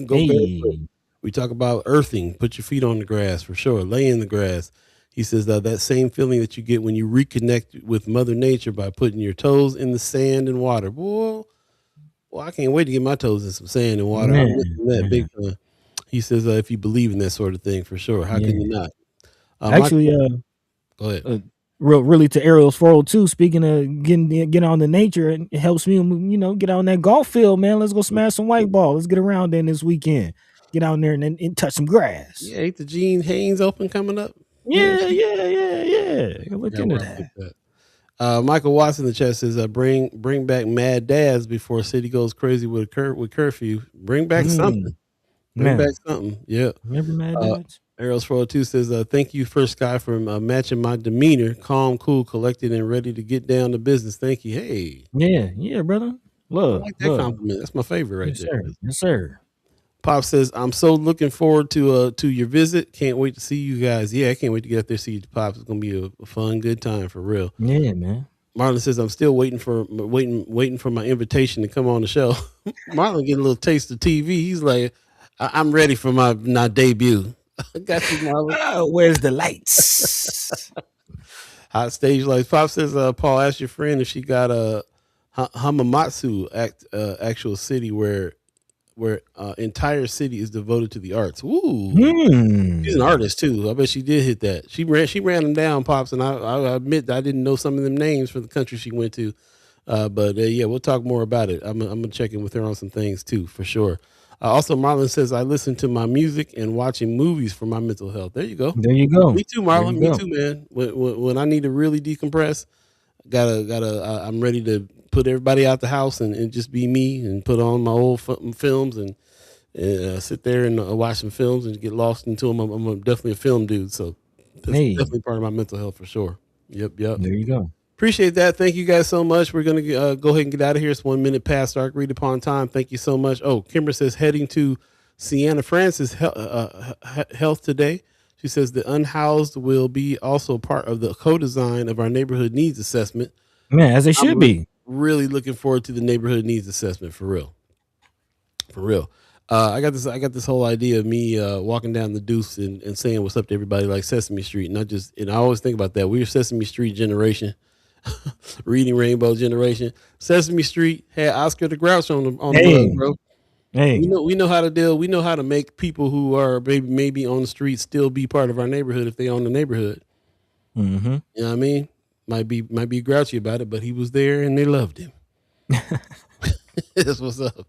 Go barefoot. We talk about earthing. Put your feet on the grass for sure. Lay in the grass. He says that same feeling that you get when you reconnect with Mother Nature by putting your toes in the sand and water. Boy, I can't wait to get my toes in some sand and water. I'm missing that big time. He says if you believe in that sort of thing, for sure. How can you not? Actually, go ahead. Really to Ariel's 402. Speaking of getting on the nature, it helps me, get on that golf field, man. Let's go smash some white ball. Let's get around there this weekend. Get out there and touch some grass. Yeah, ain't the Gene Haynes Open coming up? Yeah. Look into that. Michael Watson in the chat says, bring back Mad Dads before city goes crazy with curfew. Bring back something. Bring back something. Yeah. Remember Mad Dads? Ariel's 402 says, thank you, First Sky, for matching my demeanor. Calm, cool, collected, and ready to get down to business. Thank you. Hey. Yeah, brother. Love. I like that compliment. That's my favorite right there. Yes, sir. Pop says, I'm so looking forward to your visit. Can't wait to see you guys. Yeah, I can't wait to get up there and see you, Pops. It's going to be a fun, good time for real. Yeah, man. Marlon says, I'm still waiting for my invitation to come on the show. Marlon getting a little taste of TV. He's like, I'm ready for my debut. Got you, Marlon. Where's the lights? Hot stage lights. Pop says, Paul, ask your friend if she got a Hamamatsu actual city where entire city is devoted to the arts. Ooh, she's an artist too. I bet she did hit that. She ran them down, Pops, and I admit I didn't know some of them names for the country she went to. But yeah, we'll talk more about it. I'm gonna check in with her on some things too, for sure. Also, Marlon says, I listen to my music and watching movies for my mental health. There you go. Me too, Marlon. Me too, man. When I need to really decompress, I'm ready to put everybody out the house and just be me and put on my old films and sit there and watch some films and get lost into them. I'm definitely a film dude, so that's definitely part of my mental health for sure. Yep. There you go. Appreciate that. Thank you guys so much. We're going to go ahead and get out of here. It's 1 minute past our agreed upon time. Thank you so much. Oh, Kimber says heading to Sienna Francis Health today. She says the unhoused will be also part of the co-design of our neighborhood needs assessment. Man, as they should be. Really looking forward to the neighborhood needs assessment for real. I got this whole idea of me walking down the Deuce and saying what's up to everybody like Sesame Street, and I always think about that. We're Sesame Street generation. Reading Rainbow generation. Sesame Street had Oscar the Grouch on the bus, bro. Hey, we know how to deal. We know how to make people who are maybe on the street still be part of our neighborhood if they own the neighborhood. Mm-hmm. You know what I mean? Might be grouchy about it, but he was there and they loved him. That's what's up.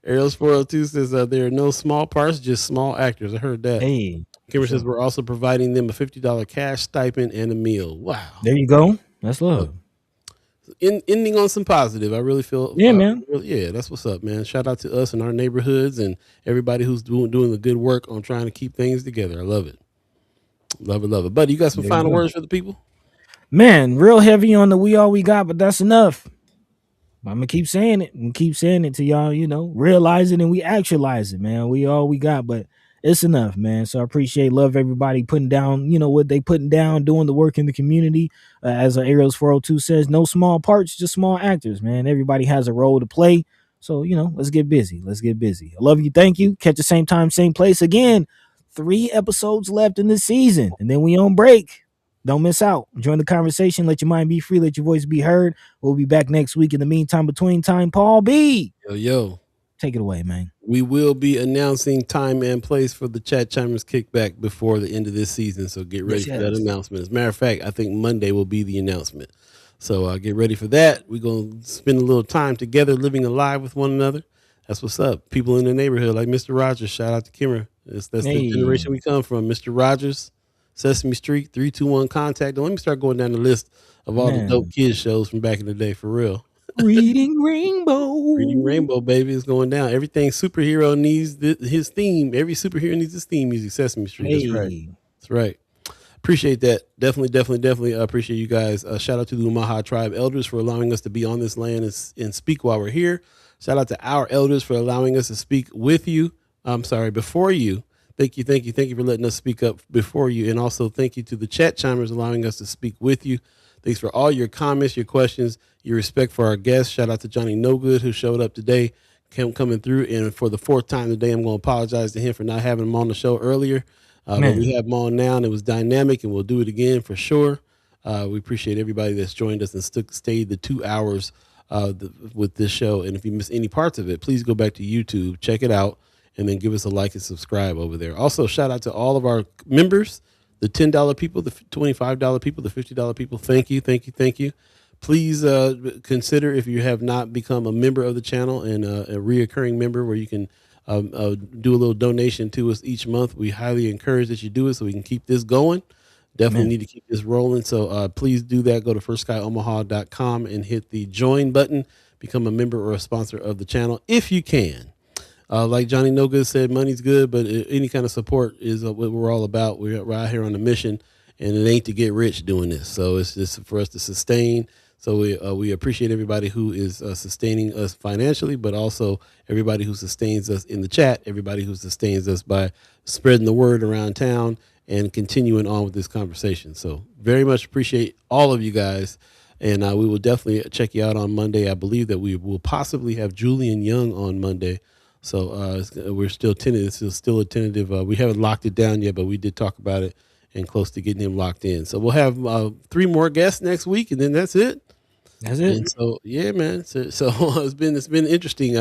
Ariel's 402 says there are no small parts, just small actors. I heard that. Hey, Kimber says we're also providing them a $50 cash stipend and a meal. Wow. There you go. That's love. Ending on some positive. I really feel. Yeah, man. Yeah, that's what's up, man. Shout out to us and our neighborhoods and everybody who's doing the good work on trying to keep things together. I love it. Love it. Buddy, you got some final words for the people? Man, real heavy on the we all we got, but that's enough. I'm gonna keep saying it and keep saying it to y'all, realize it and we actualize it, man. We all we got, but it's enough, man. So I appreciate, love everybody putting down, what they putting down, doing the work in the community. As Ariel's 402 says, no small parts, just small actors, man. Everybody has a role to play. So, let's get busy. I love you. Thank you. Catch the same time, same place again. 3 episodes left in this season, and then we on break. Don't miss out. Join the conversation. Let your mind be free. Let your voice be heard. We'll be back next week. In the meantime, between time, Paul B. Yo. Take it away, man. We will be announcing time and place for the Chat Chimers kickback before the end of this season. So get ready for that announcement. As a matter of fact, I think Monday will be the announcement. So get ready for that. We're going to spend a little time together living alive with one another. That's what's up. People in the neighborhood like Mr. Rogers. Shout out to Kimmer. That's the generation we come from. Mr. Rogers, Sesame Street, 321 Contact. Let me start going down the list of all the dope kids shows from back in the day for real. Reading Rainbow. Reading Rainbow, baby, is going down. Everything superhero needs his theme. Every superhero needs his theme music. Sesame Street. That's right. That's right. Appreciate that. Definitely appreciate you guys. Shout out to the Omaha Tribe elders for allowing us to be on this land and speak while we're here. Shout out to our elders for allowing us to speak with you. Before you. Thank you for letting us speak up before you. And also thank you to the Chat Chimers allowing us to speak with you. Thanks for all your comments, your questions, your respect for our guests. Shout out to Jonny Knogood, who showed up today, coming through. And for the fourth time today, I'm going to apologize to him for not having him on the show earlier. But we have him on now, and it was dynamic, and we'll do it again for sure. We appreciate everybody that's joined us and stayed the 2 hours with this show. And if you miss any parts of it, please go back to YouTube, check it out, and then give us a like and subscribe over there. Also, shout out to all of our members, the $10 people, the $25 people, the $50 people. Thank you. Please consider, if you have not become a member of the channel and a reoccurring member where you can do a little donation to us each month. We highly encourage that you do it so we can keep this going. Definitely need to keep this rolling. So please do that. Go to firstskyOmaha.com and hit the join button. Become a member or a sponsor of the channel if you can. Like Jonny Knogood said, money's good, but any kind of support is what we're all about. We're out here on a mission, and it ain't to get rich doing this. So it's just for us to sustain. So we appreciate everybody who is sustaining us financially, but also everybody who sustains us in the chat, everybody who sustains us by spreading the word around town and continuing on with this conversation. So very much appreciate all of you guys. And we will definitely check you out on Monday. I believe that we will possibly have Julian Young on Monday. So we're still tentative. It's still a tentative. We haven't locked it down yet, but we did talk about it and close to getting him locked in. So we'll have 3 more guests next week, and then that's it. That's it. And so, yeah, man. So it's been interesting.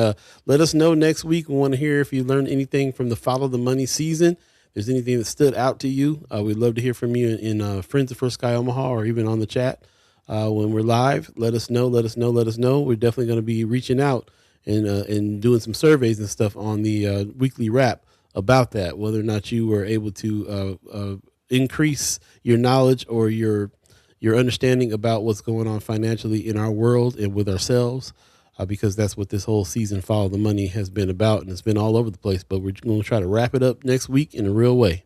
Let us know next week. We want to hear if you learned anything from the Follow the Money season. If there's anything that stood out to you, we'd love to hear from you in Friends of First Sky Omaha or even on the chat when we're live. Let us know. We're definitely going to be reaching out and doing some surveys and stuff on the weekly wrap about that, whether or not you were able to increase your knowledge or your understanding about what's going on financially in our world and with ourselves, because that's what this whole season Follow the Money has been about, and it's been all over the place, but we're going to try to wrap it up next week in a real way.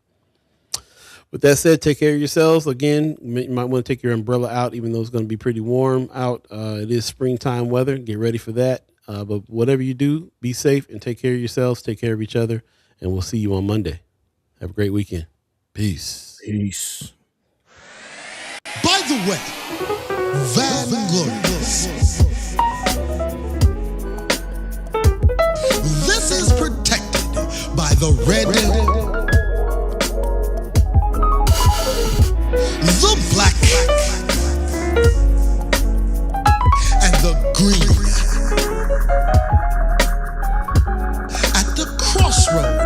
With that said, take care of yourselves. Again, you might want to take your umbrella out, even though it's going to be pretty warm out. It is springtime weather. Get ready for that. But whatever you do, be safe and take care of yourselves, take care of each other, and we'll see you on Monday. Have a great weekend. Peace. By the way, Vanglorious, this is protected by the red, the black, and the green. At the crossroads